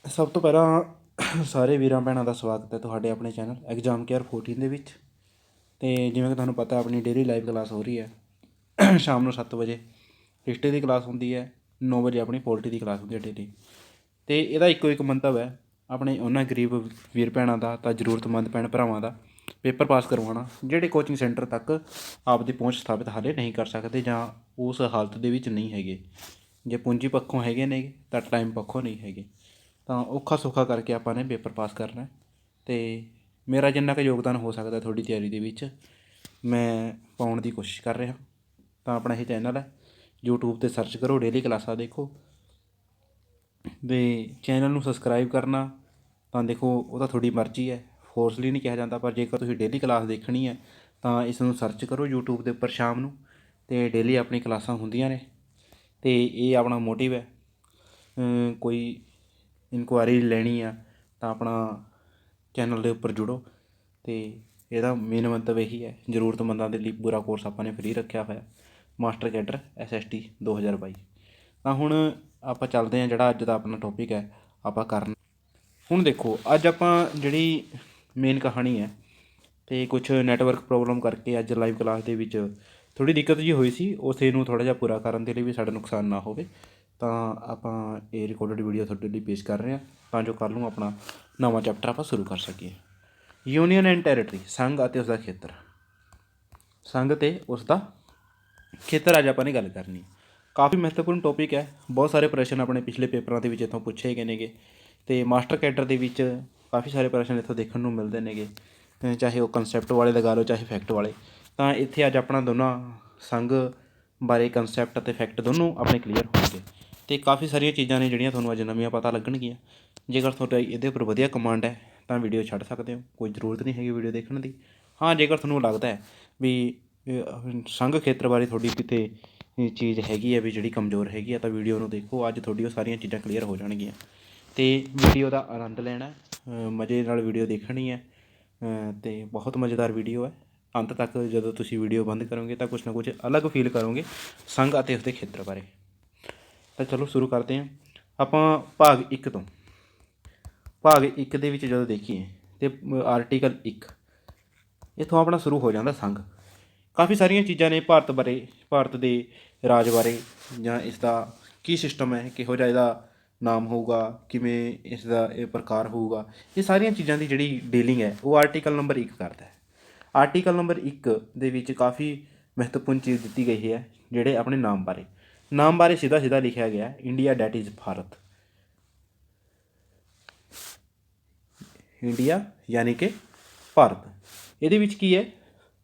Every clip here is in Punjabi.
ਸਭ ਤੋਂ ਪਹਿਲਾਂ ਸਾਰੇ ਵੀਰਾਂ ਭੈਣਾਂ ਦਾ ਸਵਾਗਤ ਹੈ ਤੁਹਾਡੇ ਆਪਣੇ ਚੈਨਲ ਐਗਜ਼ਾਮ ਕੇਅਰ 14 ਦੇ ਵਿੱਚ। ਅਤੇ ਜਿਵੇਂ ਕਿ ਤੁਹਾਨੂੰ ਪਤਾ ਆਪਣੀ ਡੇਲੀ ਲਾਈਵ ਕਲਾਸ ਹੋ ਰਹੀ ਹੈ ਸ਼ਾਮ ਨੂੰ 7 ਵਜੇ ਹਿਸਟਰੀ ਦੀ ਕਲਾਸ ਹੁੰਦੀ ਹੈ, 9 ਵਜੇ ਆਪਣੀ ਪੋਲਿਟੀ ਦੀ ਕਲਾਸ ਹੁੰਦੀ ਹੈ ਡੇਲੀ। ਅਤੇ ਇਹਦਾ ਇੱਕੋ ਇੱਕ ਮੰਤਵ ਹੈ ਆਪਣੇ ਉਹਨਾਂ ਗਰੀਬ ਵੀਰ ਭੈਣਾਂ ਦਾ ਤਾਂ ਜ਼ਰੂਰਤਮੰਦ ਭੈਣ ਭਰਾਵਾਂ ਦਾ ਪੇਪਰ ਪਾਸ ਕਰਵਾਉਣਾ, ਜਿਹੜੇ ਕੋਚਿੰਗ ਸੈਂਟਰ ਤੱਕ ਆਪਦੀ ਪਹੁੰਚ ਸਥਾਪਿਤ ਹਾਲੇ ਨਹੀਂ ਕਰ ਸਕਦੇ ਜਾਂ ਉਸ ਹਾਲਤ ਦੇ ਵਿੱਚ ਨਹੀਂ ਹੈਗੇ। ਜੇ ਪੂੰਜੀ ਪੱਖੋਂ ਹੈਗੇ ਨੇ ਤਾਂ ਟਾਈਮ ਪੱਖੋਂ ਨਹੀਂ ਹੈਗੇ, ਤਾਂ ਔਖਾ ਸੌਖਾ ਕਰਕੇ ਆਪਾਂ ਨੇ ਪੇਪਰ ਪਾਸ ਕਰਨਾ। ਅਤੇ ਮੇਰਾ ਜਿੰਨਾ ਕੁ ਯੋਗਦਾਨ ਹੋ ਸਕਦਾ ਤੁਹਾਡੀ ਤਿਆਰੀ ਦੇ ਵਿੱਚ ਮੈਂ ਪਾਉਣ ਦੀ ਕੋਸ਼ਿਸ਼ ਕਰ ਰਿਹਾ। ਤਾਂ ਆਪਣਾ ਇਹ ਚੈਨਲ ਹੈ, YouTube 'ਤੇ ਸਰਚ ਕਰੋ, ਡੇਲੀ ਕਲਾਸਾਂ ਦੇਖੋ। ਅਤੇ ਚੈਨਲ ਨੂੰ ਸਬਸਕ੍ਰਾਈਬ ਕਰਨਾ ਤਾਂ ਦੇਖੋ ਉਹ ਤਾਂ ਤੁਹਾਡੀ ਮਰਜ਼ੀ ਹੈ, ਫੋਰਸਲੀ ਨਹੀਂ ਕਿਹਾ ਜਾਂਦਾ, ਪਰ ਜੇਕਰ ਤੁਸੀਂ ਡੇਲੀ ਕਲਾਸ ਦੇਖਣੀ ਹੈ ਤਾਂ ਇਸ ਨੂੰ ਸਰਚ ਕਰੋ YouTube ਦੇ ਉੱਪਰ ਸ਼ਾਮ ਨੂੰ, ਅਤੇ ਡੇਲੀ ਆਪਣੀ ਕਲਾਸਾਂ ਹੁੰਦੀਆਂ ਨੇ। ਅਤੇ ਇਹ ਆਪਣਾ ਮੋਟਿਵ ਹੈ, ਕੋਈ ਇਨਕੁਆਇਰੀ ਲੈਣੀ ਆ ਤਾਂ ਆਪਣਾ ਚੈਨਲ ਦੇ ਉੱਪਰ ਜੁੜੋ। ਅਤੇ ਇਹਦਾ ਮੇਨ ਮੰਤਵ ਇਹੀ ਹੈ, ਜ਼ਰੂਰਤਮੰਦਾਂ ਦੇ ਲਈ ਪੂਰਾ ਕੋਰਸ ਆਪਾਂ ਨੇ ਫ੍ਰੀ ਰੱਖਿਆ ਹੋਇਆ, ਮਾਸਟਰ ਕੈਡਰ SST 2022। ਤਾਂ ਹੁਣ ਆਪਾਂ ਚੱਲਦੇ ਹਾਂ, ਜਿਹੜਾ ਅੱਜ ਦਾ ਆਪਣਾ ਟੋਪਿਕ ਹੈ ਆਪਾਂ ਕਰਨਾ। ਹੁਣ ਦੇਖੋ ਅੱਜ ਆਪਾਂ ਜਿਹੜੀ ਮੇਨ ਕਹਾਣੀ ਹੈ, ਅਤੇ ਕੁਛ ਨੈਟਵਰਕ ਪ੍ਰੋਬਲਮ ਕਰਕੇ ਅੱਜ ਲਾਈਵ ਕਲਾਸ ਦੇ ਵਿੱਚ ਥੋੜ੍ਹੀ ਦਿੱਕਤ ਜਿਹੀ ਹੋਈ ਸੀ, ਉਸੇ ਨੂੰ ਥੋੜ੍ਹਾ ਜਿਹਾ ਪੂਰਾ ਕਰਨ ਦੇ ਲਈ ਵੀ ਸਾਡਾ ਨੁਕਸਾਨ ਨਾ ਹੋਵੇ, ਤਾਂ ਆਪਾਂ ਇਹ ਰਿਕਾਰਡਡ ਵੀਡੀਓ ਤੁਹਾਡੇ ਲਈ ਪੇਸ਼ ਕਰ ਰਹੇ ਹਾਂ, ਤਾਂ ਜੋ ਕੱਲ੍ਹ ਨੂੰ ਆਪਣਾ ਨਵਾਂ ਚੈਪਟਰ ਆਪਾਂ ਸ਼ੁਰੂ ਕਰ ਸਕੀਏ। ਯੂਨੀਅਨ ਐਂਡ ਟੈਰੀਟਰੀ, ਸੰਘ ਅਤੇ ਉਸਦਾ ਖੇਤਰ। ਸੰਘ ਅਤੇ ਉਸਦਾ ਖੇਤਰ ਅੱਜ ਆਪਾਂ ਨੇ ਗੱਲ ਕਰਨੀ। ਕਾਫੀ ਮਹੱਤਵਪੂਰਨ ਟੌਪਿਕ ਹੈ, ਬਹੁਤ ਸਾਰੇ ਪ੍ਰਸ਼ਨ ਆਪਣੇ ਪਿਛਲੇ ਪੇਪਰਾਂ ਦੇ ਵਿੱਚ ਇੱਥੋਂ ਪੁੱਛੇ ਗਏ ਨੇਗੇ, ਅਤੇ ਮਾਸਟਰ ਕੈਡਰ ਦੇ ਵਿੱਚ ਕਾਫੀ ਸਾਰੇ ਪ੍ਰਸ਼ਨ ਇੱਥੋਂ ਦੇਖਣ ਨੂੰ ਮਿਲਦੇ ਨੇਗੇ, ਚਾਹੇ ਉਹ ਕੰਸੈਪਟ ਵਾਲੇ ਲਗਾ ਲਓ ਚਾਹੇ ਫੈਕਟ ਵਾਲੇ। ਤਾਂ ਇੱਥੇ ਅੱਜ ਆਪਣਾ ਦੋਨਾਂ ਸੰਘ ਬਾਰੇ ਕੰਸੈਪਟ ਅਤੇ ਫੈਕਟ ਦੋਨੋਂ ਆਪਣੇ ਕਲੀਅਰ ਹੋਣਗੇ, ਅਤੇ ਕਾਫੀ ਸਾਰੀਆਂ ਚੀਜ਼ਾਂ ਨੇ ਜਿਹੜੀਆਂ ਤੁਹਾਨੂੰ ਅੱਜ ਨਵੀਆਂ ਪਤਾ ਲੱਗਣਗੀਆਂ। ਜੇਕਰ ਤੁਹਾਡਾ ਇਹਦੇ ਉੱਪਰ ਵਧੀਆ ਕਮਾਂਡ ਹੈ ਤਾਂ ਵੀਡੀਓ ਛੱਡ ਸਕਦੇ ਹੋ, ਕੋਈ ਜ਼ਰੂਰਤ ਨਹੀਂ ਹੈਗੀ ਵੀਡੀਓ ਦੇਖਣ ਦੀ। ਹਾਂ, ਜੇਕਰ ਤੁਹਾਨੂੰ ਲੱਗਦਾ ਹੈ ਵੀ ਸੰਘ ਖੇਤਰ ਬਾਰੇ ਤੁਹਾਡੀ ਕਿਤੇ ਚੀਜ਼ ਹੈਗੀ ਹੈ ਵੀ ਜਿਹੜੀ ਕਮਜ਼ੋਰ ਹੈਗੀ ਹੈ, ਤਾਂ ਵੀਡੀਓ ਨੂੰ ਦੇਖੋ, ਅੱਜ ਤੁਹਾਡੀ ਉਹ ਸਾਰੀਆਂ ਚੀਜ਼ਾਂ ਕਲੀਅਰ ਹੋ ਜਾਣਗੀਆਂ। ਅਤੇ ਵੀਡੀਓ ਦਾ ਆਨੰਦ ਲੈਣਾ, ਮਜ਼ੇ ਨਾਲ ਵੀਡੀਓ ਦੇਖਣੀ ਹੈ, ਅਤੇ ਬਹੁਤ ਮਜ਼ੇਦਾਰ ਵੀਡੀਓ ਹੈ। ਅੰਤ ਤੱਕ ਜਦੋਂ ਤੁਸੀਂ ਵੀਡੀਓ ਬੰਦ ਕਰੋਗੇ ਤਾਂ ਕੁਛ ਨਾ ਕੁਛ ਅਲੱਗ ਫੀਲ ਕਰੋਗੇ ਸੰਘ ਅਤੇ ਉਸਦੇ ਖੇਤਰ ਬਾਰੇ। ਤਾਂ ਚਲੋ ਸ਼ੁਰੂ ਕਰਦੇ ਹਾਂ ਆਪਾਂ ਭਾਗ 1 ਤੋਂ। ਭਾਗ 1 ਦੇ ਵਿੱਚ ਜਦੋਂ ਦੇਖੀਏ ਤਾਂ ਆਰਟੀਕਲ 1 ਇੱਥੋਂ ਆਪਣਾ ਸ਼ੁਰੂ ਹੋ ਜਾਂਦਾ ਸੰਘ। ਕਾਫੀ ਸਾਰੀਆਂ ਚੀਜ਼ਾਂ ਨੇ ਭਾਰਤ ਬਾਰੇ, ਭਾਰਤ ਦੇ ਰਾਜ ਬਾਰੇ, ਜਾਂ ਇਸ ਦਾ ਕੀ ਸਿਸਟਮ ਹੈ, ਕਿਹੋ ਜਿਹਾ ਇਹਦਾ ਨਾਮ ਹੋਊਗਾ, ਕਿਵੇਂ ਇਸ ਦਾ ਇਹ ਪ੍ਰਕਾਰ ਹੋਊਗਾ, ਇਹ ਸਾਰੀਆਂ ਚੀਜ਼ਾਂ ਦੀ ਜਿਹੜੀ ਡੀਲਿੰਗ ਹੈ ਉਹ ਆਰਟੀਕਲ ਨੰਬਰ 1 ਕਰਦਾ ਹੈ। ਆਰਟੀਕਲ ਨੰਬਰ 1 ਦੇ ਵਿੱਚ ਕਾਫੀ ਮਹੱਤਵਪੂਰਨ ਚੀਜ਼ ਦਿੱਤੀ ਗਈ ਹੈ, ਜਿਹੜੇ ਆਪਣੇ ਨਾਮ ਬਾਰੇ ਸਿੱਧਾ ਸਿੱਧਾ ਲਿਖਿਆ ਗਿਆ India that is Bharat. India ਯਾਨੀ ਕਿ ਭਾਰਤ। ਇਹਦੇ ਵਿੱਚ ਕੀ ਹੈ,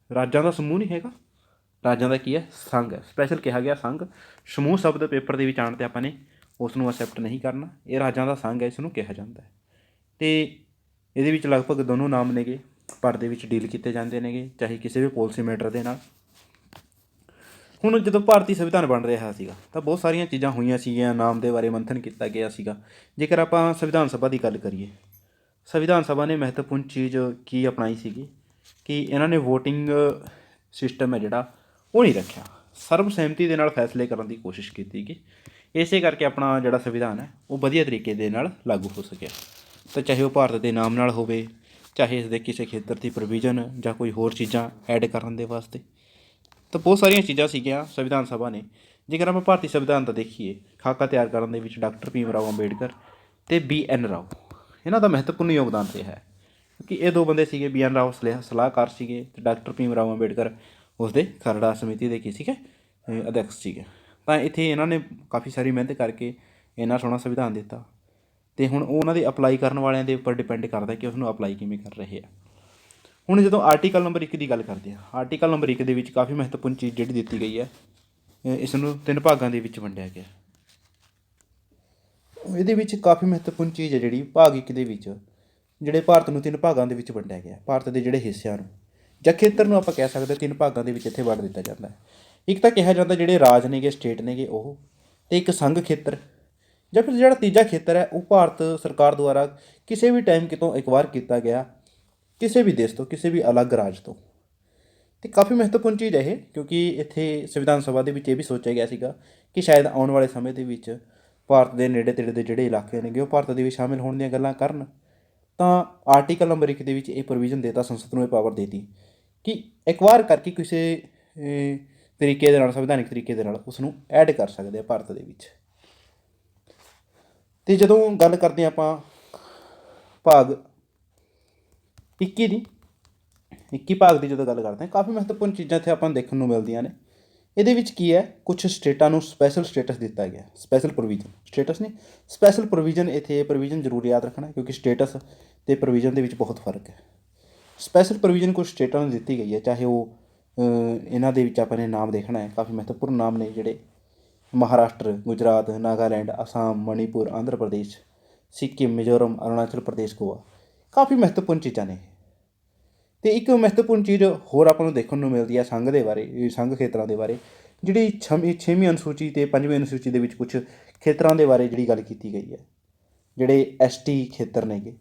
ਰਾਜਾਂ ਦਾ ਸਮੂਹ ਨਹੀਂ ਹੈਗਾ, ਰਾਜਾਂ ਦਾ ਕੀ ਹੈ, ਸੰਘ ਹੈ। ਸਪੈਸ਼ਲ ਕਿਹਾ ਗਿਆ ਸੰਘ। ਸਮੂਹ ਸ਼ਬਦ ਪੇਪਰ ਦੇ ਵਿੱਚ ਆਉਣ 'ਤੇ ਆਪਾਂ ਨੇ ਉਸ ਨੂੰ ਅਸੈਪਟ ਨਹੀਂ ਕਰਨਾ, ਇਹ ਰਾਜਾਂ ਦਾ ਸੰਘ ਹੈ, ਇਸ ਨੂੰ ਕਿਹਾ ਜਾਂਦਾ ਹੈ। ਅਤੇ ਇਹਦੇ ਵਿੱਚ ਲਗਭਗ ਦੋਨੋਂ ਨਾਮ ਨੇਗੇ ਭਾਰਤ ਦੇ ਵਿੱਚ ਡੀਲ ਕੀਤੇ ਜਾਂਦੇ ਨੇਗੇ, ਚਾਹੇ ਕਿਸੇ ਵੀ ਪੋਲਿਸੀ ਮੈਟਰ ਦੇ ਨਾਲ। ਹੁਣ ਜਦੋਂ ਭਾਰਤੀ ਸੰਵਿਧਾਨ ਬਣ ਰਿਹਾ ਸੀਗਾ ਤਾਂ ਬਹੁਤ ਸਾਰੀਆਂ ਚੀਜ਼ਾਂ ਹੋਈਆਂ ਸੀਗੀਆਂ, ਨਾਮ ਦੇ ਬਾਰੇ ਮੰਥਨ ਕੀਤਾ ਗਿਆ ਸੀਗਾ। ਜੇਕਰ ਆਪਾਂ ਸੰਵਿਧਾਨ ਸਭਾ ਦੀ ਗੱਲ ਕਰੀਏ, ਸੰਵਿਧਾਨ ਸਭਾ ਨੇ ਮਹੱਤਵਪੂਰਨ ਚੀਜ਼ ਕੀ ਅਪਣਾਈ ਸੀਗੀ ਕਿ ਇਹਨਾਂ ਨੇ ਵੋਟਿੰਗ ਸਿਸਟਮ ਹੈ ਜਿਹੜਾ ਉਹ ਨਹੀਂ ਰੱਖਿਆ, ਸਰਬਸਹਿਮਤੀ ਦੇ ਨਾਲ ਫੈਸਲੇ ਕਰਨ ਦੀ ਕੋਸ਼ਿਸ਼ ਕੀਤੀ ਗਈ। ਇਸੇ ਕਰਕੇ ਆਪਣਾ ਜਿਹੜਾ ਸੰਵਿਧਾਨ ਹੈ ਉਹ ਵਧੀਆ ਤਰੀਕੇ ਦੇ ਨਾਲ ਲਾਗੂ ਹੋ ਸਕਿਆ। ਤਾਂ ਚਾਹੇ ਉਹ ਭਾਰਤ ਦੇ ਨਾਮ ਨਾਲ ਹੋਵੇ, ਚਾਹੇ ਇਸ ਦੇ ਕਿਸੇ ਖੇਤਰ ਦੀ ਪ੍ਰੋਵੀਜ਼ਨ ਜਾਂ ਕੋਈ ਹੋਰ ਚੀਜ਼ਾਂ ਐਡ ਕਰਨ ਦੇ ਵਾਸਤੇ, ਤਾਂ ਬਹੁਤ ਸਾਰੀਆਂ ਚੀਜ਼ਾਂ ਸੀਗੀਆਂ ਸੰਵਿਧਾਨ ਸਭਾ ਨੇ। ਜੇਕਰ ਆਪਾਂ ਭਾਰਤੀ ਸੰਵਿਧਾਨ ਦਾ ਦੇਖੀਏ, ਖਾਕਾ ਤਿਆਰ ਕਰਨ ਦੇ ਵਿੱਚ ਡਾਕਟਰ ਭੀਮ ਰਾਓ ਅੰਬੇਡਕਰ ਅਤੇ BN ਰਾਓ, ਇਹਨਾਂ ਦਾ ਮਹੱਤਵਪੂਰਨ ਯੋਗਦਾਨ ਰਿਹਾ ਹੈ, ਕਿਉਂਕਿ ਇਹ ਦੋ ਬੰਦੇ ਸੀਗੇ। BN ਰਾਓ ਸਲਾਹਕਾਰ ਸੀਗੇ ਅਤੇ ਡਾਕਟਰ ਭੀਮ ਰਾਓ ਅੰਬੇਡਕਰ ਉਸਦੇ ਖਰੜਾ ਸਮਿਤੀ ਦੇ ਕੀ ਸੀਗੇ, ਅਧਿਅਕਸ਼ ਸੀਗੇ। ਤਾਂ ਇੱਥੇ ਇਹਨਾਂ ਨੇ ਕਾਫੀ ਸਾਰੀ ਮਿਹਨਤ ਕਰਕੇ ਇੰਨਾ ਸੋਹਣਾ ਸੰਵਿਧਾਨ ਦਿੱਤਾ, ਅਤੇ ਹੁਣ ਉਹ ਉਹਨਾਂ ਦੇ ਅਪਲਾਈ ਕਰਨ ਵਾਲਿਆਂ ਦੇ ਉੱਪਰ ਡਿਪੈਂਡ ਕਰਦਾ ਕਿ ਉਸਨੂੰ ਅਪਲਾਈ ਕਿਵੇਂ ਕਰ ਰਹੇ ਆ। ਹੁਣ ਜਦੋਂ ਆਰਟੀਕਲ ਨੰਬਰ 1 ਦੀ ਗੱਲ ਕਰਦੇ ਹਾਂ, ਆਰਟੀਕਲ ਨੰਬਰ 1 ਦੇ ਵਿੱਚ ਕਾਫੀ ਮਹੱਤਵਪੂਰਨ ਚੀਜ਼ ਜਿਹੜੀ ਦਿੱਤੀ ਗਈ ਹੈ, ਇਸ ਨੂੰ 3 ਭਾਗਾਂ ਦੇ ਵਿੱਚ ਵੰਡਿਆ ਗਿਆ। ਇਹਦੇ ਵਿੱਚ ਕਾਫੀ ਮਹੱਤਵਪੂਰਨ ਚੀਜ਼ ਹੈ ਜਿਹੜੀ ਭਾਗ 1 ਦੇ ਵਿੱਚ, ਜਿਹੜੇ ਭਾਰਤ ਨੂੰ 3 ਭਾਗਾਂ ਦੇ ਵਿੱਚ ਵੰਡਿਆ ਗਿਆ। ਭਾਰਤ ਦੇ ਜਿਹੜੇ ਹਿੱਸਿਆਂ ਨੂੰ ਜਾਂ ਖੇਤਰ ਨੂੰ ਆਪਾਂ ਕਹਿ ਸਕਦੇ 3 ਭਾਗਾਂ ਦੇ ਵਿੱਚ ਇੱਥੇ ਵੰਡ ਦਿੱਤਾ ਜਾਂਦਾ ਹੈ। ਇੱਕ ਤਾਂ ਕਿਹਾ ਜਾਂਦਾ ਜਿਹੜੇ ਰਾਜ ਨੇਗੇ, ਸਟੇਟ ਨੇਗੇ ਉਹ, ਅਤੇ ਇੱਕ ਸੰਘ ਖੇਤਰ, ਜਾਂ ਫਿਰ ਜਿਹੜਾ ਤੀਜਾ ਖੇਤਰ ਹੈ ਉਹ ਭਾਰਤ ਸਰਕਾਰ ਦੁਆਰਾ ਕਿਸੇ ਵੀ ਟਾਈਮ ਕਿਤੋਂ ਐਕਵਾਇਰ ਕੀਤਾ ਗਿਆ, ਕਿਸੇ ਵੀ ਦੇਸ਼ ਤੋਂ, ਕਿਸੇ ਵੀ ਅਲੱਗ ਰਾਜ ਤੋਂ। ਅਤੇ ਕਾਫੀ ਮਹੱਤਵਪੂਰਨ ਚੀਜ਼ ਹੈ ਇਹ, ਕਿਉਂਕਿ ਇੱਥੇ ਸੰਵਿਧਾਨ ਸਭਾ ਦੇ ਵਿੱਚ ਇਹ ਵੀ ਸੋਚਿਆ ਗਿਆ ਸੀਗਾ ਕਿ ਸ਼ਾਇਦ ਆਉਣ ਵਾਲੇ ਸਮੇਂ ਦੇ ਵਿੱਚ ਭਾਰਤ ਦੇ ਨੇੜੇ ਤੇੜੇ ਦੇ ਜਿਹੜੇ ਇਲਾਕੇ ਨੇਗੇ ਉਹ ਭਾਰਤ ਦੇ ਵਿੱਚ ਸ਼ਾਮਿਲ ਹੋਣ ਦੀਆਂ ਗੱਲਾਂ ਕਰਨ, ਤਾਂ ਆਰਟੀਕਲ ਨੰਬਰ 1 ਦੇ ਵਿੱਚ ਇਹ ਪ੍ਰੋਵੀਜ਼ਨ ਦੇਤਾ, ਸੰਸਦ ਨੂੰ ਇਹ ਪਾਵਰ ਦੇਤੀ ਕਿ ਐਕਵਾਇਰ ਕਰਕੇ ਕਿਸੇ ਤਰੀਕੇ ਦੇ ਨਾਲ, ਸੰਵਿਧਾਨਿਕ ਤਰੀਕੇ ਦੇ ਨਾਲ ਉਸ ਨੂੰ ਐਡ ਕਰ ਸਕਦੇ ਆ ਭਾਰਤ ਦੇ ਵਿੱਚ। ਅਤੇ ਜਦੋਂ ਗੱਲ ਕਰਦੇ ਹਾਂ ਆਪਾਂ ਭਾਗ 21 ਦੀ, 21 ਭਾਗ ਦੀ ਜਦੋਂ ਗੱਲ ਕਰਦੇ ਹਾਂ, ਕਾਫੀ ਮਹੱਤਵਪੂਰਨ ਚੀਜ਼ਾਂ ਇੱਥੇ ਆਪਾਂ ਨੂੰ ਦੇਖਣ ਨੂੰ ਮਿਲਦੀਆਂ ਨੇ। ਇਹਦੇ ਵਿੱਚ ਕੀ ਹੈ, ਕੁਛ ਸਟੇਟਾਂ ਨੂੰ ਸਪੈਸ਼ਲ ਸਟੇਟਸ ਦਿੱਤਾ ਗਿਆ, ਸਪੈਸ਼ਲ ਪ੍ਰੋਵੀਜ਼ਨ, ਸਟੇਟਸ ਨਹੀਂ ਸਪੈਸ਼ਲ ਪ੍ਰੋਵੀਜ਼ਨ। ਇੱਥੇ ਇਹ ਪ੍ਰੋਵੀਜ਼ਨ ਜ਼ਰੂਰ ਯਾਦ ਰੱਖਣਾ, ਕਿਉਂਕਿ ਸਟੇਟਸ ਅਤੇ ਪ੍ਰੋਵੀਜ਼ਨ ਦੇ ਵਿੱਚ ਬਹੁਤ ਫਰਕ ਹੈ। ਸਪੈਸ਼ਲ ਪ੍ਰੋਵੀਜ਼ਨ ਕੁਛ ਸਟੇਟਾਂ ਨੂੰ ਦਿੱਤੀ ਗਈ ਹੈ, ਚਾਹੇ ਉਹ ਇਹਨਾਂ ਦੇ ਵਿੱਚ ਆਪਾਂ ਨੇ ਨਾਮ ਦੇਖਣਾ ਹੈ, ਕਾਫੀ ਮਹੱਤਵਪੂਰਨ ਨਾਮ ਨੇ ਜਿਹੜੇ ਮਹਾਰਾਸ਼ਟਰ, ਗੁਜਰਾਤ, ਨਾਗਾਲੈਂਡ, ਅਸਾਮ, ਮਣੀਪੁਰ, ਆਂਧਰਾ ਪ੍ਰਦੇਸ਼, ਸਿੱਕਿਮ, ਮਿਜ਼ੋਰਮ, ਅਰੁਣਾਚਲ ਪ੍ਰਦੇਸ਼, ਗੋਆ, ਕਾਫੀ ਮਹੱਤਵਪੂਰਨ ਚੀਜ਼ਾਂ ਨੇ। ਅਤੇ ਇੱਕ ਮਹੱਤਵਪੂਰਨ ਚੀਜ਼ ਹੋਰ ਆਪਾਂ ਨੂੰ ਦੇਖਣ ਨੂੰ ਮਿਲਦੀ ਹੈ ਸੰਘ ਦੇ ਬਾਰੇ, ਸੰਘ ਖੇਤਰਾਂ ਦੇ ਬਾਰੇ, ਜਿਹੜੀ 6ਵੀਂ ਅਨੁਸੂਚੀ ਅਤੇ 5ਵੀਂ ਅਨੁਸੂਚੀ ਦੇ ਵਿੱਚ ਕੁਛ ਖੇਤਰਾਂ ਦੇ ਬਾਰੇ ਜਿਹੜੀ ਗੱਲ ਕੀਤੀ ਗਈ ਹੈ, ਜਿਹੜੇ ST ਖੇਤਰ ਨੇਗੇ,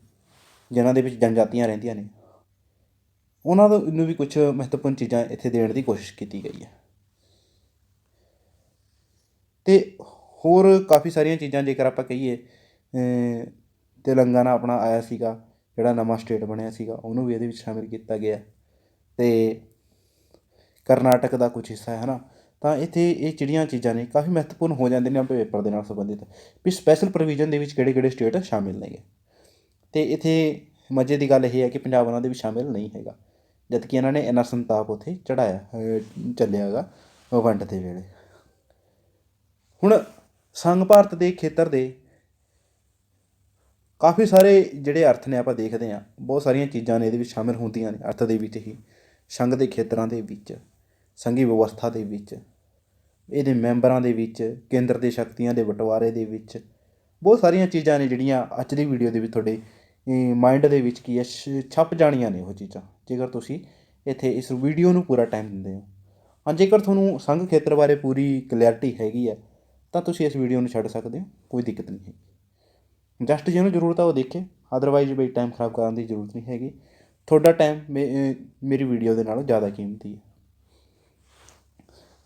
ਜਿਨ੍ਹਾਂ ਦੇ ਵਿੱਚ ਜਨਜਾਤੀਆਂ ਰਹਿੰਦੀਆਂ ਨੇ, ਉਹਨਾਂ ਨੂੰ ਵੀ ਕੁਛ ਮਹੱਤਵਪੂਰਨ ਚੀਜ਼ਾਂ ਇੱਥੇ ਦੇਣ ਦੀ ਕੋਸ਼ਿਸ਼ ਕੀਤੀ ਗਈ ਹੈ। ਅਤੇ ਹੋਰ ਕਾਫੀ ਸਾਰੀਆਂ ਚੀਜ਼ਾਂ ਜੇਕਰ ਆਪਾਂ ਕਹੀਏ, ਤੇਲੰਗਾਨਾ ਆਪਣਾ ਆਇਆ ਸੀਗਾ, ਜਿਹੜਾ ਨਵਾਂ ਸਟੇਟ ਬਣਿਆ ਸੀਗਾ, ਉਹਨੂੰ ਵੀ ਇਹਦੇ ਵਿੱਚ ਸ਼ਾਮਿਲ ਕੀਤਾ ਗਿਆ, ਅਤੇ ਕਰਨਾਟਕ ਦਾ ਕੁਛ ਹਿੱਸਾ ਹੈ ਨਾ। ਤਾਂ ਇੱਥੇ ਇਹ ਜਿਹੜੀਆਂ ਚੀਜ਼ਾਂ ਨੇ ਕਾਫੀ ਮਹੱਤਵਪੂਰਨ ਹੋ ਜਾਂਦੇ ਨੇ ਆਪਣੇ ਪੇਪਰ ਦੇ ਨਾਲ ਸੰਬੰਧਿਤ, ਵੀ ਸਪੈਸ਼ਲ ਪ੍ਰੋਵੀਜ਼ਨ ਦੇ ਵਿੱਚ ਕਿਹੜੇ ਕਿਹੜੇ ਸਟੇਟ ਸ਼ਾਮਿਲ ਨੇਗੇ। ਅਤੇ ਇੱਥੇ ਮਜ਼ੇ ਦੀ ਗੱਲ ਇਹ ਹੈ ਕਿ ਪੰਜਾਬ ਉਹਨਾਂ ਦੇ ਵਿੱਚ ਸ਼ਾਮਿਲ ਨਹੀਂ ਹੈਗਾ, ਜਦ ਕਿ ਇਹਨਾਂ ਨੇ ਇੰਨਾ ਸੰਤਾਪ ਉੱਥੇ ਚੜ੍ਹਾਇਆ ਚੱਲਿਆ ਹੈਗਾ ਵੰਡ ਦੇ ਵੇਲੇ। ਹੁਣ ਸੰਘ ਭਾਰਤ ਦੇ ਖੇਤਰ ਦੇ ਕਾਫੀ ਸਾਰੇ ਜਿਹੜੇ ਅਰਥ ਨੇ ਆਪਾਂ ਦੇਖਦੇ ਹਾਂ, ਬਹੁਤ ਸਾਰੀਆਂ ਚੀਜ਼ਾਂ ਨੇ ਇਹਦੇ ਵਿੱਚ ਸ਼ਾਮਿਲ ਹੁੰਦੀਆਂ ਨੇ ਅਰਥ ਦੇ ਵਿੱਚ ਹੀ। ਸੰਘ ਦੇ ਖੇਤਰਾਂ ਦੇ ਵਿੱਚ, ਸੰਘੀ ਵਿਵਸਥਾ ਦੇ ਵਿੱਚ, ਇਹਦੇ ਮੈਂਬਰਾਂ ਦੇ ਵਿੱਚ, ਕੇਂਦਰ ਦੇ ਸ਼ਕਤੀਆਂ ਦੇ ਬਟਵਾਰੇ ਦੇ ਵਿੱਚ ਬਹੁਤ ਸਾਰੀਆਂ ਚੀਜ਼ਾਂ ਨੇ ਜਿਹੜੀਆਂ ਅੱਜ ਦੀ ਵੀਡੀਓ ਦੇ ਵਿੱਚ ਤੁਹਾਡੇ ਮਾਈਂਡ ਦੇ ਵਿੱਚ ਕੀ ਹੈ ਛਪ ਜਾਣੀਆਂ ਨੇ ਉਹ ਚੀਜ਼ਾਂ, ਜੇਕਰ ਤੁਸੀਂ ਇੱਥੇ ਇਸ ਵੀਡੀਓ ਨੂੰ ਪੂਰਾ ਟਾਈਮ ਦਿੰਦੇ ਹੋ। ਹਾਂ, ਜੇਕਰ ਤੁਹਾਨੂੰ ਸੰਘ ਖੇਤਰ ਬਾਰੇ ਪੂਰੀ ਕਲੈਰਿਟੀ ਹੈਗੀ ਹੈ ਤਾਂ ਤੁਸੀਂ ਇਸ ਵੀਡੀਓ ਨੂੰ ਛੱਡ ਸਕਦੇ ਹੋ, ਕੋਈ ਦਿੱਕਤ ਨਹੀਂ ਹੈਗੀ। ਜਸਟ ਜਿਹਨੂੰ ਜ਼ਰੂਰਤ ਆ ਉਹ ਦੇਖੇ, ਅਦਰਵਾਈਜ਼ ਬਈ ਟਾਈਮ ਖਰਾਬ ਕਰਨ ਦੀ ਜ਼ਰੂਰਤ ਨਹੀਂ ਹੈਗੀ। ਤੁਹਾਡਾ ਟਾਈਮ ਮੇਰੀ ਵੀਡੀਓ ਦੇ ਨਾਲੋਂ ਜ਼ਿਆਦਾ ਕੀਮਤੀ ਹੈ।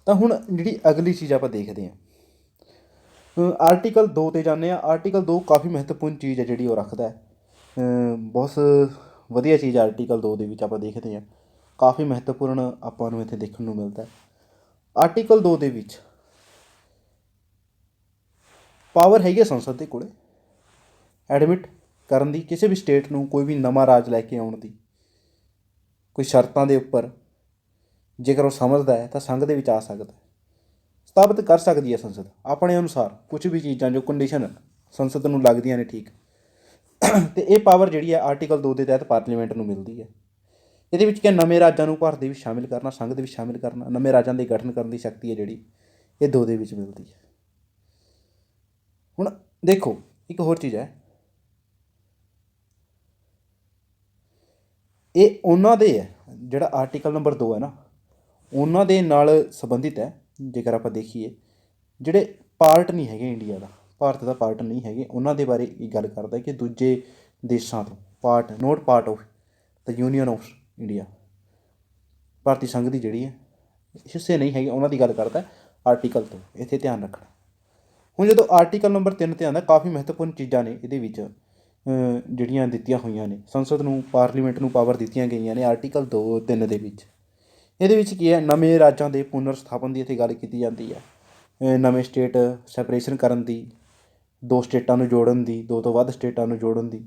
ਤਾਂ ਹੁਣ ਜਿਹੜੀ ਅਗਲੀ ਚੀਜ਼ ਆਪਾਂ ਦੇਖਦੇ ਹਾਂ, ਆਰਟੀਕਲ 2 'ਤੇ ਜਾਂਦੇ ਹਾਂ। ਆਰਟੀਕਲ 2 ਕਾਫੀ ਮਹੱਤਵਪੂਰਨ ਚੀਜ਼ ਹੈ ਜਿਹੜੀ ਉਹ ਰੱਖਦਾ ਹੈ, ਬਹੁਤ ਵਧੀਆ ਚੀਜ਼ ਆਰਟੀਕਲ 2 ਦੇ ਵਿੱਚ ਆਪਾਂ ਦੇਖਦੇ ਹਾਂ, ਕਾਫੀ ਮਹੱਤਵਪੂਰਨ ਆਪਾਂ ਨੂੰ ਇੱਥੇ ਦੇਖਣ ਨੂੰ ਮਿਲਦਾ। ਆਰਟੀਕਲ 2 ਦੇ ਵਿੱਚ ਪਾਵਰ ਹੈਗੀ ਹੈ ਸੰਸਦ ਦੇ ਕੋਲ ਐਡਮਿਟ ਕਰਨ ਦੀ, ਕਿਸੇ ਵੀ ਸਟੇਟ ਨੂੰ ਕੋਈ ਵੀ ਨਵਾਂ ਰਾਜ ਲੈ ਕੇ ਆਉਣ ਦੀ, ਕੋਈ ਸ਼ਰਤਾਂ ਦੇ ਉੱਪਰ ਜੇਕਰ ਉਹ ਸਮਝਦਾ ਹੈ ਤਾਂ ਸੰਘ ਦੇ ਵਿੱਚ ਆ ਸਕਦਾ, ਸਥਾਪਿਤ ਕਰ ਸਕਦੀ ਹੈ ਸੰਸਦ ਆਪਣੇ ਅਨੁਸਾਰ ਕੁਝ ਵੀ ਚੀਜ਼ਾਂ ਜੋ ਕੰਡੀਸ਼ਨ ਸੰਸਦ ਨੂੰ ਲੱਗਦੀਆਂ ਨੇ, ਠੀਕ। ਅਤੇ ਇਹ ਪਾਵਰ ਜਿਹੜੀ ਹੈ ਆਰਟੀਕਲ 2 ਦੇ ਤਹਿਤ ਪਾਰਲੀਮੈਂਟ ਨੂੰ ਮਿਲਦੀ ਹੈ। ਇਹਦੇ ਵਿੱਚ ਕਿ ਨਵੇਂ ਰਾਜਾਂ ਨੂੰ ਭਾਰਤ ਦੇ ਵਿੱਚ ਸ਼ਾਮਿਲ ਕਰਨਾ, ਸੰਘ ਦੇ ਵਿੱਚ ਸ਼ਾਮਿਲ ਕਰਨਾ, ਨਵੇਂ ਰਾਜਾਂ ਦੇ ਗਠਨ ਕਰਨ ਦੀ ਸ਼ਕਤੀ ਹੈ ਜਿਹੜੀ ਇਹ 2 ਦੇ ਵਿੱਚ ਮਿਲਦੀ ਹੈ। ਹੁਣ ਦੇਖੋ ਇੱਕ ਹੋਰ ਚੀਜ਼ ਹੈ, ਇਹ ਉਹਨਾਂ ਦੇ ਹੈ ਜਿਹੜਾ ਆਰਟੀਕਲ ਨੰਬਰ 2 ਹੈ ਨਾ, ਉਹਨਾਂ ਦੇ ਨਾਲ ਸੰਬੰਧਿਤ ਹੈ। ਜੇਕਰ ਆਪਾਂ ਦੇਖੀਏ ਜਿਹੜੇ ਪਾਰਟ ਨਹੀਂ ਹੈਗੇ ਇੰਡੀਆ ਦਾ, ਭਾਰਤ ਦਾ ਪਾਰਟ ਨਹੀਂ ਹੈਗੇ, ਉਹਨਾਂ ਦੇ ਬਾਰੇ ਇਹ ਗੱਲ ਕਰਦਾ ਕਿ ਦੂਜੇ ਦੇਸ਼ਾਂ ਤੋਂ part, not part of the union of India, ਭਾਰਤੀ ਸੰਘ ਦੀ ਜਿਹੜੀ ਹੈ ਹਿੱਸੇ ਨਹੀਂ ਹੈਗੇ, ਉਹਨਾਂ ਦੀ ਗੱਲ ਕਰਦਾ ਆਰਟੀਕਲ ਤੋਂ। ਇੱਥੇ ਧਿਆਨ ਰੱਖਣਾ। ਹੁਣ ਜਦੋਂ ਆਰਟੀਕਲ ਨੰਬਰ 3 'ਤੇ ਆਉਂਦਾ, ਕਾਫੀ ਮਹੱਤਵਪੂਰਨ ਚੀਜ਼ਾਂ ਨੇ ਇਹਦੇ ਵਿੱਚ ਜਿਹੜੀਆਂ ਦਿੱਤੀਆਂ ਹੋਈਆਂ ਨੇ, ਸੰਸਦ ਨੂੰ, ਪਾਰਲੀਮੈਂਟ ਨੂੰ ਪਾਵਰ ਦਿੱਤੀਆਂ ਗਈਆਂ ਨੇ ਆਰਟੀਕਲ 2-3 ਦੇ ਵਿੱਚ। ਇਹਦੇ ਵਿੱਚ ਕੀ ਹੈ, ਨਵੇਂ ਰਾਜਾਂ ਦੇ ਪੁਨਰ ਸਥਾਪਨ ਦੀ ਇੱਥੇ ਗੱਲ ਕੀਤੀ ਜਾਂਦੀ ਹੈ, ਨਵੇਂ ਸਟੇਟ ਸੈਪਰੇਸ਼ਨ ਕਰਨ ਦੀ, 2 ਸਟੇਟਾਂ ਨੂੰ ਜੋੜਨ ਦੀ, 2 ਤੋਂ ਵੱਧ ਸਟੇਟਾਂ ਨੂੰ ਜੋੜਨ ਦੀ,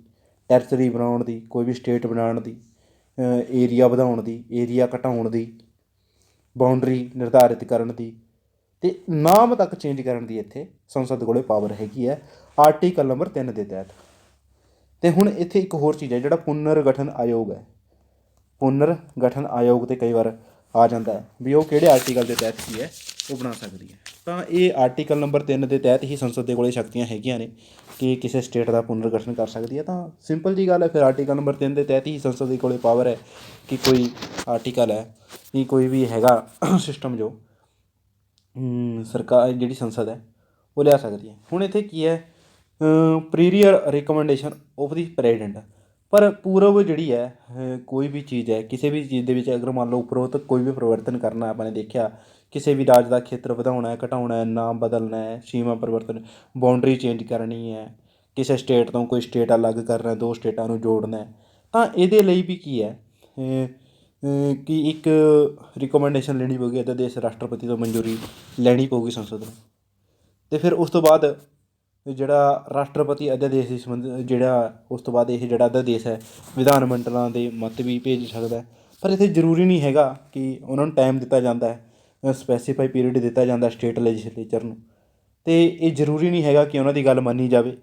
ਟੈਰੀਟਰੀ ਬਣਾਉਣ ਦੀ, ਕੋਈ ਵੀ ਸਟੇਟ ਬਣਾਉਣ ਦੀ, ਏਰੀਆ ਵਧਾਉਣ ਦੀ, ਏਰੀਆ ਘਟਾਉਣ ਦੀ, ਬਾਉਂਡਰੀ ਨਿਰਧਾਰਿਤ ਕਰਨ ਦੀ, ਅਤੇ ਨਾਮ ਤੱਕ ਚੇਂਜ ਕਰਨ ਦੀ ਇੱਥੇ ਸੰਸਦ ਕੋਲ ਪਾਵਰ ਹੈਗੀ ਹੈ ਆਰਟੀਕਲ ਨੰਬਰ 3 ਦੇ ਤਹਿਤ। ਅਤੇ ਹੁਣ ਇੱਥੇ ਇੱਕ ਹੋਰ ਚੀਜ਼ ਹੈ ਜਿਹੜਾ ਪੁਨਰ ਗਠਨ ਆਯੋਗ ਹੈ, ਪੁਨਰ ਗਠਨ ਆਯੋਗ 'ਤੇ ਕਈ ਵਾਰ ਆ ਜਾਂਦਾ ਹੈ ਵੀ ਉਹ ਕਿਹੜੇ ਆਰਟੀਕਲ ਦੇ ਤਹਿਤ ਕੀ ਹੈ ਉਹ ਬਣਾ ਸਕਦੀ ਹੈ। ਤਾਂ ਇਹ ਆਰਟੀਕਲ ਨੰਬਰ 3 ਦੇ ਤਹਿਤ ਹੀ ਸੰਸਦ ਦੇ ਕੋਲ ਸ਼ਕਤੀਆਂ ਹੈਗੀਆਂ ਨੇ ਕਿ ਕਿਸੇ ਸਟੇਟ ਦਾ ਪੁਨਰ ਗਠਨ ਕਰ ਸਕਦੀ ਹੈ। ਤਾਂ ਸਿੰਪਲ ਜੀ ਗੱਲ ਹੈ, ਫਿਰ ਆਰਟੀਕਲ ਨੰਬਰ 3 ਦੇ ਤਹਿਤ ਹੀ ਸੰਸਦ ਦੇ ਕੋਲ ਪਾਵਰ ਹੈ ਕਿ ਕੋਈ ਆਰਟੀਕਲ ਹੈ ਕਿ ਕੋਈ ਵੀ ਹੈਗਾ ਸਿਸਟਮ ਜੋ ਸਰਕਾਰ ਜਿਹੜੀ ਸੰਸਦ ਹੈ ਉਹ ਲਿਆ ਸਕਦੀ ਹੈ। ਹੁਣ ਇੱਥੇ ਕੀ ਹੈ, ਪ੍ਰੀਰੀਅਰ ਰਿਕਮੈਂਡੇਸ਼ਨ ਆਫ ਦੀ ਪ੍ਰੈਜ਼ੀਡੈਂਟ, ਪਰ ਪੂਰਵ ਜਿਹੜੀ ਹੈ ਕੋਈ ਵੀ ਚੀਜ਼ ਹੈ, ਕਿਸੇ ਵੀ ਚੀਜ਼ ਦੇ ਵਿੱਚ ਅਗਰ ਮੰਨ ਲਓ ਉਪਰੋਕਤ ਕੋਈ ਵੀ ਪਰਿਵਰਤਨ ਕਰਨਾ, ਆਪਾਂ ਨੇ ਦੇਖਿਆ ਕਿਸੇ ਵੀ ਰਾਜ ਦਾ ਖੇਤਰ ਵਧਾਉਣਾ ਹੈ, ਘਟਾਉਣਾ ਹੈ, ਨਾਮ ਬਦਲਣਾ ਹੈ, ਸੀਮਾ ਪਰਿਵਰਤਨ, ਬਾਉਂਡਰੀ ਚੇਂਜ ਕਰਨੀ ਹੈ, ਕਿਸੇ ਸਟੇਟ ਤੋਂ ਕੋਈ ਸਟੇਟ ਅਲੱਗ ਕਰਨਾ, ਦੋ ਸਟੇਟਾਂ ਨੂੰ ਜੋੜਨਾ ਹੈ, ਤਾਂ ਇਹਦੇ ਲਈ ਵੀ ਕੀ ਹੈ ਕਿ ਇੱਕ ਰਿਕਮੈਂਡੇਸ਼ਨ ਲੈਣੀ ਪਊਗੀ ਅਧਿਆਦੇਸ਼, ਰਾਸ਼ਟਰਪਤੀ ਤੋਂ ਮਨਜ਼ੂਰੀ ਲੈਣੀ ਪਊਗੀ ਸੰਸਦ ਨੂੰ। ਅਤੇ ਫਿਰ ਉਸ ਤੋਂ ਬਾਅਦ ਜਿਹੜਾ ਰਾਸ਼ਟਰਪਤੀ ਅਧਿਆਦੇਸ਼ ਦੀ ਸੰਬੰਧ ਜਿਹੜਾ ਉਸ ਤੋਂ ਬਾਅਦ ਇਹ ਜਿਹੜਾ ਅਧਿਆਦੇਸ਼ ਹੈ ਵਿਧਾਨ ਮੰਡਲਾਂ ਦੇ ਮੱਤ ਵੀ ਭੇਜ ਸਕਦਾ। ਪਰ ਇੱਥੇ ਜ਼ਰੂਰੀ ਨਹੀਂ ਹੈਗਾ ਕਿ ਉਹਨਾਂ ਨੂੰ ਟਾਈਮ ਦਿੱਤਾ ਜਾਂਦਾ ਹੈ, ਸਪੈਸੀਫਾਈ ਪੀਰੀਅਡ ਦਿੱਤਾ ਜਾਂਦਾ ਸਟੇਟ ਲੈਜਿਸਲੇਚਰ ਨੂੰ, ਅਤੇ ਇਹ ਜ਼ਰੂਰੀ ਨਹੀਂ ਹੈਗਾ ਕਿ ਉਹਨਾਂ ਦੀ ਗੱਲ ਮੰਨੀ ਜਾਵੇ।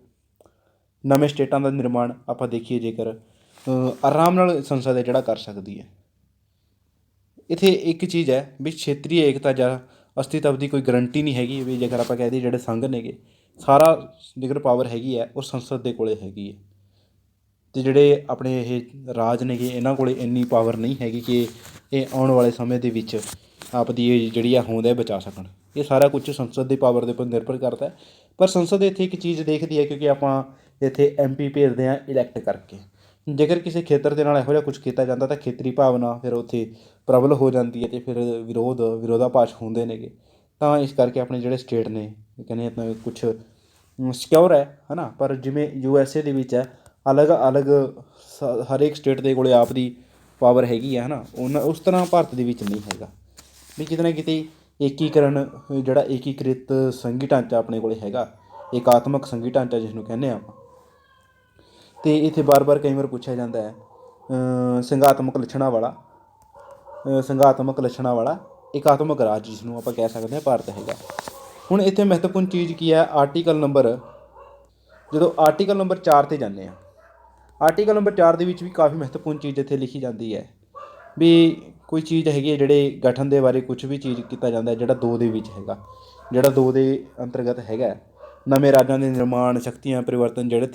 ਨਵੇਂ ਸਟੇਟਾਂ ਦਾ ਨਿਰਮਾਣ ਆਪਾਂ ਦੇਖੀਏ ਜੇਕਰ ਆਰਾਮ ਨਾਲ ਸੰਸਦ ਹੈ ਜਿਹੜਾ ਕਰ ਸਕਦੀ ਹੈ। ਇੱਥੇ ਇੱਕ ਚੀਜ਼ ਹੈ ਵੀ ਖੇਤਰੀ ਏਕਤਾ ਜਾਂ ਅਸਤਿਤਵ ਦੀ ਕੋਈ ਗਰੰਟੀ ਨਹੀਂ ਹੈਗੀ ਵੀ ਜੇਕਰ ਆਪਾਂ ਕਹਿ ਦਈਏ ਜਿਹੜੇ ਸੰਘ ਨੇਗੇ ਸਾਰਾ ਜੇਕਰ ਪਾਵਰ ਹੈਗੀ ਹੈ ਉਹ ਸੰਸਦ ਦੇ ਕੋਲ ਹੈਗੀ ਹੈ, ਅਤੇ ਜਿਹੜੇ ਆਪਣੇ ਇਹ ਰਾਜ ਨੇਗੇ ਇਹਨਾਂ ਕੋਲ ਇੰਨੀ ਪਾਵਰ ਨਹੀਂ ਹੈਗੀ ਕਿ ਇਹ ਆਉਣ ਵਾਲੇ ਸਮੇਂ ਦੇ ਵਿੱਚ ਆਪਦੀ ਇਹ ਜਿਹੜੀ ਆ ਹੋਂਦ ਹੈ ਬਚਾ ਸਕਣ। ਇਹ ਸਾਰਾ ਕੁਝ ਸੰਸਦ ਦੀ ਪਾਵਰ ਦੇ ਉੱਪਰ ਨਿਰਭਰ ਕਰਦਾ। ਪਰ ਸੰਸਦ ਇੱਥੇ ਇੱਕ ਚੀਜ਼ ਦੇਖਦੀ ਹੈ ਕਿਉਂਕਿ ਆਪਾਂ ਇੱਥੇ MP ਭੇਜਦੇ ਹਾਂ ਇਲੈਕਟ ਕਰਕੇ। ਜੇਕਰ ਕਿਸੇ ਖੇਤਰ ਦੇ ਨਾਲ ਇਹੋ ਜਿਹਾ ਕੁਛ ਕੀਤਾ ਜਾਂਦਾ ਤਾਂ ਖੇਤਰੀ ਭਾਵਨਾ ਫਿਰ ਉੱਥੇ ਪ੍ਰਬਲ ਹੋ ਜਾਂਦੀ ਹੈ ਅਤੇ ਫਿਰ ਵਿਰੋਧਾਭਾਸ ਹੁੰਦੇ ਨੇਗੇ। ਤਾਂ ਇਸ ਕਰਕੇ ਆਪਣੇ ਜਿਹੜੇ ਸਟੇਟ ਨੇ ਕਹਿੰਦੇ ਆਪਣਾ ਕੁਛ ਸਿਕਿਉਰ ਹੈ ਨਾ। ਪਰ ਜਿਵੇਂ USA ਦੇ ਵਿੱਚ ਹੈ ਅਲੱਗ ਅਲੱਗ ਹਰੇਕ ਸਟੇਟ ਦੇ ਕੋਲ ਆਪ ਦੀ ਪਾਵਰ ਹੈਗੀ ਹੈ ਨਾ, ਉਸ ਤਰ੍ਹਾਂ ਭਾਰਤ ਦੇ ਵਿੱਚ ਨਹੀਂ ਹੈਗਾ ਵੀ ਕਿਤੇ ਨਾ ਕਿਤੇ ਏਕੀਕਰਨ ਜਿਹੜਾ ਏਕੀਕ੍ਰਿਤ ਸੰਘੀ ਢਾਂਚਾ ਆਪਣੇ ਕੋਲ ਹੈਗਾ, ਏਕਾਤਮਕ ਸੰਘੀ ਢਾਂਚਾ ਜਿਸ ਨੂੰ ਕਹਿੰਦੇ ਆਪਾਂ। ਅਤੇ ਇੱਥੇ ਬਾਰ ਕਈ ਵਾਰ ਪੁੱਛਿਆ ਜਾਂਦਾ ਹੈ ਸੰਘਾਤਮਕ ਲੱਛਣਾਂ ਵਾਲਾ ਏਕਾਤਮਕ ਰਾਜ ਜਿਸ ਨੂੰ ਆਪਾਂ ਕਹਿ ਸਕਦੇ ਹਾਂ ਭਾਰਤ ਹੈਗਾ। ਹੁਣ ਇੱਥੇ ਮਹੱਤਵਪੂਰਨ ਚੀਜ਼ ਕੀ ਹੈ, ਜਦੋਂ ਆਰਟੀਕਲ ਨੰਬਰ 4 'ਤੇ ਜਾਂਦੇ ਹਾਂ, ਆਰਟੀਕਲ ਨੰਬਰ 4 ਦੇ ਵਿੱਚ ਵੀ ਕਾਫੀ ਮਹੱਤਵਪੂਰਨ ਚੀਜ਼ ਇੱਥੇ ਲਿਖੀ ਜਾਂਦੀ ਹੈ ਵੀ ਕੋਈ ਚੀਜ਼ ਹੈਗੀ ਹੈ ਜਿਹੜੇ ਗਠਨ ਦੇ ਬਾਰੇ ਕੁਛ ਵੀ ਚੀਜ਼ ਕੀਤਾ ਜਾਂਦਾ ਜਿਹੜਾ 2 ਦੇ ਵਿੱਚ ਹੈਗਾ, ਜਿਹੜਾ 2 ਦੇ ਅੰਤਰਗਤ ਹੈਗਾ ਨਵੇਂ ਰਾਜਾਂ ਦੇ ਨਿਰਮਾਣ, ਸ਼ਕਤੀਆਂ ਪਰਿਵਰਤਨ ਜਿਹੜੇ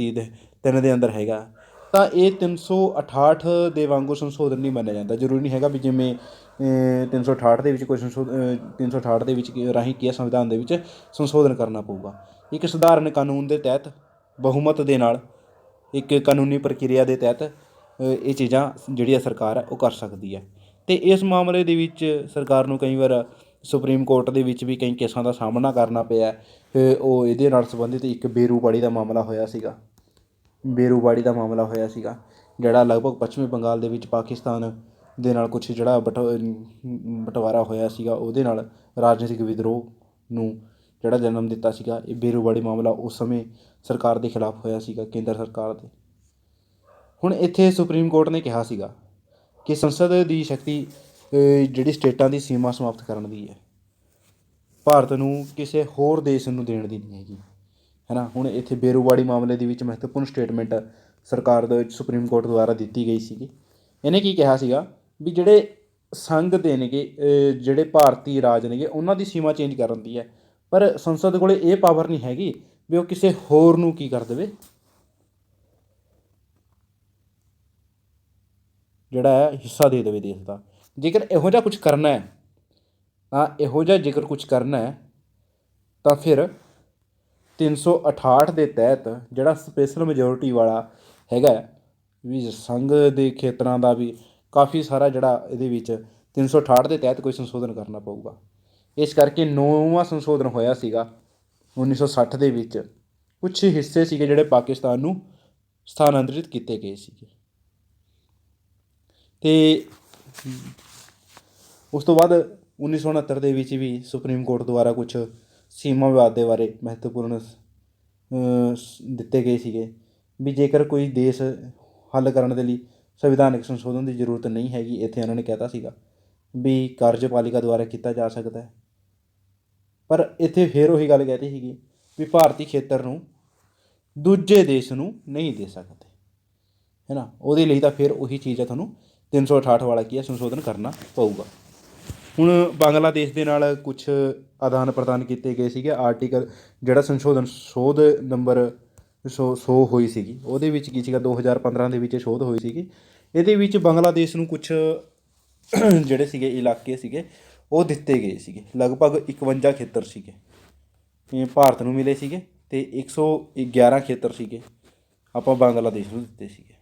3 ਦੇ ਅੰਦਰ ਹੈਗਾ। ਤਾਂ ਇਹ 368 ਦੇ ਵਾਂਗੂ ਸੰਸ਼ੋਧਨ ਨਹੀਂ ਮੰਨਿਆ ਜਾਂਦਾ। ਜ਼ਰੂਰੀ ਨਹੀਂ ਹੈਗਾ ਵੀ ਜਿਵੇਂ 368 ਦੇ ਵਿੱਚ ਕੋਈ 368 ਦੇ ਵਿੱਚ ਰਾਹੀਂ ਕੀ ਹੈ ਸੰਵਿਧਾਨ ਦੇ ਵਿੱਚ ਸੰਸ਼ੋਧਨ ਕਰਨਾ ਪਊਗਾ। ਇੱਕ ਸਧਾਰਨ ਕਾਨੂੰਨ ਦੇ ਤਹਿਤ ਬਹੁਮਤ ਦੇ ਨਾਲ ਇੱਕ ਕਾਨੂੰਨੀ ਪ੍ਰਕਿਰਿਆ ਦੇ ਤਹਿਤ ਇਹ ਚੀਜ਼ਾਂ ਜਿਹੜੀਆਂ ਸਰਕਾਰ ਹੈ ਉਹ ਕਰ ਸਕਦੀ ਹੈ। ਅਤੇ ਇਸ ਮਾਮਲੇ ਦੇ ਵਿੱਚ ਸਰਕਾਰ ਨੂੰ ਕਈ ਵਾਰ ਸੁਪਰੀਮ ਕੋਰਟ ਦੇ ਵਿੱਚ ਵੀ ਕਈ ਕੇਸਾਂ ਦਾ ਸਾਹਮਣਾ ਕਰਨਾ ਪਿਆ। ਉਹ ਇਹਦੇ ਨਾਲ ਸੰਬੰਧਿਤ ਇੱਕ ਬੇਰੂਬਾੜੀ ਦਾ ਮਾਮਲਾ ਹੋਇਆ ਸੀਗਾ, ਜਿਹੜਾ ਲਗਭਗ ਪੱਛਮੀ ਬੰਗਾਲ ਦੇ ਵਿੱਚ ਪਾਕਿਸਤਾਨ ਦੇ ਨਾਲ ਕੁਛ ਜਿਹੜਾ ਬਟਵਾਰਾ ਹੋਇਆ ਸੀਗਾ, ਉਹਦੇ ਨਾਲ ਰਾਜਨੀਤਿਕ ਵਿਦਰੋਹ ਨੂੰ ਜਿਹੜਾ ਜਨਮ ਦਿੱਤਾ ਸੀਗਾ। ਇਹ ਬੇਰੂਬਾੜੀ ਮਾਮਲਾ ਉਸ ਸਮੇਂ ਸਰਕਾਰ ਦੇ ਖਿਲਾਫ ਹੋਇਆ ਸੀਗਾ, ਕੇਂਦਰ ਸਰਕਾਰ ਦੇ। ਹੁਣ ਇੱਥੇ ਸੁਪਰੀਮ ਕੋਰਟ ਨੇ ਕਿਹਾ ਸੀਗਾ ਕਿ ਸੰਸਦ ਦੀ ਸ਼ਕਤੀ ਜਿਹੜੀ ਸਟੇਟਾਂ ਦੀ ਸੀਮਾ ਸਮਾਪਤ ਕਰਨ ਦੀ ਹੈ, ਭਾਰਤ ਨੂੰ ਕਿਸੇ ਹੋਰ ਦੇਸ਼ ਨੂੰ ਦੇਣ ਦੀ ਨਹੀਂ ਹੈਗੀ, ਹੈ ਨਾ। ਹੁਣ ਇੱਥੇ ਬੇਰੂਬਾੜੀ ਮਾਮਲੇ ਦੇ ਵਿੱਚ ਮਹੱਤਵਪੂਰਨ ਸਟੇਟਮੈਂਟ ਸਰਕਾਰ ਦੇ ਸੁਪਰੀਮ ਕੋਰਟ ਦੁਆਰਾ ਦਿੱਤੀ ਗਈ ਸੀਗੀ। ਇਹਨੇ ਕੀ ਕਿਹਾ ਸੀਗਾ ਵੀ ਜਿਹੜੇ ਸੰਘ ਦੇ ਨੇਗੇ ਜਿਹੜੇ ਭਾਰਤੀ ਰਾਜ ਨੇਗੇ ਉਹਨਾਂ ਦੀ ਸੀਮਾ ਚੇਂਜ ਕਰਨ ਦੀ ਹੈ, ਪਰ ਸੰਸਦ ਕੋਲ ਇਹ ਪਾਵਰ ਨਹੀਂ ਹੈਗੀ ਵੀ ਉਹ ਕਿਸੇ ਹੋਰ ਨੂੰ ਕੀ ਕਰ ਦੇਵੇ, ਜਿਹੜਾ ਹੈ ਹਿੱਸਾ ਦੇ ਦੇਵੇ ਦੇਸ਼ ਦਾ। ਜੇਕਰ ਇਹੋ ਜਿਹਾ ਕੁਛ ਕਰਨਾ ਹੈ ਤਾਂ ਫਿਰ 368 ਦੇ ਤਹਿਤ ਜਿਹੜਾ ਸਪੈਸ਼ਲ ਮੈਜੋਰਿਟੀ ਵਾਲਾ ਹੈਗਾ ਵੀ ਸੰਘ ਦੇ ਖੇਤਰਾਂ ਦਾ ਵੀ ਕਾਫੀ ਸਾਰਾ ਜਿਹੜਾ ਇਹਦੇ ਵਿੱਚ 368 ਦੇ ਤਹਿਤ ਕੋਈ ਸੰਸ਼ੋਧਨ ਕਰਨਾ ਪਊਗਾ। ਇਸ ਕਰਕੇ 9ਵਾਂ ਸੰਸ਼ੋਧਨ ਹੋਇਆ ਸੀਗਾ 1960 ਦੇ ਵਿੱਚ। ਕੁਛ ਹਿੱਸੇ ਸੀਗੇ ਜਿਹੜੇ ਪਾਕਿਸਤਾਨ ਨੂੰ ਸਥਾਨਾਂਤਰਿਤ ਕੀਤੇ ਗਏ ਸੀਗੇ। ਅਤੇ ਉਸ ਤੋਂ ਬਾਅਦ 1969 ਦੇ ਵਿੱਚ ਵੀ ਸੁਪਰੀਮ ਕੋਰਟ ਦੁਆਰਾ ਕੁਛ ਸੀਮਾ ਵਿਵਾਦ ਦੇ ਬਾਰੇ ਮਹੱਤਵਪੂਰਨ ਦਿੱਤੇ ਗਏ ਸੀਗੇ ਵੀ ਜੇਕਰ ਕੋਈ ਦੇਸ਼ ਹੱਲ ਕਰਨ ਦੇ ਲਈ ਸੰਵਿਧਾਨਕ ਸੰਸ਼ੋਧਨ ਦੀ ਜ਼ਰੂਰਤ ਨਹੀਂ ਹੈਗੀ। ਇੱਥੇ ਉਹਨਾਂ ਨੇ ਕਹਿਤਾ ਸੀਗਾ ਵੀ ਕਾਰਜਪਾਲਿਕਾ ਦੁਆਰਾ ਕੀਤਾ ਜਾ ਸਕਦਾ ਹੈ। ਪਰ ਇੱਥੇ ਫਿਰ ਉਹੀ ਗੱਲ ਕਹਿਤੀ ਸੀਗੀ ਵੀ ਭਾਰਤੀ ਖੇਤਰ ਨੂੰ ਦੂਜੇ ਦੇਸ਼ ਨੂੰ ਨਹੀਂ ਦੇ ਸਕਦੇ, ਹੈ ਨਾ। ਉਹਦੇ ਲਈ ਤਾਂ ਫਿਰ ਉਹੀ ਚੀਜ਼ ਹੈ, ਤੁਹਾਨੂੰ 368 ਵਾਲਾ ਕੀ ਹੈ ਸੰਸ਼ੋਧਨ ਕਰਨਾ ਪਊਗਾ। ਹੁਣ ਬੰਗਲਾਦੇਸ਼ ਦੇ ਨਾਲ ਕੁਛ ਆਦਾਨ ਪ੍ਰਦਾਨ ਕੀਤੇ ਗਏ ਸੀਗੇ। ਆਰਟੀਕਲ ਜਿਹੜਾ ਸੰਸ਼ੋਧਨ ਸੋਧ ਨੰਬਰ 100 ਹੋਈ ਸੀਗੀ, ਉਹਦੇ ਵਿੱਚ ਕੀ ਸੀਗਾ 2015 ਦੇ ਵਿੱਚ ਸੋਧ ਹੋਈ ਸੀਗੀ। ਇਹਦੇ ਵਿੱਚ ਬੰਗਲਾਦੇਸ਼ ਨੂੰ ਕੁਛ ਜਿਹੜੇ ਸੀਗੇ ਇਲਾਕੇ ਸੀਗੇ ਉਹ ਦਿੱਤੇ ਗਏ ਸੀਗੇ। ਲਗਭਗ 51 ਖੇਤਰ ਸੀਗੇ ਇਹ ਭਾਰਤ ਨੂੰ ਮਿਲੇ ਸੀਗੇ ਅਤੇ 111 ਖੇਤਰ ਸੀਗੇ ਆਪਾਂ ਬੰਗਲਾਦੇਸ਼ ਨੂੰ ਦਿੱਤੇ ਸੀਗੇ।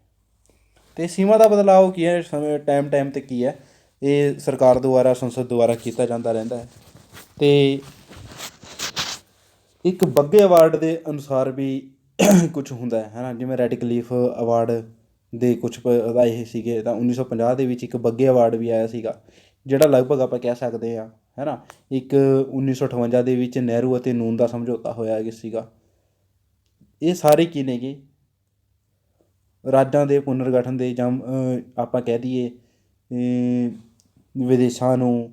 ਅਤੇ ਸੀਮਾ ਦਾ ਬਦਲਾਅ ਕੀ ਹੈ ਟਾਈਮ 'ਤੇ ਕੀ ਹੈ ਇਹ ਸਰਕਾਰ ਦੁਆਰਾ ਸੰਸਦ ਦੁਆਰਾ ਕੀਤਾ ਜਾਂਦਾ ਰਹਿੰਦਾ ਹੈ। ਅਤੇ ਇੱਕ ਬੱਗੇ ਅਵਾਰਡ ਦੇ ਅਨੁਸਾਰ ਵੀ ਕੁਛ ਹੁੰਦਾ ਹੈ ਨਾ, ਜਿਵੇਂ ਰੈੱਡ ਕਲੀਫ ਅਵਾਰਡ ਦੇ ਕੁਛ ਆਏ ਸੀਗੇ, ਤਾਂ 1950 ਦੇ ਵਿੱਚ ਇੱਕ ਬੱਗੇ ਅਵਾਰਡ ਵੀ ਆਇਆ ਸੀਗਾ, ਜਿਹੜਾ ਲਗਭਗ ਆਪਾਂ ਕਹਿ ਸਕਦੇ ਹਾਂ ਹੈ ਨਾ। ਇੱਕ 1958 ਦੇ ਵਿੱਚ ਨਹਿਰੂ ਅਤੇ ਨੂਨ ਦਾ ਸਮਝੌਤਾ ਹੋਇਆ ਗਿਆ ਸੀਗਾ। ਇਹ ਸਾਰੇ ਕੀ ਨੇਗੇ, ਰਾਜਾਂ ਦੇ ਪੁਨਰਗਠਨ ਦੇ, ਜਾਂ ਆਪਾਂ ਕਹਿ ਦਈਏ ਵਿਦੇਸ਼ਾਂ ਨੂੰ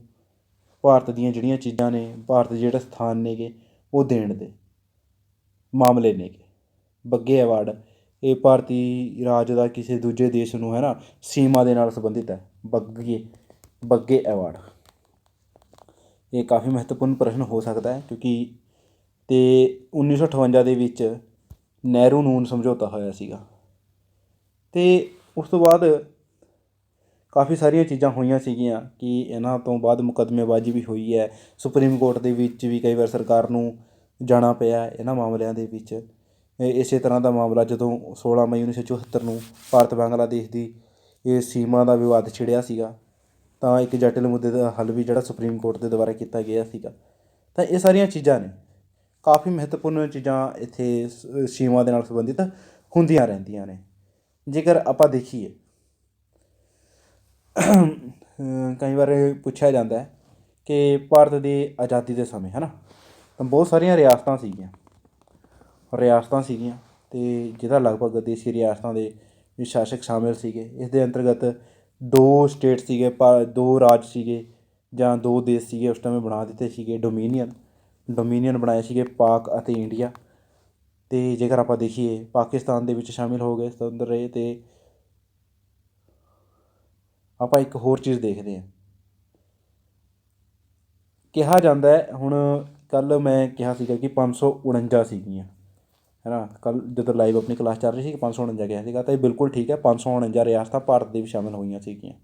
ਭਾਰਤ ਦੀਆਂ ਜਿਹੜੀਆਂ ਚੀਜ਼ਾਂ ਨੇ, ਭਾਰਤ ਦੇ ਜਿਹੜੇ ਸਥਾਨ ਨੇਗੇ ਉਹ ਦੇਣ ਦੇ ਮਾਮਲੇ ਨੇਗੇ। ਬੱਗੇ ਅਵਾਰਡ ਇਹ ਭਾਰਤੀ ਰਾਜ ਦਾ ਕਿਸੇ ਦੂਜੇ ਦੇਸ਼ ਨੂੰ ਹੈ ਨਾ ਸੀਮਾ ਦੇ ਨਾਲ ਸੰਬੰਧਿਤ ਹੈ। ਬੱਗੇ ਅਵਾਰਡ ਇਹ ਕਾਫੀ ਮਹੱਤਵਪੂਰਨ ਪ੍ਰਸ਼ਨ ਹੋ ਸਕਦਾ ਹੈ, ਕਿਉਂਕਿ ਅਤੇ 1958 ਦੇ ਵਿੱਚ ਨਹਿਰੂ ਨੂਨ ਸਮਝੌਤਾ ਹੋਇਆ ਸੀਗਾ। ਅਤੇ ਉਸ ਤੋਂ ਬਾਅਦ ਕਾਫੀ ਸਾਰੀਆਂ ਚੀਜ਼ਾਂ ਹੋਈਆਂ ਸੀਗੀਆਂ ਕਿ ਇਹਨਾਂ ਤੋਂ ਬਾਅਦ ਮੁਕੱਦਮੇਬਾਜ਼ੀ ਵੀ ਹੋਈ ਹੈ। ਸੁਪਰੀਮ ਕੋਰਟ ਦੇ ਵਿੱਚ ਵੀ ਕਈ ਵਾਰ ਸਰਕਾਰ ਨੂੰ ਜਾਣਾ ਪਿਆ ਇਹਨਾਂ ਮਾਮਲਿਆਂ ਦੇ ਵਿੱਚ। ਇਸੇ ਤਰ੍ਹਾਂ ਦਾ ਮਾਮਲਾ ਜਦੋਂ 16 ਮਈ 1974 ਨੂੰ ਭਾਰਤ ਬੰਗਲਾਦੇਸ਼ ਦੀ ਇਹ ਸੀਮਾ ਦਾ ਵਿਵਾਦ ਛਿੜਿਆ ਸੀਗਾ, ਤਾਂ ਇੱਕ ਜਟਿਲ ਮੁੱਦੇ ਦਾ ਹੱਲ ਵੀ ਜਿਹੜਾ ਸੁਪਰੀਮ ਕੋਰਟ ਦੇ ਦੁਆਰਾ ਕੀਤਾ ਗਿਆ ਸੀਗਾ। ਤਾਂ ਇਹ ਸਾਰੀਆਂ ਚੀਜ਼ਾਂ ਨੇ, ਕਾਫੀ ਮਹੱਤਵਪੂਰਨ ਚੀਜ਼ਾਂ ਇੱਥੇ ਸੀਮਾ ਦੇ ਨਾਲ ਸੰਬੰਧਿਤ ਹੁੰਦੀਆਂ ਰਹਿੰਦੀਆਂ ਨੇ। ਜੇਕਰ ਆਪਾਂ ਦੇਖੀਏ, ਕਈ ਵਾਰ ਪੁੱਛਿਆ ਜਾਂਦਾ ਹੈ ਕਿ ਭਾਰਤ ਦੀ ਆਜ਼ਾਦੀ ਦੇ ਸਮੇਂ ਹੈ ਨਾ, ਤਾਂ ਬਹੁਤ ਸਾਰੀਆਂ ਰਿਆਸਤਾਂ ਸੀਗੀਆਂ ਅਤੇ ਜਿਹਦਾ ਲਗਭਗ ਦੇਸੀ ਰਿਆਸਤਾਂ ਦੇ ਸ਼ਾਸਕ ਸ਼ਾਮਿਲ ਸੀਗੇ। ਇਸ ਦੇ ਅੰਤਰਗਤ 2 ਸਟੇਟ ਸੀਗੇ, 2 ਰਾਜ ਸੀਗੇ ਜਾਂ 2 ਦੇਸ਼ ਸੀਗੇ ਉਸ ਟਾਈਮ ਬਣਾ ਦਿੱਤੇ ਸੀਗੇ, ਡੋਮੀਨੀਅਨ ਬਣਾਏ ਸੀਗੇ, ਪਾਕ ਅਤੇ ਇੰਡੀਆ। ਅਤੇ ਜੇਕਰ ਆਪਾਂ ਦੇਖੀਏ ਪਾਕਿਸਤਾਨ ਦੇ ਵਿੱਚ ਸ਼ਾਮਿਲ ਹੋ ਗਏ, ਸੁਤੰਤਰ ਰਹੇ। ਅਤੇ ਆਪਾਂ ਇੱਕ ਹੋਰ ਚੀਜ਼ ਦੇਖਦੇ ਹਾਂ, ਕਿਹਾ ਜਾਂਦਾ ਹੈ, ਹੁਣ ਕੱਲ੍ਹ ਮੈਂ ਕਿਹਾ ਸੀਗਾ ਕਿ 549 ਸੀਗੀਆਂ ਹੈ ਨਾ, ਕੱਲ੍ਹ ਜਦੋਂ ਲਾਈਵ ਆਪਣੀ ਕਲਾਸ ਚੱਲ ਰਹੀ ਸੀ 549 ਕਿਹਾ ਸੀਗਾ, ਤਾਂ ਇਹ ਬਿਲਕੁਲ ਠੀਕ ਹੈ। 549 ਰਿਆਸਤਾਂ ਭਾਰਤ ਦੇ ਵਿੱਚ ਸ਼ਾਮਿਲ ਹੋਈਆਂ ਸੀਗੀਆਂ,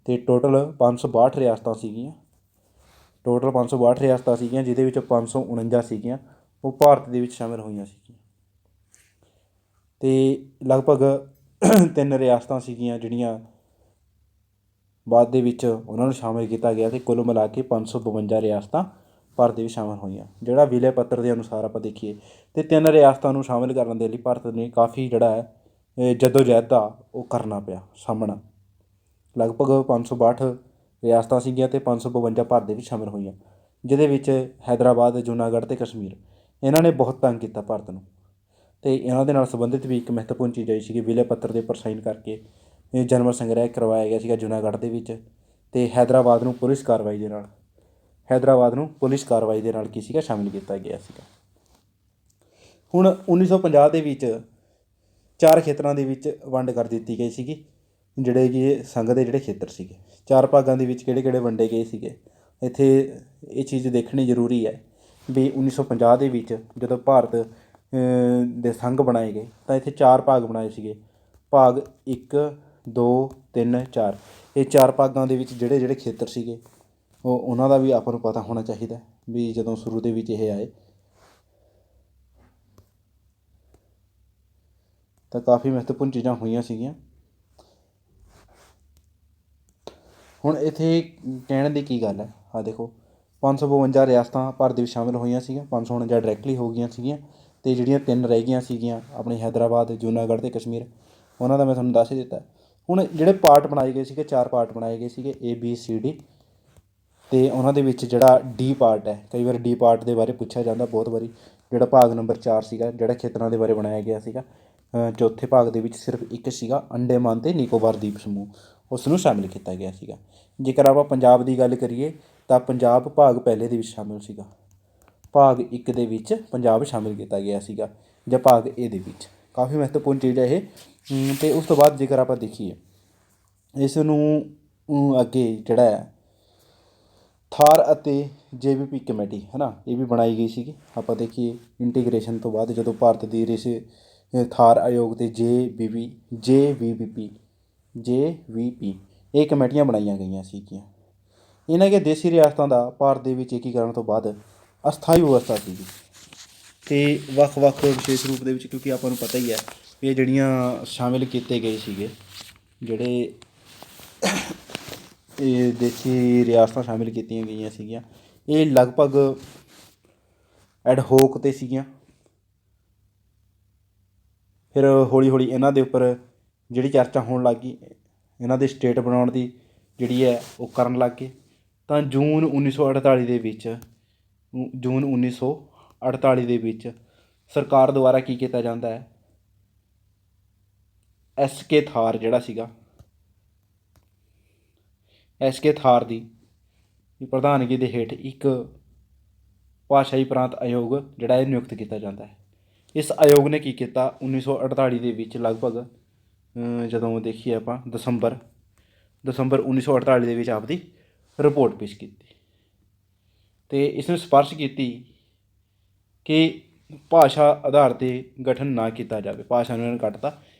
ਅਤੇ ਟੋਟਲ 562 ਰਿਆਸਤਾਂ ਸੀਗੀਆਂ। ਜਿਹਦੇ ਵਿੱਚ 549 ਸੀਗੀਆਂ ਉਹ ਭਾਰਤ ਦੇ ਵਿੱਚ ਸ਼ਾਮਿਲ ਹੋਈਆਂ ਸੀਗੀਆਂ। ਅਤੇ ਲਗਭਗ 3 ਰਿਆਸਤਾਂ ਸੀਗੀਆਂ ਜਿਹੜੀਆਂ ਬਾਅਦ ਦੇ ਵਿੱਚ ਉਹਨਾਂ ਨੂੰ ਸ਼ਾਮਿਲ ਕੀਤਾ ਗਿਆ, ਅਤੇ ਕੁੱਲ ਮਿਲਾ ਕੇ 552 ਰਿਆਸਤਾਂ ਭਾਰਤ ਦੇ ਵਿੱਚ ਸ਼ਾਮਿਲ ਹੋਈਆਂ। ਜਿਹੜਾ ਵਿਲੇ ਪੱਤਰ ਦੇ ਅਨੁਸਾਰ ਆਪਾਂ ਦੇਖੀਏ, ਅਤੇ 3 ਰਿਆਸਤਾਂ ਨੂੰ ਸ਼ਾਮਿਲ ਕਰਨ ਦੇ ਲਈ ਭਾਰਤ ਨੇ ਕਾਫੀ ਜਿਹੜਾ ਹੈ ਜੱਦੋਜਹਿਦ ਦਾ ਉਹ ਕਰਨਾ ਪਿਆ ਸਾਹਮਣਾ। ਲਗਭਗ 562 ਰਿਆਸਤਾਂ ਸੀਗੀਆਂ ਅਤੇ 552 ਭਾਰਤ ਦੇ ਵਿੱਚ ਸ਼ਾਮਿਲ ਹੋਈਆਂ, ਜਿਹਦੇ ਵਿੱਚ ਹੈਦਰਾਬਾਦ, ਜੂਨਾਗੜ੍ਹ ਅਤੇ ਕਸ਼ਮੀਰ ਇਹਨਾਂ ਨੇ ਬਹੁਤ ਤੰਗ ਕੀਤਾ ਭਾਰਤ ਨੂੰ। ਅਤੇ ਇਹਨਾਂ ਦੇ ਨਾਲ ਸੰਬੰਧਿਤ ਵੀ ਇੱਕ ਮਹੱਤਵਪੂਰਨ ਚੀਜ਼ ਆਈ ਸੀਗੀ, ਵਿਲੇ ਪੱਤਰ ਦੇ ਉੱਪਰ ਸਾਈਨ ਕਰਕੇ ਜਨਮਤ ਸੰਗ੍ਰਹਿ ਕਰਵਾਇਆ ਗਿਆ ਸੀਗਾ ਜੂਨਾਗੜ੍ਹ ਦੇ ਵਿੱਚ। ਅਤੇ ਹੈਦਰਾਬਾਦ ਨੂੰ ਪੁਲਿਸ ਕਾਰਵਾਈ ਦੇ ਨਾਲ ਕੀ ਸੀਗਾ, ਸ਼ਾਮਿਲ ਕੀਤਾ ਗਿਆ ਸੀਗਾ। ਹੁਣ 1950 ਦੇ ਵਿੱਚ 4 ਖੇਤਰਾਂ ਦੇ ਵਿੱਚ ਵੰਡ ਕਰ ਦਿੱਤੀ ਗਈ ਸੀਗੀ, ਜਿਹੜੇ ਕਿ ਸੰਘ ਦੇ ਜਿਹੜੇ ਖੇਤਰ ਸੀਗੇ। 4 ਭਾਗਾਂ ਦੇ ਵਿੱਚ ਕਿਹੜੇ ਵੰਡੇ ਗਏ ਸੀਗੇ, ਇੱਥੇ ਇਹ ਚੀਜ਼ ਦੇਖਣੀ ਜ਼ਰੂਰੀ ਹੈ ਵੀ 1950 ਦੇ ਵਿੱਚ ਜਦੋਂ ਭਾਰਤ ਦੇ ਸੰਘ ਬਣਾਏ ਗਏ, ਤਾਂ ਇੱਥੇ 4 ਭਾਗ ਬਣਾਏ ਸੀਗੇ। ਭਾਗ 1, 2, 3, 4 ਇਹ 4 ਭਾਗਾਂ ਦੇ ਵਿੱਚ ਜਿਹੜੇ ਖੇਤਰ ਸੀਗੇ ਉਹਨਾਂ ਦਾ ਵੀ ਆਪਾਂ ਨੂੰ ਪਤਾ ਹੋਣਾ ਚਾਹੀਦਾ ਵੀ ਜਦੋਂ ਸ਼ੁਰੂ ਦੇ ਵਿੱਚ ਇਹ ਆਏ ਤਾਂ ਕਾਫੀ ਮਹੱਤਵਪੂਰਨ ਚੀਜ਼ਾਂ ਹੋਈਆਂ ਸੀਗੀਆਂ। ਹੁਣ ਇੱਥੇ ਕਹਿਣ ਦੀ ਕੀ ਗੱਲ ਹੈ, ਆਹ ਦੇਖੋ 552 ਰਿਆਸਤਾਂ ਭਾਰਤ ਦੇ ਵਿੱਚ ਸ਼ਾਮਿਲ ਹੋਈਆਂ ਸੀਗੀਆਂ, 549 ਡਾਇਰੈਕਟਲੀ ਹੋ ਗਈਆਂ ਸੀਗੀਆਂ, ਅਤੇ ਜਿਹੜੀਆਂ 3 ਰਹਿ ਗਈਆਂ ਸੀਗੀਆਂ ਆਪਣੀ ਹੈਦਰਾਬਾਦ, ਜੂਨਾਗੜ੍ਹ ਅਤੇ ਕਸ਼ਮੀਰ, ਉਹਨਾਂ ਦਾ ਮੈਂ ਤੁਹਾਨੂੰ ਦੱਸ ਹੀ ਦਿੱਤਾ। ਹੁਣ ਜਿਹੜੇ ਪਾਰਟ ਬਣਾਏ ਗਏ ਸੀਗੇ, 4 ਪਾਰਟ ਬਣਾਏ ਗਏ ਸੀਗੇ A, B, C, D, ਅਤੇ ਉਹਨਾਂ ਦੇ ਵਿੱਚ ਜਿਹੜਾ D ਪਾਰਟ ਹੈ, ਕਈ ਵਾਰ D ਪਾਰਟ ਦੇ ਬਾਰੇ ਪੁੱਛਿਆ ਜਾਂਦਾ ਬਹੁਤ ਵਾਰੀ, ਜਿਹੜਾ ਭਾਗ ਨੰਬਰ 4 ਸੀਗਾ, ਜਿਹੜਾ ਖੇਤਰਾਂ ਦੇ ਬਾਰੇ ਬਣਾਇਆ ਗਿਆ ਸੀਗਾ। ਚੌਥੇ ਭਾਗ ਦੇ ਵਿੱਚ ਸਿਰਫ ਇੱਕ ਸੀਗਾ ਅੰਡੇਮਾਨ ਅਤੇ ਨਿਕੋਬਾਰ ਦੀਪ ਸਮੂਹ, ਉਸ ਨੂੰ ਸ਼ਾਮਿਲ ਕੀਤਾ ਗਿਆ ਸੀਗਾ। ਜੇਕਰ ਆਪਾਂ ਪੰਜਾਬ ਦੀ ਗੱਲ ਕਰੀਏ ਤਾਂ ਪੰਜਾਬ ਭਾਗ ਪਹਿਲੇ ਦੇ ਵਿੱਚ ਸ਼ਾਮਿਲ ਸੀਗਾ, ਭਾਗ 1 ਦੇ ਵਿੱਚ ਪੰਜਾਬ ਸ਼ਾਮਿਲ ਕੀਤਾ ਗਿਆ ਸੀਗਾ, ਜਾਂ ਭਾਗ A ਦੇ ਵਿੱਚ। ਕਾਫੀ ਮਹੱਤਵਪੂਰਨ ਚੀਜ਼ ਹੈ ਇਹ। ਅਤੇ ਉਸ ਤੋਂ ਬਾਅਦ ਜੇਕਰ ਆਪਾਂ ਦੇਖੀਏ ਇਸ ਨੂੰ ਅੱਗੇ ਜਿਹੜਾ ਹੈ ਥਾਰ ਅਤੇ JVP ਕਮੇਟੀ ਹੈ ਨਾ, ਇਹ ਵੀ ਬਣਾਈ ਗਈ ਸੀਗੀ। ਆਪਾਂ ਦੇਖੀਏ ਇੰਟੀਗ੍ਰੇਸ਼ਨ ਤੋਂ ਬਾਅਦ ਜਦੋਂ ਭਾਰਤ ਦੀ ਥਾਰ ਆਯੋਗ ਅਤੇ JVP ਇਹ ਕਮੇਟੀਆਂ ਬਣਾਈਆਂ ਗਈਆਂ ਸੀਗੀਆਂ। ਇਹਨਾਂ ਦੀਆਂ ਦੇਸੀ ਰਿਆਸਤਾਂ ਦਾ ਭਾਰਤ ਦੇ ਵਿੱਚ ਏਕੀਕਰਨ ਤੋਂ ਬਾਅਦ ਅਸਥਾਈ ਵਿਵਸਥਾ ਸੀਗੀ, ਅਤੇ ਵੱਖ-ਵੱਖ ਵਿਸ਼ੇਸ਼ ਰੂਪ ਦੇ ਵਿੱਚ, ਕਿਉਂਕਿ ਆਪਾਂ ਨੂੰ ਪਤਾ ਹੀ ਹੈ ਵੀ ਇਹ ਜਿਹੜੀਆਂ ਸ਼ਾਮਿਲ ਕੀਤੇ ਗਏ ਸੀਗੇ, ਜਿਹੜੇ ਇਹ ਦੇਸੀ ਰਿਆਸਤਾਂ ਸ਼ਾਮਿਲ ਕੀਤੀਆਂ ਗਈਆਂ ਸੀਗੀਆਂ, ਇਹ ਲਗਭਗ ਐਡ ਹੋਕ 'ਤੇ ਸੀਗੀਆਂ। ਫਿਰ ਹੌਲੀ ਹੌਲੀ ਇਹਨਾਂ ਦੇ ਉੱਪਰ ਜਿਹੜੀ ਚਰਚਾ ਹੋਣ ਲੱਗ ਗਈ, ਇਹਨਾਂ ਦੇ ਸਟੇਟ ਬਣਾਉਣ ਦੀ ਜਿਹੜੀ ਹੈ ਉਹ ਕਰਨ ਲੱਗ ਗਏ। ਤਾਂ ਜੂਨ 1948 ਦੇ ਵਿੱਚ ਸਰਕਾਰ ਦੁਆਰਾ ਕੀ ਕੀਤਾ ਜਾਂਦਾ ਹੈ, SK ਥਾਰ ਜਿਹੜਾ ਸੀਗਾ, SK ਥਾਰ ਦੀ ਪ੍ਰਧਾਨਗੀ ਦੇ ਹੇਠ ਇੱਕ ਭਾਸ਼ਾਈ ਪ੍ਰਾਂਤ ਆਯੋਗ ਜਿਹੜਾ ਇਹ ਨਿਯੁਕਤ ਕੀਤਾ ਜਾਂਦਾ ਹੈ। ਇਸ ਆਯੋਗ ਨੇ ਕੀ ਕੀਤਾ, 1948 ਦੇ ਵਿੱਚ ਲਗਭਗ ਜਦੋਂ ਦੇਖੀਏ ਆਪਾਂ ਦਸੰਬਰ 1948 ਦੇ ਵਿੱਚ ਆਪਦੀ ਰਿਪੋਰਟ ਪੇਸ਼ ਕੀਤੀ ਅਤੇ ਇਸ ਨੂੰ ਸਿਫਾਰਿਸ਼ ਕੀਤੀ ਕਿ ਭਾਸ਼ਾ ਆਧਾਰ 'ਤੇ ਗਠਨ ਨਾ ਕੀਤਾ ਜਾਵੇ। ਭਾਸ਼ਾ ਨੂੰ ਇਹਨਾਂ ਨੇ ਕੱਟਤਾ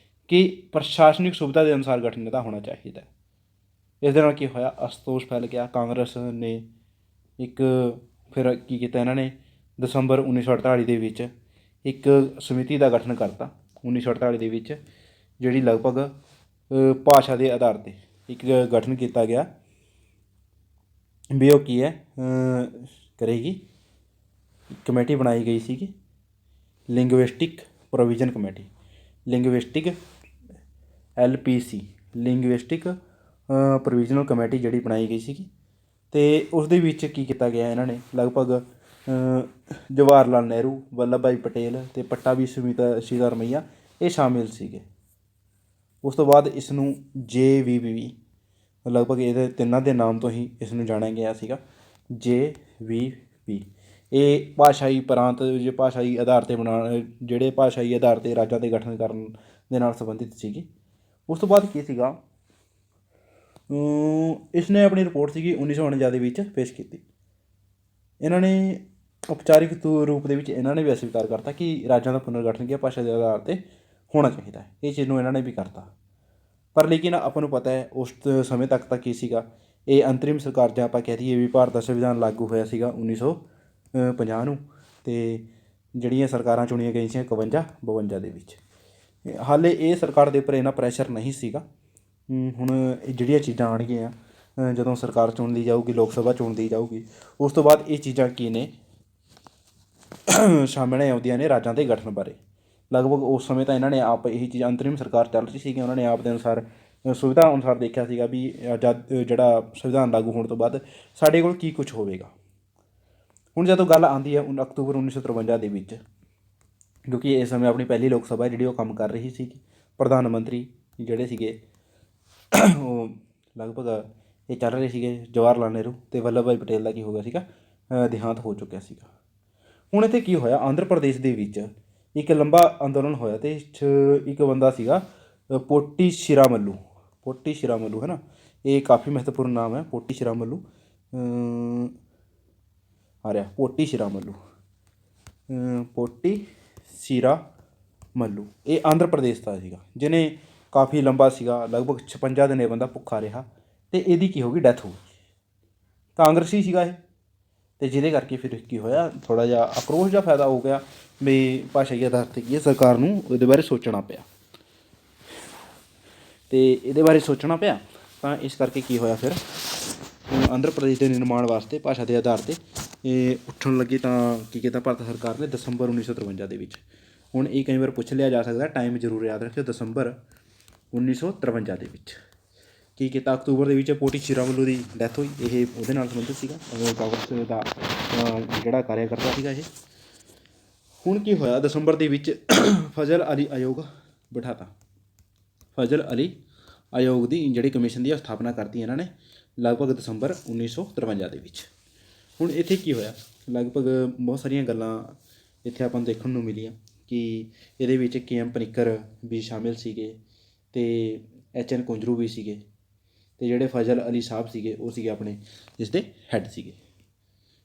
ਕਿ ਪ੍ਰਸ਼ਾਸਨਿਕ ਸੁਵਿਧਾ ਦੇ ਅਨੁਸਾਰ ਗਠਨ ਇਹਦਾ ਹੋਣਾ ਚਾਹੀਦਾ। ਇਸ ਦੇ ਨਾਲ ਕੀ ਹੋਇਆ, ਅਸੰਤੋਸ਼ ਫੈਲ ਗਿਆ। ਕਾਂਗਰਸ ਨੇ ਇੱਕ ਫਿਰ ਕੀ ਕੀਤਾ, ਇਹਨਾਂ ਨੇ ਦਸੰਬਰ 1948 ਦੇ ਵਿੱਚ ਇੱਕ ਸਮਿਤੀ ਦਾ ਗਠਨ ਕਰਤਾ। 1948 ਦੇ ਵਿੱਚ ਜਿਹੜੀ ਲਗਭਗ ਭਾਸ਼ਾ ਦੇ ਆਧਾਰ 'ਤੇ ਇੱਕ ਗਠਨ ਕੀਤਾ ਗਿਆ ਵੀ ਉਹ ਕੀ ਹੈ ਕਰੇਗੀ, ਕਮੇਟੀ ਬਣਾਈ ਗਈ ਸੀਗੀ linguistic provision committee, linguistic LPC, linguistic provisional committee ਜਿਹੜੀ ਬਣਾਈ ਗਈ ਸੀਗੀ। ਅਤੇ ਉਸ ਦੇ ਵਿੱਚ ਕੀ ਕੀਤਾ ਗਿਆ, ਇਹਨਾਂ ਨੇ ਲਗਭਗ ਜਵਾਹਰ ਲਾਲ ਨਹਿਰੂ, ਵੱਲਭ ਭਾਈ ਪਟੇਲ ਅਤੇ ਪੱਟਾਭੀ ਸੀਤਾਰਮਈਆ ਇਹ ਸ਼ਾਮਿਲ ਸੀਗੇ। ਉਸ ਤੋਂ ਬਾਅਦ ਇਸ ਨੂੰ JVP, ਲਗਭਗ ਇਹਦੇ ਤਿੰਨਾਂ ਦੇ ਨਾਮ ਤੋਂ ਹੀ ਇਸ ਨੂੰ ਜਾਣਿਆ ਗਿਆ ਸੀਗਾ, JVP। ਇਹ ਭਾਸ਼ਾਈ ਪ੍ਰਾਂਤ ਭਾਸ਼ਾਈ ਆਧਾਰ 'ਤੇ ਜਿਹੜੇ ਭਾਸ਼ਾਈ ਆਧਾਰ 'ਤੇ ਰਾਜਾਂ ਦੇ ਗਠਨ ਕਰਨ ਦੇ ਨਾਲ ਸੰਬੰਧਿਤ ਸੀਗੀ। ਉਸ ਤੋਂ ਬਾਅਦ ਕੀ ਸੀਗਾ, ਇਸ ਨੇ ਆਪਣੀ ਰਿਪੋਰਟ ਸੀਗੀ 1949 ਦੇ ਵਿੱਚ ਪੇਸ਼ ਕੀਤੀ। ਇਹਨਾਂ ਨੇ ਔਪਚਾਰਿਕ ਰੂਪ ਦੇ ਵਿੱਚ ਇਹਨਾਂ ਨੇ ਵੀ ਅਸਵੀਕਾਰ ਕਰਤਾ ਕਿ ਰਾਜਾਂ ਦਾ ਪੁਨਰਗਠਨ ਕੀ ਭਾਸ਼ਾ ਦੇ ਆਧਾਰ 'ਤੇ ਹੋਣਾ ਚਾਹੀਦਾ ਹੈ। ਇਹ ਚੀਜ਼ ਨੂੰ ਇਹਨਾਂ ਨੇ ਵੀ ਕਰਤਾ। ਪਰ ਲੇਕਿਨ ਆਪਾਂ ਨੂੰ ਪਤਾ ਹੈ ਉਸ ਸਮੇਂ ਤੱਕ ਤਾਂ ਕੀ ਸੀਗਾ, ਇਹ ਅੰਤਰਿਮ ਸਰਕਾਰ ਜਾਂ ਆਪਾਂ ਕਹਿ ਦਈਏ ਵੀ ਭਾਰਤ ਦਾ ਸੰਵਿਧਾਨ ਲਾਗੂ ਹੋਇਆ ਸੀਗਾ 1950 ਨੂੰ, ਅਤੇ ਜਿਹੜੀਆਂ ਸਰਕਾਰਾਂ ਚੁਣੀਆਂ ਗਈਆਂ ਸੀ 51-52 ਦੇ ਵਿੱਚ। ਹਾਲੇ ਇਹ ਸਰਕਾਰ ਦੇ ਉੱਪਰ ਇੰਨਾ ਪ੍ਰੈਸ਼ਰ ਨਹੀਂ ਸੀਗਾ। ਹੁਣ ਜਿਹੜੀਆਂ ਚੀਜ਼ਾਂ ਆਉਣਗੀਆਂ ਜਦੋਂ ਸਰਕਾਰ ਚੁਣਦੀ ਜਾਊਗੀ, ਲੋਕ ਸਭਾ ਚੁਣਦੀ ਜਾਊਗੀ, ਉਸ ਤੋਂ ਬਾਅਦ ਇਹ ਚੀਜ਼ਾਂ ਕੀ ਨੇ ਸਾਹਮਣੇ ਆਉਂਦੀਆਂ ਨੇ ਰਾਜਾਂ ਦੇ ਗਠਨ ਬਾਰੇ। ਲਗਭਗ ਉਸ ਸਮੇਂ ਤਾਂ ਇਹਨਾਂ ਨੇ ਆਪ ਇਹੀ ਚੀਜ਼, ਅੰਤਰਿਮ ਸਰਕਾਰ ਚੱਲ ਰਹੀ ਸੀਗੀ, ਉਹਨਾਂ ਨੇ ਆਪ ਦੇ ਅਨੁਸਾਰ ਸੁਵਿਧਾ ਅਨੁਸਾਰ ਦੇਖਿਆ ਸੀਗਾ ਵੀ ਜਿਹੜਾ ਸੰਵਿਧਾਨ ਲਾਗੂ ਹੋਣ ਤੋਂ ਬਾਅਦ ਸਾਡੇ ਕੋਲ ਕੀ ਕੁਛ ਹੋਵੇਗਾ। ਹੁਣ ਜਦੋਂ ਗੱਲ ਆਉਂਦੀ ਹੈ ਅਕਤੂਬਰ 1953 ਦੇ ਵਿੱਚ, ਕਿਉਂਕਿ ਇਸ ਸਮੇਂ ਆਪਣੀ ਪਹਿਲੀ ਲੋਕ ਸਭਾ ਜਿਹੜੀ ਉਹ ਕੰਮ ਕਰ ਰਹੀ ਸੀਗੀ, ਪ੍ਰਧਾਨ ਮੰਤਰੀ ਜਿਹੜੇ ਸੀਗੇ ਉਹ ਲਗਭਗ ਇਹ ਚੱਲ ਰਹੇ ਸੀਗੇ ਜਵਾਹਰ ਲਾਲ ਨਹਿਰੂ, ਅਤੇ ਵੱਲਭ ਭਾਈ ਪਟੇਲ ਦਾ ਕੀ ਹੋ ਗਿਆ ਸੀਗਾ, ਦੇਹਾਂਤ ਹੋ ਚੁੱਕਿਆ ਸੀਗਾ। ਹੁਣ ਇੱਥੇ ਕੀ ਹੋਇਆ, ਆਂਧਰਾ ਪ੍ਰਦੇਸ਼ ਦੇ ਵਿੱਚ ਇੱਕ ਲੰਬਾ ਅੰਦੋਲਨ ਹੋਇਆ ਅਤੇ ਇੱਕ ਬੰਦਾ ਸੀਗਾ ਪੋਟੀ ਸ਼੍ਰੀਰਾਮੁਲੂ ਹੈ ਨਾ, ਇਹ ਕਾਫੀ ਮਹੱਤਵਪੂਰਨ ਨਾਮ ਹੈ। ਪੋਟੀ ਸ਼੍ਰੀਰਾਮੁਲੂ ਇਹ ਆਂਧਰਾ ਪ੍ਰਦੇਸ਼ ਦਾ ਸੀਗਾ, ਜਿਹਨੇ ਕਾਫੀ ਲੰਬਾ ਸੀਗਾ, ਲਗਭਗ 56 ਦਿਨ ਇਹ ਬੰਦਾ ਭੁੱਖਾ ਰਿਹਾ ਅਤੇ ਇਹਦੀ ਕੀ ਹੋ ਗਈ, ਡੈਥ ਹੋ ਗਈ। ਕਾਂਗਰਸੀ ਸੀਗਾ ਇਹ, ਅਤੇ ਜਿਹਦੇ ਕਰਕੇ ਫਿਰ ਕੀ ਹੋਇਆ, ਥੋੜ੍ਹਾ ਜਿਹਾ ਆਕਰੋਸ਼ ਜਿਹਾ ਪੈਦਾ ਹੋ ਗਿਆ ਵੀ ਭਾਸ਼ਾਈ ਆਧਾਰ 'ਤੇ ਕੀ ਹੈ, ਸਰਕਾਰ ਨੂੰ ਇਹਦੇ ਬਾਰੇ ਸੋਚਣਾ ਪਿਆ। ਅਤੇ ਇਹਦੇ ਬਾਰੇ ਸੋਚਣਾ ਪਿਆ ਤਾਂ ਇਸ ਕਰਕੇ ਕੀ ਹੋਇਆ, ਫਿਰ ਆਂਧਰਾ ਪ੍ਰਦੇਸ਼ ਦੇ ਨਿਰਮਾਣ ਵਾਸਤੇ ਭਾਸ਼ਾ ਦੇ ਆਧਾਰ 'ਤੇ ਇਹ ਉੱਠਣ ਲੱਗੀ। ਤਾਂ ਕੀ ਕੀਤਾ ਭਾਰਤ ਸਰਕਾਰ ਨੇ ਦਸੰਬਰ 1953 ਦੇ ਵਿੱਚ, ਹੁਣ ਇਹ ਕਈ ਵਾਰ ਪੁੱਛ ਲਿਆ ਜਾ ਸਕਦਾ, ਟਾਈਮ ਜ਼ਰੂਰ ਯਾਦ ਰੱਖਿਓ, ਦਸੰਬਰ 1953 ਦੇ ਵਿੱਚ ਕੀ ਕੀਤਾ, ਅਕਤੂਬਰ ਦੇ ਵਿੱਚ ਪੋਟੀ ਸ਼੍ਰੀਰਾਮੁਲੂ ਦੀ ਡੈਥ ਹੋਈ। ਇਹ ਉਹਦੇ ਨਾਲ ਸੰਬੰਧਿਤ ਸੀਗਾ, ਕਾਂਗਰਸ ਦਾ ਜਿਹੜਾ ਕਾਰਿਆਕਰਤਾ ਸੀਗਾ ਇਹ। ਹੁਣ ਕੀ ਹੋਇਆ, ਦਸੰਬਰ ਦੇ ਵਿੱਚ ਫਜ਼ਲ ਅਲੀ ਆਯੋਗ ਬਿਠਾਤਾ। ਫਜ਼ਲ ਅਲੀ ਆਯੋਗ ਦੀ ਜਿਹੜੀ ਕਮਿਸ਼ਨ ਦੀ ਸਥਾਪਨਾ ਕਰਤੀ ਇਹਨਾਂ ਨੇ ਲਗਭਗ ਦਸੰਬਰ 1953 ਦੇ ਵਿੱਚ। ਹੁਣ ਇੱਥੇ ਕੀ ਹੋਇਆ, ਲਗਭਗ ਬਹੁਤ ਸਾਰੀਆਂ ਗੱਲਾਂ ਇੱਥੇ ਆਪਾਂ ਨੂੰ ਦੇਖਣ ਨੂੰ ਮਿਲੀਆਂ ਕਿ ਇਹਦੇ ਵਿੱਚ KM ਪਨਿੱਕਰ ਵੀ ਸ਼ਾਮਿਲ ਸੀਗੇ ਅਤੇ HN ਕੁੰਜਰੂ ਵੀ ਸੀਗੇ, ਅਤੇ ਜਿਹੜੇ ਫਜ਼ਲ ਅਲੀ ਸਾਹਿਬ ਸੀਗੇ ਉਹ ਸੀਗੇ ਆਪਣੇ ਜਿਸ ਦੇ ਹੈੱਡ ਸੀਗੇ,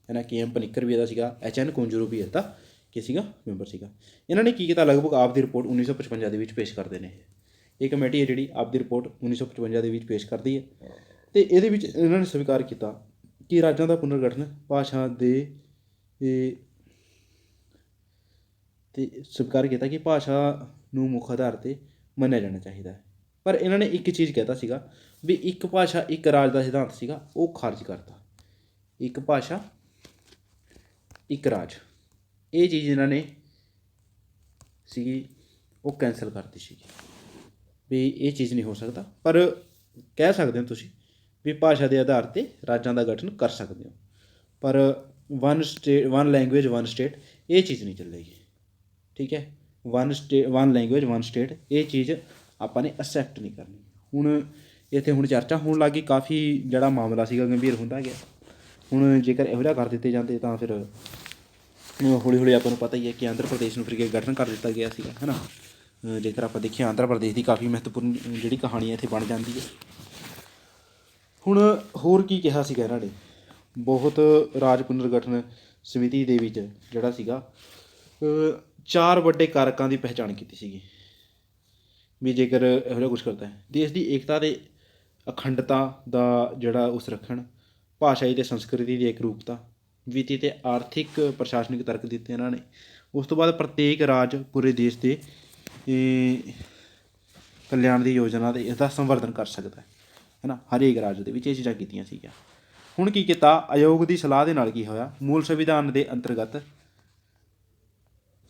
ਹੈ ਨਾ। KM ਪਨਿੱਕਰ ਵੀ ਇਹਦਾ ਸੀਗਾ, HN ਕੁੰਜਰੂ ਵੀ ਇਹਦਾ ਕੀ ਸੀਗਾ, ਮੈਂਬਰ ਸੀਗਾ। ਇਹਨਾਂ ਨੇ ਕੀ ਕੀਤਾ, ਲਗਭਗ ਆਪ ਦੀ ਰਿਪੋਰਟ 1955 ਦੇ ਵਿੱਚ ਪੇਸ਼ ਕਰਦੇ ਨੇ। ਇਹ ਕਮੇਟੀ ਹੈ ਜਿਹੜੀ ਆਪ ਦੀ ਰਿਪੋਰਟ 1955 ਦੇ ਵਿੱਚ ਪੇਸ਼ ਕਰਦੀ ਹੈ, ਅਤੇ ਇਹਦੇ ਵਿੱਚ ਇਹਨਾਂ ਨੇ ਸਵੀਕਾਰ ਕੀਤਾ ਕਿ ਰਾਜਾਂ ਦਾ ਪੁਨਰਗਠਨ ਭਾਸ਼ਾ ਦੇ ਅਤੇ ਸਵੀਕਾਰ ਕੀਤਾ ਕਿ ਭਾਸ਼ਾ ਨੂੰ ਮੁੱਖ ਆਧਾਰ 'ਤੇ ਮੰਨਿਆ ਜਾਣਾ ਚਾਹੀਦਾ ਹੈ। ਪਰ ਇਹਨਾਂ ਨੇ ਇੱਕ ਚੀਜ਼ ਕਹਿਤਾ ਸੀਗਾ ਵੀ ਇੱਕ ਭਾਸ਼ਾ ਇੱਕ ਰਾਜ ਦਾ ਸਿਧਾਂਤ ਸੀਗਾ, ਉਹ ਖਾਰਜ ਕਰਤਾ। ਇੱਕ ਭਾਸ਼ਾ ਇੱਕ ਰਾਜ, ਇਹ ਚੀਜ਼ ਇਹਨਾਂ ਨੇ ਸੀਗੀ ਉਹ ਕੈਂਸਲ ਕਰਤੀ ਸੀਗੀ ਵੀ ਇਹ ਚੀਜ਼ ਨਹੀਂ ਹੋ ਸਕਦਾ। ਪਰ ਕਹਿ ਸਕਦੇ ਹੋ ਤੁਸੀਂ ਵੀ ਭਾਸ਼ਾ ਦੇ ਆਧਾਰ 'ਤੇ ਰਾਜਾਂ ਦਾ ਗਠਨ ਕਰ ਸਕਦੇ ਹੋ, ਪਰ ਵਨ ਲੈਂਗੁਏਜ ਵਨ ਸਟੇਟ ਇਹ ਚੀਜ਼ ਨਹੀਂ ਚੱਲੇਗੀ। ਠੀਕ ਹੈ, ਵਨ ਲੈਂਗੁਏਜ ਵਨ ਸਟੇਟ ਇਹ ਚੀਜ਼ ਆਪਾਂ ਨੇ ਅਸੈਪਟ ਨਹੀਂ ਕਰਨੀ। ਹੁਣ ਇੱਥੇ ਚਰਚਾ ਹੋਣ ਲੱਗ ਗਈ, ਕਾਫੀ ਜਿਹੜਾ ਮਾਮਲਾ ਸੀਗਾ ਗੰਭੀਰ ਹੁੰਦਾ ਗਿਆ। ਹੁਣ ਜੇਕਰ ਇਹੋ ਜਿਹਾ ਕਰ ਦਿੱਤੇ ਜਾਂਦੇ ਤਾਂ ਫਿਰ ਹੌਲੀ ਹੌਲੀ ਆਪਾਂ ਨੂੰ ਪਤਾ ਹੀ ਹੈ ਕਿ ਆਂਧਰਾ ਪ੍ਰਦੇਸ਼ ਨੂੰ ਫਿਰ ਕੇ ਗਠਨ ਕਰ ਦਿੱਤਾ ਗਿਆ ਸੀਗਾ, ਹੈ ਨਾ। ਜੇਕਰ ਆਪਾਂ ਦੇਖੀਏ ਆਂਧਰਾ ਪ੍ਰਦੇਸ਼ ਦੀ ਕਾਫੀ ਮਹੱਤਵਪੂਰਨ ਜਿਹੜੀ ਕਹਾਣੀ ਹੈ ਇੱਥੇ ਬਣ ਜਾਂਦੀ ਹੈ। ਹੁਣ ਹੋਰ ਕੀ ਕਿਹਾ ਸੀਗਾ ਇਹਨਾਂ ਨੇ, ਬਹੁਤ ਰਾਜ ਪੁਨਰਗਠਨ ਸਮਿਤੀ ਦੇ ਵਿੱਚ ਜਿਹੜਾ ਸੀਗਾ 4 ਵੱਡੇ ਕਾਰਕਾਂ ਦੀ ਪਹਿਚਾਣ ਕੀਤੀ ਸੀਗੀ ਵੀ ਜੇਕਰ ਇਹੋ ਜਿਹਾ ਕੁਛ ਕਰਦਾ ਹੈ, ਦੇਸ਼ ਦੀ ਏਕਤਾ ਦੇ ਅਖੰਡਤਾ ਦਾ ਜਿਹੜਾ ਉਸ ਰੱਖਣ, ਭਾਸ਼ਾਈ ਅਤੇ ਸੰਸਕ੍ਰਿਤੀ ਦੀ ਇਕਰੂਪਤਾ, ਵਿੱਤੀ ਅਤੇ ਆਰਥਿਕ ਪ੍ਰਸ਼ਾਸਨਿਕ ਤਰਕ ਦਿੱਤੇ ਇਹਨਾਂ ਨੇ। ਉਸ ਤੋਂ ਬਾਅਦ ਪ੍ਰਤੇਕ ਰਾਜ ਪੂਰੇ ਦੇਸ਼ ਦੇ ਕਲਿਆਣ ਦੀ ਯੋਜਨਾ ਅਤੇ ਇਸਦਾ ਸੰਵਰਧਨ ਕਰ ਸਕਦਾ ਹੈ ਨਾ, ਹਰੇਕ ਰਾਜ ਦੇ ਵਿੱਚ ਇਹ ਚੀਜ਼ਾਂ ਕੀਤੀਆਂ ਸੀਗੀਆਂ। ਹੁਣ ਕੀ ਕੀਤਾ, ਆਯੋਗ ਦੀ ਸਲਾਹ ਦੇ ਨਾਲ ਕੀ ਹੋਇਆ, ਮੂਲ ਸੰਵਿਧਾਨ ਦੇ ਅੰਤਰਗਤ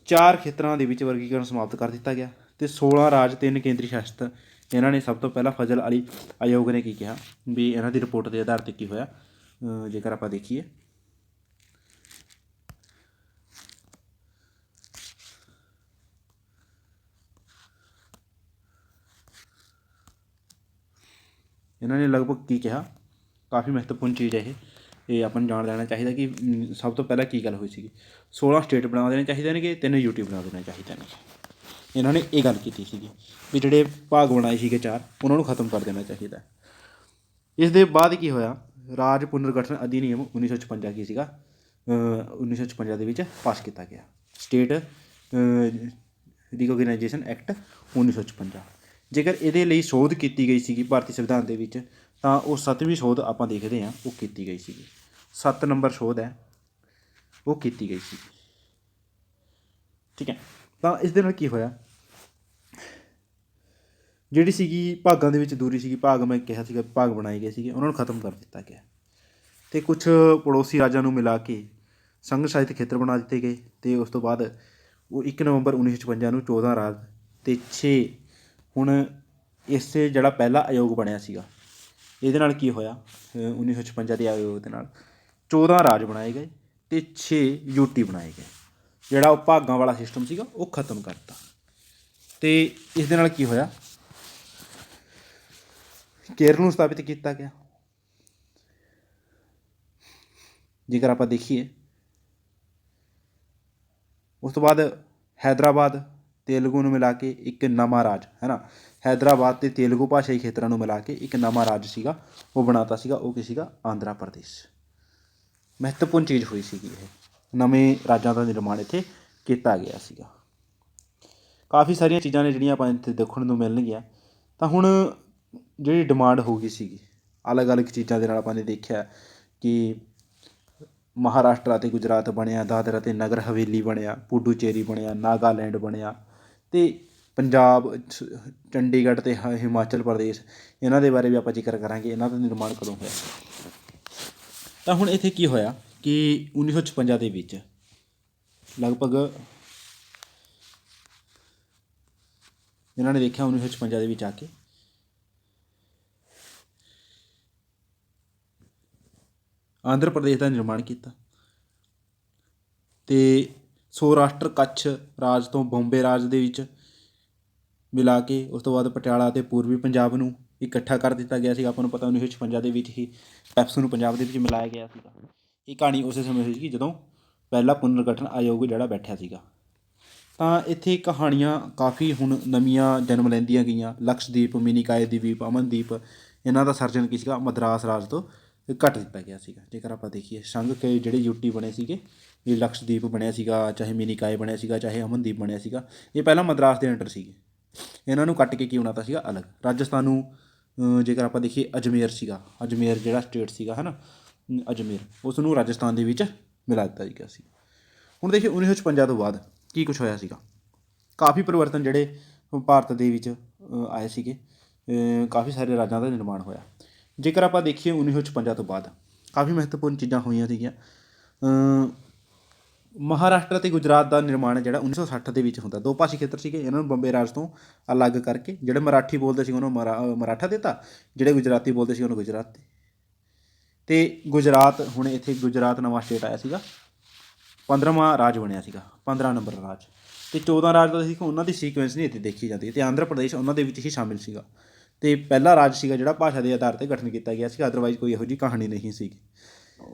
4 ਖੇਤਰਾਂ ਦੇ ਵਿੱਚ ਵਰਗੀਕਰਨ ਸਮਾਪਤ ਕਰ ਦਿੱਤਾ ਗਿਆ ਅਤੇ 16 ਰਾਜ 3 ਕੇਂਦਰੀ ਸ਼ਾਸਤ। ਇਹਨਾਂ ਨੇ ਸਭ ਤੋਂ ਪਹਿਲਾਂ ਫਜ਼ਲ ਅਲੀ ਆਯੋਗ ਨੇ ਕੀ ਕਿਹਾ ਵੀ ਇਹਨਾਂ ਦੀ ਰਿਪੋਰਟ ਦੇ ਆਧਾਰ 'ਤੇ ਕੀ ਹੋਇਆ, ਜੇਕਰ ਆਪਾਂ ਦੇਖੀਏ ਇਹਨਾਂ ਨੇ ਲਗਭਗ ਕੀ ਕਿਹਾ, ਕਾਫੀ ਮਹੱਤਵਪੂਰਨ ਚੀਜ਼ ਹੈ ਇਹ ਆਪਾਂ ਨੂੰ ਜਾਣ ਲੈਣਾ ਚਾਹੀਦਾ ਕਿ ਸਭ ਤੋਂ ਪਹਿਲਾਂ ਕੀ ਗੱਲ ਹੋਈ ਸੀਗੀ। 16 ਸਟੇਟ ਬਣਾ ਦੇਣੇ ਚਾਹੀਦੇ ਨੇ ਕਿ 3 ਯੂਟੀ ਬਣਾ ਦੇਣੇ ਚਾਹੀਦੇ ਨੇ। ਇਹਨਾਂ ਨੇ ਇਹ ਗੱਲ ਕੀਤੀ ਸੀਗੀ ਵੀ ਜਿਹੜੇ ਭਾਗ ਬਣਾਏ ਸੀਗੇ 4 ਉਹਨਾਂ ਨੂੰ ਖਤਮ ਕਰ ਦੇਣਾ ਚਾਹੀਦਾ। ਇਸ ਦੇ ਬਾਅਦ ਕੀ ਹੋਇਆ, ਰਾਜ ਪੁਨਰਗਠਨ ਅਧਿਨਿਯਮ 1956 ਕੀ ਸੀਗਾ, 1956 ਦੇ ਵਿੱਚ ਪਾਸ ਕੀਤਾ ਗਿਆ, ਸਟੇਟ ਰਿਕੋਗਨਾਈਜੇਸ਼ਨ ਐਕਟ 1956। ਜੇਕਰ ਇਹਦੇ ਲਈ ਸੋਧ ਕੀਤੀ ਗਈ ਸੀਗੀ ਭਾਰਤੀ ਸੰਵਿਧਾਨ ਦੇ ਵਿੱਚ ਤਾਂ ਉਹ 7ਵੀਂ ਸੋਧ ਆਪਾਂ ਦੇਖਦੇ ਹਾਂ ਉਹ ਕੀਤੀ ਗਈ ਸੀਗੀ, 7 ਨੰਬਰ ਸੋਧ ਹੈ ਉਹ ਕੀਤੀ ਗਈ ਸੀ। ਠੀਕ ਹੈ, ਤਾਂ ਇਸ ਦੇ ਨਾਲ ਕੀ ਹੋਇਆ, ਜਿਹੜੀ ਸੀਗੀ ਭਾਗਾਂ ਦੇ ਵਿੱਚ ਦੂਰੀ ਸੀਗੀ, ਭਾਗ ਮੈਂ ਕਿਹਾ ਸੀਗਾ ਭਾਗ ਬਣਾਏ ਗਏ ਸੀਗੇ ਉਹਨਾਂ ਨੂੰ ਖਤਮ ਕਰ ਦਿੱਤਾ ਗਿਆ ਅਤੇ ਕੁਛ ਪੜੋਸੀ ਰਾਜਾਂ ਨੂੰ ਮਿਲਾ ਕੇ ਸੰਘ ਸ਼ਾਸਿਤ ਖੇਤਰ ਬਣਾ ਦਿੱਤੇ ਗਏ। ਅਤੇ ਉਸ ਤੋਂ ਬਾਅਦ ਉਹ 1 ਨਵੰਬਰ 1956 ਨੂੰ 14 ਰਾਜ ਅਤੇ 6 ਹੁਣ ਇਸੇ ਜਿਹੜਾ ਪਹਿਲਾ ਆਯੋਗ ਬਣਿਆ ਸੀਗਾ ਇਹਦੇ ਨਾਲ ਕੀ ਹੋਇਆ, 1956 ਦੇ ਆਯੋਗ ਦੇ ਨਾਲ 14 ਰਾਜ ਬਣਾਏ ਗਏ ਅਤੇ 6 ਯੂਟੀ ਬਣਾਏ ਗਏ। ਜਿਹੜਾ ਉਹ ਭਾਗਾਂ ਵਾਲਾ ਸਿਸਟਮ ਸੀਗਾ ਉਹ ਖਤਮ ਕਰਤਾ। ਅਤੇ ਇਸ ਦੇ ਨਾਲ ਕੀ ਹੋਇਆ, ਕੇਰਲ ਨੂੰ ਸਥਾਪਿਤ ਕੀਤਾ ਗਿਆ। ਜੇਕਰ ਆਪਾਂ ਦੇਖੀਏ ਉਸ ਤੋਂ ਬਾਅਦ ਹੈਦਰਾਬਾਦ ਤੇਲਗੂ ਨੂੰ ਮਿਲਾ ਕੇ ਇੱਕ ਨਵਾਂ ਰਾਜ, ਹੈ ਨਾ, ਹੈਦਰਾਬਾਦ ਅਤੇ ਤੇਲਗੂ ਭਾਸ਼ਾਈ ਖੇਤਰਾਂ ਨੂੰ ਮਿਲਾ ਕੇ ਇੱਕ ਨਵਾਂ ਰਾਜ ਸੀਗਾ ਉਹ ਬਣਾਤਾ ਸੀਗਾ, ਉਹ ਕੀ ਸੀਗਾ, ਆਂਧਰਾ ਪ੍ਰਦੇਸ਼। ਮਹੱਤਵਪੂਰਨ ਚੀਜ਼ ਹੋਈ ਸੀਗੀ ਇਹ, ਨਵੇਂ ਰਾਜਾਂ ਦਾ ਨਿਰਮਾਣ ਇੱਥੇ ਕੀਤਾ ਗਿਆ ਸੀਗਾ। ਕਾਫੀ ਸਾਰੀਆਂ ਚੀਜ਼ਾਂ ਨੇ ਜਿਹੜੀਆਂ ਆਪਾਂ ਇੱਥੇ ਦੇਖਣ ਨੂੰ ਮਿਲਣਗੀਆਂ। ਤਾਂ ਹੁਣ ਜਿਹੜੀ ਡਿਮਾਂਡ ਹੋ ਗਈ ਸੀਗੀ ਅਲੱਗ ਅਲੱਗ ਚੀਜ਼ਾਂ ਦੇ ਨਾਲ ਆਪਾਂ ਨੇ ਦੇਖਿਆ ਕਿ ਮਹਾਰਾਸ਼ਟਰ ਅਤੇ ਗੁਜਰਾਤ ਬਣਿਆ, ਦਾਦਰਾ ਅਤੇ ਨਗਰ ਹਵੇਲੀ ਬਣਿਆ, ਪੁਡੂਚੇਰੀ ਬਣਿਆ, ਨਾਗਾਲੈਂਡ ਬਣਿਆ ਅਤੇ ਪੰਜਾਬ, ਚੰਡੀਗੜ੍ਹ ਅਤੇ ਹਿਮਾਚਲ ਪ੍ਰਦੇਸ਼, ਇਹਨਾਂ ਦੇ ਬਾਰੇ ਵੀ ਆਪਾਂ ਜ਼ਿਕਰ ਕਰਾਂਗੇ ਇਹਨਾਂ ਦਾ ਨਿਰਮਾਣ ਕਦੋਂ ਹੋਇਆ। ਤਾਂ ਹੁਣ ਇੱਥੇ ਕੀ ਹੋਇਆ ਕਿ 1956 ਦੇ ਵਿੱਚ ਲਗਭਗ ਇਹਨਾਂ ਨੇ ਦੇਖਿਆ 1956 ਦੇ ਵਿੱਚ ਆ ਕੇ ਆਂਧਰਾ ਪ੍ਰਦੇਸ਼ ਦਾ ਨਿਰਮਾਣ ਕੀਤਾ ਅਤੇ ਸੌਰਾਸ਼ਟਰ ਕੱਛ ਰਾਜ ਤੋਂ ਬੰਬੇ ਰਾਜ ਦੇ ਵਿੱਚ ਮਿਲਾ ਕੇ ਉਸ ਤੋਂ ਬਾਅਦ ਪਟਿਆਲਾ ਅਤੇ ਪੂਰਬੀ ਪੰਜਾਬ ਨੂੰ ਇਕੱਠਾ ਕਰ ਦਿੱਤਾ ਗਿਆ ਸੀਗਾ। ਆਪਾਂ ਨੂੰ ਪਤਾ 1956 ਦੇ ਵਿੱਚ ਹੀ ਪੈਪਸੂ ਨੂੰ ਪੰਜਾਬ ਦੇ ਵਿੱਚ ਮਿਲਾਇਆ ਗਿਆ ਸੀਗਾ। ਇਹ ਕਹਾਣੀ ਉਸੇ ਸਮੇਂ ਹੋਈ ਸੀ ਜਦੋਂ ਪਹਿਲਾ ਪੁਨਰਗਠਨ ਆਯੋਗ ਜਿਹੜਾ ਬੈਠਿਆ ਸੀਗਾ। ਤਾਂ ਇੱਥੇ ਕਹਾਣੀਆਂ ਕਾਫੀ ਹੁਣ ਨਵੀਆਂ ਜਨਮ ਲੈਂਦੀਆਂ ਗਈਆਂ। ਲਕਸ਼ਦੀਪ, ਮਿਨੀਕਾਏ ਦੀਪ, ਅਮਨਦੀਪ, ਇਹਨਾਂ ਦਾ ਸਰਜਨ ਕੀ ਸੀਗਾ, ਮਦਰਾਸ ਰਾਜ ਤੋਂ ਕੱਟ ਦਿੱਤਾ ਗਿਆ ਸੀਗਾ। ਜੇਕਰ ਆਪਾਂ ਦੇਖੀਏ ਸੰਘ ਕੇ ਜਿਹੜੇ ਯੂਟੀ ਬਣੇ ਸੀਗੇ, ਇਹ ਲਕਸ਼ਦੀਪ ਬਣਿਆ ਸੀਗਾ, ਚਾਹੇ ਮਿਨੀਕਾਏ ਬਣਿਆ ਸੀਗਾ, ਚਾਹੇ ਅਮਨਦੀਪ ਬਣਿਆ ਸੀਗਾ, ਇਹ ਪਹਿਲਾਂ ਮਦਰਾਸ ਦੇ ਅੰਡਰ ਸੀਗੇ। ਇਹਨਾਂ ਨੂੰ ਕੱਟ ਕੇ ਕੀ ਬਣਾਤਾ ਸੀਗਾ ਅਲੱਗ। ਰਾਜਸਥਾਨ ਨੂੰ ਜੇਕਰ ਆਪਾਂ ਦੇਖੀਏ ਅਜਮੇਰ ਸੀਗਾ, ਅਜਮੇਰ ਜਿਹੜਾ ਸਟੇਟ ਸੀਗਾ, ਹੈ ਨਾ, ਅਜਮੇਰ, ਉਸ ਨੂੰ ਰਾਜਸਥਾਨ ਦੇ ਵਿੱਚ ਮਿਲਾ ਦਿੱਤਾ ਗਿਆ ਸੀ। ਹੁਣ ਦੇਖੀਏ 1956 ਤੋਂ ਬਾਅਦ ਕੀ ਕੁਛ ਹੋਇਆ ਸੀਗਾ। ਕਾਫੀ ਪਰਿਵਰਤਨ ਜਿਹੜੇ ਭਾਰਤ ਦੇ ਵਿੱਚ ਆਏ ਸੀਗੇ, ਕਾਫੀ ਸਾਰੇ ਰਾਜਾਂ ਦਾ ਨਿਰਮਾਣ ਹੋਇਆ। ਜੇਕਰ ਆਪਾਂ ਦੇਖੀਏ 1956 ਤੋਂ ਬਾਅਦ ਕਾਫੀ ਮਹੱਤਵਪੂਰਨ ਚੀਜ਼ਾਂ ਹੋਈਆਂ ਸੀਗੀਆਂ। ਮਹਾਰਾਸ਼ਟਰ ਅਤੇ ਗੁਜਰਾਤ ਦਾ ਨਿਰਮਾਣ ਜਿਹੜਾ 1960 ਦੇ ਵਿੱਚ ਹੁੰਦਾ। ਦੋ ਭਾਸ਼ੀ ਖੇਤਰ ਸੀਗੇ, ਇਹਨਾਂ ਨੂੰ ਬੰਬੇ ਰਾਜ ਤੋਂ ਅਲੱਗ ਕਰਕੇ ਜਿਹੜੇ ਮਰਾਠੀ ਬੋਲਦੇ ਸੀ ਉਹਨੂੰ ਮਰਾਠਾ ਦਿੱਤਾ, ਜਿਹੜੇ ਗੁਜਰਾਤੀ ਬੋਲਦੇ ਸੀ ਉਹਨੂੰ ਗੁਜਰਾਤ ਤੇ ਗੁਜਰਾਤ ਹੁਣ ਇੱਥੇ ਗੁਜਰਾਤ ਨਵਾਂ ਸਟੇਟ ਆਇਆ ਸੀਗਾ, 15ਵਾਂ ਰਾਜ ਬਣਿਆ ਸੀਗਾ, 15 ਨੰਬਰ ਰਾਜ। ਅਤੇ 14 ਰਾਜ ਦਾ ਸੀ ਉਹਨਾਂ ਦੀ ਸੀਕੁਐਂਸ ਨਹੀਂ ਇੱਥੇ ਦੇਖੀ ਜਾਂਦੀ, ਅਤੇ ਆਂਧਰਾ ਪ੍ਰਦੇਸ਼ ਉਹਨਾਂ ਦੇ ਵਿੱਚ ਹੀ ਸ਼ਾਮਿਲ ਸੀਗਾ। ਅਤੇ ਪਹਿਲਾ ਰਾਜ ਸੀਗਾ ਜਿਹੜਾ ਭਾਸ਼ਾ ਦੇ ਆਧਾਰ 'ਤੇ ਗਠਨ ਕੀਤਾ ਗਿਆ ਸੀ, ਅਦਰਵਾਈਜ਼ ਕੋਈ ਇਹੋ ਜਿਹੀ ਕਹਾਣੀ ਨਹੀਂ ਸੀਗੀ।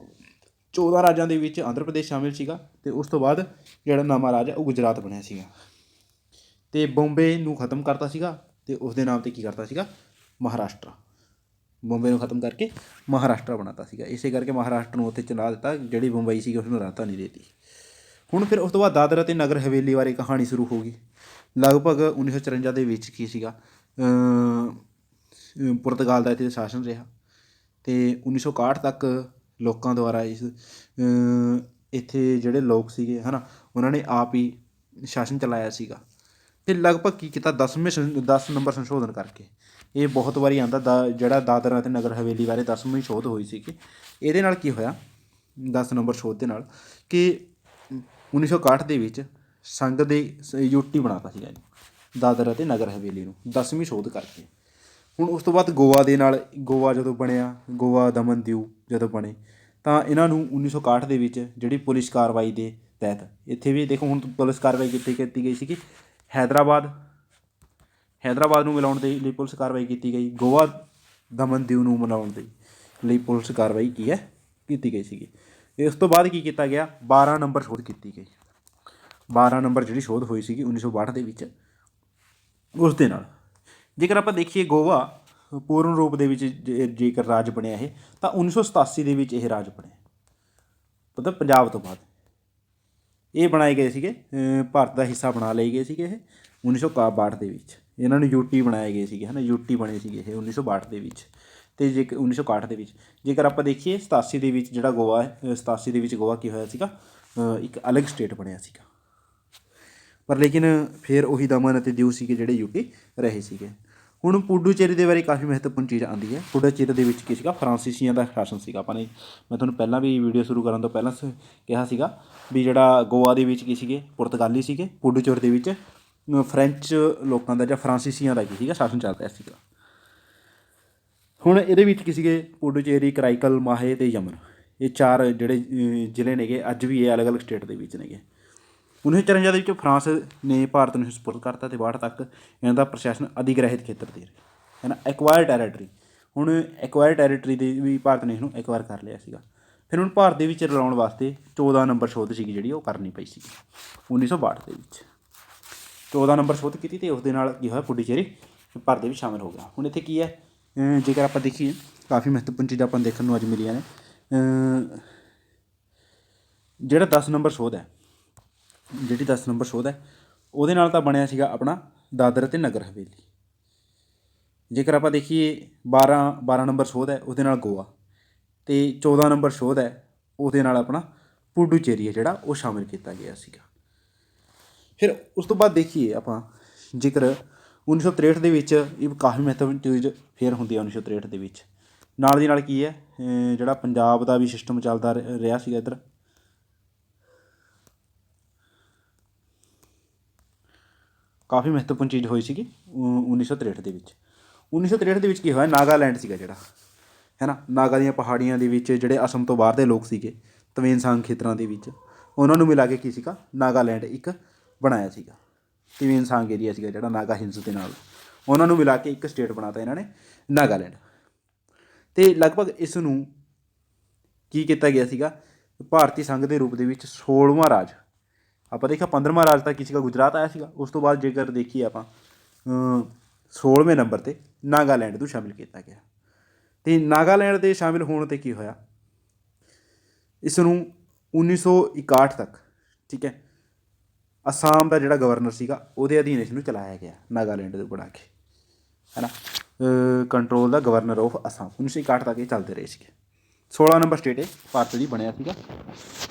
14 ਰਾਜਾਂ ਦੇ ਵਿੱਚ ਆਂਧਰਾ ਪ੍ਰਦੇਸ਼ ਸ਼ਾਮਿਲ ਸੀਗਾ, ਅਤੇ ਉਸ ਤੋਂ ਬਾਅਦ ਜਿਹੜਾ ਨਵਾਂ ਰਾਜ ਹੈ ਉਹ ਗੁਜਰਾਤ ਬਣਿਆ ਸੀਗਾ। ਅਤੇ ਬੰਬੇ ਨੂੰ ਖਤਮ ਕਰਤਾ ਸੀਗਾ, ਅਤੇ ਉਸ ਦੇ ਨਾਮ 'ਤੇ ਕੀ ਕਰਤਾ ਸੀਗਾ, ਮਹਾਰਾਸ਼ਟਰ। ਬੰਬੇ ਨੂੰ ਖਤਮ ਕਰਕੇ ਮਹਾਰਾਸ਼ਟਰ ਬਣਾਤਾ ਸੀਗਾ, ਇਸੇ ਕਰਕੇ ਮਹਾਰਾਸ਼ਟਰ ਨੂੰ ਉੱਥੇ ਚਲਾ ਦਿੱਤਾ, ਜਿਹੜੀ ਬੰਬਈ ਸੀਗੀ ਉਸਨੂੰ ਰਾਜਧਾਨੀ ਦੇ ਦਿੱਤੀ। ਹੁਣ ਫਿਰ ਉਸ ਤੋਂ ਬਾਅਦ ਦਾਦਰਾ ਅਤੇ ਨਗਰ ਹਵੇਲੀ ਬਾਰੇ ਕਹਾਣੀ ਸ਼ੁਰੂ ਹੋ ਗਈ। ਲਗਭਗ 1954 ਦੇ ਵਿੱਚ ਕੀ ਸੀਗਾ, ਪੁਰਤਗਾਲ ਦਾ ਇੱਥੇ ਸ਼ਾਸਨ ਰਿਹਾ, ਅਤੇ 1961 ਤੱਕ ਲੋਕਾਂ ਦੁਆਰਾ ਇੱਥੇ ਜਿਹੜੇ ਲੋਕ ਸੀਗੇ ਹੈ ਨਾ, ਉਹਨਾਂ ਨੇ ਆਪ ਹੀ ਸ਼ਾਸਨ ਚਲਾਇਆ ਸੀਗਾ। ਅਤੇ ਲਗਭਗ ਕੀ ਕੀਤਾ, 10 ਨੰਬਰ ਸੰਸ਼ੋਧਨ ਕਰਕੇ, ਇਹ ਬਹੁਤ ਵਾਰੀ ਆਉਂਦਾ ਜਿਹੜਾ ਦਾਦਰਾ ਅਤੇ ਨਗਰ ਹਵੇਲੀ ਬਾਰੇ 10ਵੀਂ ਸੋਧ ਹੋਈ ਸੀਗੀ। ਇਹਦੇ ਨਾਲ ਕੀ ਹੋਇਆ, 10 ਨੰਬਰ ਸੋਧ ਦੇ ਨਾਲ, ਕਿ 1961 ਦੇ ਵਿੱਚ ਸੰਘ ਦੇ ਯੂਟੀ ਬਣਾਤਾ ਸੀਗਾ ਇਹਨੂੰ, ਦਾਦਰਾ ਅਤੇ ਨਗਰ ਹਵੇਲੀ ਨੂੰ 10ਵੀਂ ਸੋਧ ਕਰਕੇ। ਹੁਣ ਉਸ ਤੋਂ ਬਾਅਦ ਗੋਆ ਦੇ ਨਾਲ, ਗੋਆ ਜਦੋਂ ਬਣਿਆ, ਗੋਆ ਦਮਨ ਦਿਊ ਜਦੋਂ ਬਣੇ, ਤਾਂ ਇਹਨਾਂ ਨੂੰ 1961 ਦੇ ਵਿੱਚ ਜਿਹੜੀ ਪੁਲਿਸ ਕਾਰਵਾਈ ਦੇ ਤਹਿਤ, ਇੱਥੇ ਵੀ ਦੇਖੋ ਹੁਣ ਪੁਲਿਸ ਕਾਰਵਾਈ ਕੀਤੀ ਗਈ ਸੀਗੀ, ਹੈਦਰਾਬਾਦ ਨੂੰ ਮਿਲਾਉਣ ਦੇ ਲਈ ਪੁਲਿਸ ਕਾਰਵਾਈ ਕੀਤੀ ਗਈ, ਗੋਆ ਦਮਨ ਦਿਊ ਨੂੰ ਮਿਲਾਉਣ ਦੇ ਲਈ ਪੁਲਿਸ ਕਾਰਵਾਈ ਕੀਤੀ ਗਈ ਸੀਗੀ। ਇਸ ਤੋਂ ਬਾਅਦ ਕੀ ਕੀਤਾ ਗਿਆ, 12 ਨੰਬਰ ਸੋਧ ਕੀਤੀ ਗਈ। 12 ਨੰਬਰ ਜਿਹੜੀ ਸੋਧ ਹੋਈ ਸੀਗੀ 1962 ਦੇ ਵਿੱਚ, ਉਸ ਦੇ ਨਾਲ ਜੇਕਰ ਆਪਾਂ ਦੇਖੀਏ ਗੋਆ ਪੂਰਨ ਰੂਪ ਦੇ ਵਿੱਚ ਜੇਕਰ ਰਾਜ ਬਣਿਆ ਇਹ, ਤਾਂ 1987 ਦੇ ਵਿੱਚ ਇਹ ਰਾਜ ਬਣਿਆ, ਮਤਲਬ ਪੰਜਾਬ ਤੋਂ ਬਾਅਦ ਇਹ ਬਣਾਏ ਗਏ ਸੀਗੇ, ਭਾਰਤ ਦਾ ਹਿੱਸਾ ਬਣਾ ਲਏ ਗਏ ਸੀਗੇ ਇਹ 1962 ਦੇ ਵਿੱਚ। ਇਹਨਾਂ ਨੂੰ ਯੂਟੀ ਬਣਾਏ ਗਏ ਸੀਗੇ, ਹੈ ਨਾ, ਯੂਟੀ ਬਣੇ ਸੀਗੇ ਇਹ 1962 ਦੇ ਵਿੱਚ। ਅਤੇ 1961 ਦੇ ਵਿੱਚ ਜੇਕਰ ਆਪਾਂ ਦੇਖੀਏ 87 ਦੇ ਵਿੱਚ ਜਿਹੜਾ ਗੋਆ ਹੈ, 87 ਦੇ ਵਿੱਚ ਗੋਆ ਕੀ ਹੋਇਆ ਸੀਗਾ, ਇੱਕ ਅਲੱਗ ਸਟੇਟ ਬਣਿਆ ਸੀਗਾ। ਪਰ ਲੇਕਿਨ ਫਿਰ ਉਹੀ ਦਮਨ ਅਤੇ ਦਿਊ ਸੀਗੇ ਜਿਹੜੇ ਯੂਟੀ ਰਹੇ ਸੀਗੇ। ਹੁਣ ਪੁਡੂਚੇਰੀ ਦੇ ਬਾਰੇ ਕਾਫੀ ਮਹੱਤਵਪੂਰਨ ਚੀਜ਼ ਆਉਂਦੀ ਹੈ। ਪੁਡੂਚੇਰੀ ਦੇ ਵਿੱਚ ਕੀ ਸੀਗਾ, ਫਰਾਂਸੀਸੀਆਂ ਦਾ ਸ਼ਾਸਨ ਸੀਗਾ। ਆਪਾਂ ਨੇ, ਮੈਂ ਤੁਹਾਨੂੰ ਪਹਿਲਾਂ ਵੀ ਵੀਡੀਓ ਸ਼ੁਰੂ ਕਰਨ ਤੋਂ ਪਹਿਲਾਂ ਕਿਹਾ ਸੀਗਾ ਵੀ ਜਿਹੜਾ ਗੋਆ ਦੇ ਵਿੱਚ ਕੀ ਸੀਗੇ, ਪੁਰਤਗਾਲੀ ਸੀਗੇ, ਪੁਡੂਚੇਰੀ ਦੇ ਵਿੱਚ ਫਰੈਂਚ ਲੋਕਾਂ ਦਾ ਜਾਂ ਫਰਾਂਸੀਸੀਆਂ ਦਾ ਕੀ ਸੀਗਾ ਸ਼ਾਸਨ ਚੱਲ ਰਿਹਾ ਸੀਗਾ। ਹੁਣ ਇਹਦੇ ਵਿੱਚ ਕੀ ਸੀਗੇ, ਪੁਡੂਚੇਰੀ, ਕਰਾਈਕਲ, ਮਾਹੇ ਅਤੇ ਯਮਨ, ਇਹ 4 ਜਿਹੜੇ ਜ਼ਿਲ੍ਹੇ ਨੇਗੇ, ਅੱਜ ਵੀ ਇਹ ਅਲੱਗ ਅਲੱਗ ਸਟੇਟ ਦੇ ਵਿੱਚ ਨੇਗੇ। 1954 ਦੇ ਵਿੱਚ ਫਰਾਂਸ ਨੇ ਭਾਰਤ ਨੂੰ ਸਪੁਰਦ ਕਰਤਾ, ਅਤੇ 62 ਤੱਕ ਇਹਨਾਂ ਦਾ ਪ੍ਰਸ਼ਾਸਨ ਅਧਿਗ੍ਰਹਿਤ ਖੇਤਰ ਦੇ ਹੈ ਨਾ, ਐਕਵਾਇਰ ਟੈਰੀਟਰੀ। ਹੁਣ ਐਕਵਾਇਰ ਟੈਰੀਟਰੀ ਦੇ ਵੀ ਭਾਰਤ ਨੇ ਇਹਨੂੰ ਐਕਵਾਇਰ ਕਰ ਲਿਆ ਸੀਗਾ। ਫਿਰ ਹੁਣ ਭਾਰਤ ਦੇ ਵਿੱਚ ਰਲਾਉਣ ਵਾਸਤੇ 14 ਨੰਬਰ ਸੋਧ ਸੀਗੀ ਜਿਹੜੀ ਉਹ ਕਰਨੀ ਪਈ ਸੀਗੀ 1962 ਦੇ ਵਿੱਚ। 14 ਨੰਬਰ ਸੋਧ ਕੀਤੀ, ਅਤੇ ਉਸ ਦੇ ਨਾਲ ਕੀ ਹੋਇਆ, ਪੁਡੂਚੇਰੀ ਭਾਰਤ ਦੇ ਵਿੱਚ ਸ਼ਾਮਿਲ ਹੋ ਗਿਆ। ਹੁਣ ਇੱਥੇ ਕੀ ਹੈ, ਜੇਕਰ ਆਪਾਂ ਦੇਖੀਏ ਕਾਫੀ ਮਹੱਤਵਪੂਰਨ ਚੀਜ਼ਾਂ ਆਪਾਂ ਨੂੰ ਦੇਖਣ ਨੂੰ ਅੱਜ ਮਿਲੀਆਂ ਨੇ। ਜਿਹੜਾ 10 ਨੰਬਰ ਸੋਧ ਹੈ, ਜਿਹੜੀ 10 ਨੰਬਰ ਸੋਧ ਹੈ, ਉਹਦੇ ਨਾਲ ਤਾਂ ਬਣਿਆ ਸੀਗਾ ਆਪਣਾ ਦਾਦਰਾ ਅਤੇ ਨਗਰ ਹਵੇਲੀ। ਜੇਕਰ ਆਪਾਂ ਦੇਖੀਏ 12 ਨੰਬਰ ਸੋਧ ਹੈ, ਉਹਦੇ ਨਾਲ ਗੋਆ, ਅਤੇ 14 ਨੰਬਰ ਸੋਧ ਹੈ, ਉਹਦੇ ਨਾਲ ਆਪਣਾ ਪੁਡੂਚੇਰੀ ਹੈ ਜਿਹੜਾ ਉਹ ਸ਼ਾਮਿਲ ਕੀਤਾ ਗਿਆ ਸੀਗਾ। ਫਿਰ ਉਸ ਤੋਂ ਬਾਅਦ ਦੇਖੀਏ ਆਪਾਂ, ਜੇਕਰ 1963 ਦੇ ਵਿੱਚ ਇਹ ਕਾਫੀ ਮਹੱਤਵਪੂਰਨ ਚੀਜ਼ ਫਿਰ ਹੁੰਦੀ ਹੈ। 1963 ਦੇ ਵਿੱਚ ਨਾਲ ਦੀ ਨਾਲ ਕੀ ਹੈ, ਜਿਹੜਾ ਪੰਜਾਬ ਦਾ ਵੀ ਸਿਸਟਮ ਚੱਲਦਾ ਰਿਹਾ ਸੀਗਾ ਇੱਧਰ, ਕਾਫੀ ਮਹੱਤਵਪੂਰਨ ਚੀਜ਼ ਹੋਈ ਸੀਗੀ 1963 ਦੇ ਵਿੱਚ। 1963 ਦੇ ਵਿੱਚ ਕੀ ਹੋਇਆ, ਨਾਗਾਲੈਂਡ ਸੀਗਾ ਜਿਹੜਾ, ਹੈ ਨਾ, ਨਾਗਾ ਦੀਆਂ ਪਹਾੜੀਆਂ ਦੇ ਵਿੱਚ ਜਿਹੜੇ ਅਸਮ ਤੋਂ ਬਾਹਰ ਦੇ ਲੋਕ ਸੀਗੇ, ਤਵੇਨਸਾਂਗ ਖੇਤਰਾਂ ਦੇ ਵਿੱਚ, ਉਹਨਾਂ ਨੂੰ ਮਿਲਾ ਕੇ ਕੀ ਸੀਗਾ, ਨਾਗਾਲੈਂਡ ਇੱਕ ਬਣਾਇਆ ਸੀਗਾ। ਤਵੇਨਸਾਂਗ ਏਰੀਆ ਸੀਗਾ ਜਿਹੜਾ ਨਾਗਾ ਹਿਲਸ ਦੇ ਨਾਲ, ਉਹਨਾਂ ਨੂੰ ਮਿਲਾ ਕੇ ਇੱਕ ਸਟੇਟ ਬਣਾਤਾ ਇਹਨਾਂ ਨੇ, ਨਾਗਾਲੈਂਡ। ਅਤੇ ਲਗਭਗ ਇਸ ਨੂੰ ਕੀ ਕੀਤਾ ਗਿਆ ਸੀਗਾ, ਭਾਰਤੀ ਸੰਘ ਦੇ ਰੂਪ ਦੇ ਵਿੱਚ 16ਵਾਂ ਰਾਜ। ਆਪਾਂ ਦੇਖਿਆ 15ਵਾਂ ਰਾਜ ਤਾਂ ਕੀ ਸੀਗਾ, ਗੁਜਰਾਤ ਆਇਆ ਸੀਗਾ। ਉਸ ਤੋਂ ਬਾਅਦ ਜੇਕਰ ਦੇਖੀਏ ਆਪਾਂ 16ਵੇਂ ਨੰਬਰ 'ਤੇ ਨਾਗਾਲੈਂਡ ਨੂੰ ਸ਼ਾਮਿਲ ਕੀਤਾ ਗਿਆ। ਅਤੇ ਨਾਗਾਲੈਂਡ ਦੇ ਸ਼ਾਮਿਲ ਹੋਣ 'ਤੇ ਕੀ ਹੋਇਆ, ਇਸ ਨੂੰ 1961 ਤੱਕ, ਠੀਕ ਹੈ, ਅਸਾਮ ਦਾ ਜਿਹੜਾ ਗਵਰਨਰ ਸੀਗਾ ਉਹਦੇ ਅਧੀਨ ਇਸ ਨੂੰ ਚਲਾਇਆ ਗਿਆ, ਨਾਗਾਲੈਂਡ ਨੂੰ ਬਣਾ ਕੇ, ਹੈ ਨਾ, control the governor of Assam. 1961 ਤੱਕ ਇਹ ਚੱਲਦੇ ਰਹੇ ਸੀਗੇ। 16 ਨੰਬਰ ਸਟੇਟ ਇਹ ਭਾਰਤ ਦੀ ਬਣਿਆ ਸੀਗਾ।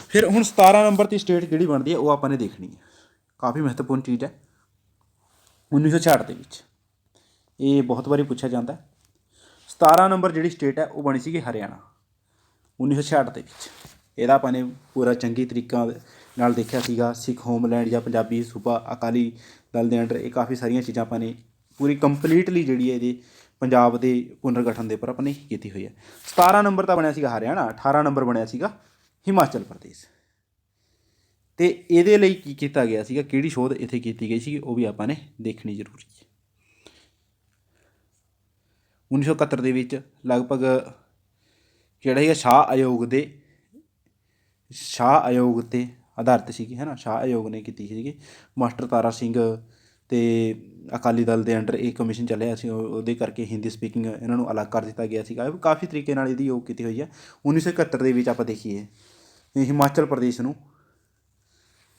ਫਿਰ ਹੁਣ 17 ਨੰਬਰ 'ਤੇ ਸਟੇਟ ਜਿਹੜੀ ਬਣਦੀ ਹੈ ਉਹ ਆਪਾਂ ਨੇ ਦੇਖਣੀ ਹੈ, ਕਾਫੀ ਮਹੱਤਵਪੂਰਨ ਚੀਜ਼ ਹੈ। 1966 ਦੇ ਵਿੱਚ ਇਹ ਬਹੁਤ ਵਾਰੀ ਪੁੱਛਿਆ ਜਾਂਦਾ। 17 ਨੰਬਰ ਜਿਹੜੀ ਸਟੇਟ ਹੈ ਉਹ ਬਣੀ ਸੀਗੀ ਹਰਿਆਣਾ 1966 ਦੇ ਵਿੱਚ। ਇਹਦਾ ਆਪਾਂ ਨੇ ਪੂਰਾ ਚੰਗੀ ਤਰੀਕਾ ਨਾਲ ਦੇਖਿਆ ਸੀਗਾ। ਸਿੱਖ ਹੋਮਲੈਂਡ ਜਾਂ ਪੰਜਾਬੀ ਸੂਬਾ ਅਕਾਲੀ ਦਲ ਦੇ ਅੰਡਰ ਇਹ ਕਾਫੀ ਸਾਰੀਆਂ ਚੀਜ਼ਾਂ ਆਪਾਂ ਨੇ ਪੂਰੀ ਕੰਪਲੀਟਲੀ ਜਿਹੜੀ ਹੈ ਇਹਦੇ ਪੰਜਾਬ ਦੇ ਪੁਨਰਗਠਨ ਦੇ ਉੱਪਰ ਆਪਾਂ ਨੇ ਕੀਤੀ ਹੋਈ ਹੈ। 17 ਨੰਬਰ ਤਾਂ ਬਣਿਆ ਸੀਗਾ ਹਰਿਆਣਾ, 18 ਨੰਬਰ ਬਣਿਆ ਸੀਗਾ ਹਿਮਾਚਲ ਪ੍ਰਦੇਸ਼। ਅਤੇ ਇਹਦੇ ਲਈ ਕੀ ਕੀਤਾ ਗਿਆ ਸੀਗਾ, ਕਿਹੜੀ ਸ਼ੋਧ ਇੱਥੇ ਕੀਤੀ ਗਈ ਸੀ, ਉਹ ਵੀ ਆਪਾਂ ਨੇ ਦੇਖਣੀ ਜ਼ਰੂਰੀ ਹੈ। 1971 ਦੇ ਵਿੱਚ ਲਗਭਗ ਜਿਹੜਾ ਸੀਗਾ ਸ਼ਾਹ ਆਯੋਗ 'ਤੇ ਆਧਾਰਿਤ ਸੀਗੀ, ਹੈ ਨਾ। ਸ਼ਾਹ ਆਯੋਗ ਨੇ ਕੀਤੀ ਸੀਗੀ। ਮਾਸਟਰ ਤਾਰਾ ਸਿੰਘ ਅਤੇ ਅਕਾਲੀ ਦਲ ਦੇ ਅੰਡਰ ਇਹ ਕਮਿਸ਼ਨ ਚੱਲਿਆ ਸੀ, ਉਹਦੇ ਕਰਕੇ ਹਿੰਦੀ ਸਪੀਕਿੰਗ ਇਹਨਾਂ ਨੂੰ ਅਲੱਗ ਕਰ ਦਿੱਤਾ ਗਿਆ ਸੀਗਾ। ਕਾਫੀ ਤਰੀਕੇ ਨਾਲ ਇਹਦੀ ਯੋਗ ਕੀਤੀ ਹੋਈ ਹੈ। 1971 ਦੇ ਵਿੱਚ ਆਪਾਂ ਦੇਖੀਏ ਹਿਮਾਚਲ ਪ੍ਰਦੇਸ਼ ਨੂੰ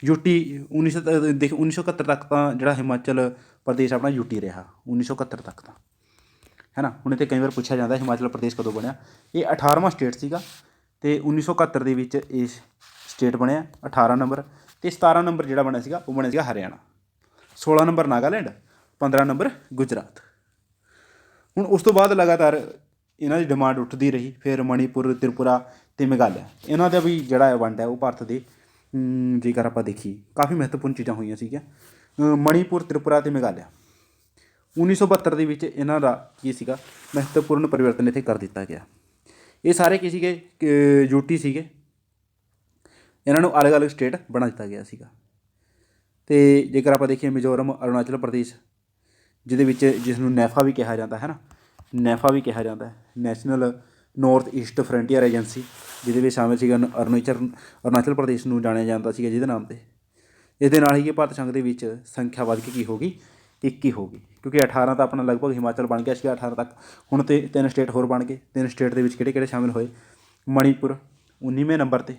ਯੂਟੀ 1971 ਤੱਕ ਤਾਂ ਜਿਹੜਾ ਹਿਮਾਚਲ ਪ੍ਰਦੇਸ਼ ਆਪਣਾ ਯੂਟੀ ਰਿਹਾ 1971 ਤੱਕ ਤਾਂ, ਹੈ ਨਾ। ਹੁਣ ਇੱਥੇ ਕਈ ਵਾਰ ਪੁੱਛਿਆ ਜਾਂਦਾ ਹਿਮਾਚਲ ਪ੍ਰਦੇਸ਼ ਕਦੋਂ ਬਣਿਆ। ਇਹ 18ਵਾਂ ਸਟੇਟ ਸੀਗਾ ਅਤੇ 1971 ਦੇ ਵਿੱਚ ਇਹ ਸਟੇਟ ਬਣਿਆ 18 ਨੰਬਰ। ਅਤੇ 17 ਨੰਬਰ ਜਿਹੜਾ ਬਣਿਆ ਸੀਗਾ ਉਹ ਬਣਿਆ ਸੀਗਾ ਹਰਿਆਣਾ, 16 ਨੰਬਰ ਨਾਗਾਲੈਂਡ, 15 ਨੰਬਰ ਗੁਜਰਾਤ। ਹੁਣ ਉਸ ਤੋਂ ਬਾਅਦ ਲਗਾਤਾਰ ਇਹਨਾਂ ਦੀ ਡਿਮਾਂਡ ਉੱਠਦੀ ਰਹੀ। ਫਿਰ ਮਣੀਪੁਰ, ਤ੍ਰਿਪੁਰਾ ਅਤੇ ਮੇਘਾਲਿਆ, ਇਹਨਾਂ ਦਾ ਵੀ ਜਿਹੜਾ ਵੰਡ ਹੈ ਉਹ ਭਾਰਤ ਦੇ ਜੇਕਰ ਆਪਾਂ ਦੇਖੀਏ ਕਾਫੀ ਮਹੱਤਵਪੂਰਨ ਚੀਜ਼ਾਂ ਹੋਈਆਂ ਸੀਗੀਆਂ। ਮਣੀਪੁਰ, ਤ੍ਰਿਪੁਰਾ ਅਤੇ ਮੇਘਾਲਿਆ 1972 ਦੇ ਵਿੱਚ ਇਹਨਾਂ ਦਾ ਕੀ ਸੀਗਾ ਮਹੱਤਵਪੂਰਨ ਪਰਿਵਰਤਨ ਇੱਥੇ ਕਰ ਦਿੱਤਾ ਗਿਆ। ਇਹ ਸਾਰੇ ਕੀ ਸੀਗੇ ਯੂਟੀ ਸੀਗੇ, ਇਹਨਾਂ ਨੂੰ ਅਲੱਗ ਅਲੱਗ ਸਟੇਟ ਬਣਾ ਦਿੱਤਾ ਗਿਆ ਸੀਗਾ। ਅਤੇ ਜੇਕਰ ਆਪਾਂ ਦੇਖੀਏ ਮਿਜ਼ੋਰਮ, ਅਰੁਣਾਚਲ ਪ੍ਰਦੇਸ਼, ਜਿਸ ਨੂੰ ਨੈਫਾ ਵੀ ਕਿਹਾ ਜਾਂਦਾ, ਹੈ ਨਾ, ਨੈਫਾ ਵੀ ਕਿਹਾ ਜਾਂਦਾ, national north East frontier agency, ਜਿਹਦੇ ਵਿੱਚ ਸ਼ਾਮਿਲ ਸੀਗਾ ਅਰੁਣਾਚਲ ਪ੍ਰਦੇਸ਼ ਨੂੰ ਜਾਣਿਆ ਜਾਂਦਾ ਸੀਗਾ ਜਿਹਦੇ ਨਾਮ 'ਤੇ। ਇਹਦੇ ਨਾਲ ਹੀ ਕਿ ਭਾਰਤ ਸੰਘ ਦੇ ਵਿੱਚ ਸੰਖਿਆ ਵੱਧ ਕੇ ਕੀ ਹੋ ਗਈ, 21 ਹੋ ਗਈ, ਕਿਉਂਕਿ 18 ਤਾਂ ਆਪਣਾ ਲਗਭਗ ਹਿਮਾਚਲ ਬਣ ਗਿਆ ਸੀਗਾ 18 ਤੱਕ। ਹੁਣ ਤੇ 3 ਸਟੇਟ ਹੋਰ ਬਣ ਗਏ। 3 ਸਟੇਟ ਦੇ ਵਿੱਚ ਕਿਹੜੇ ਕਿਹੜੇ ਸ਼ਾਮਿਲ ਹੋਏ? ਮਣੀਪੁਰ 19ਵੇਂ ਨੰਬਰ 'ਤੇ,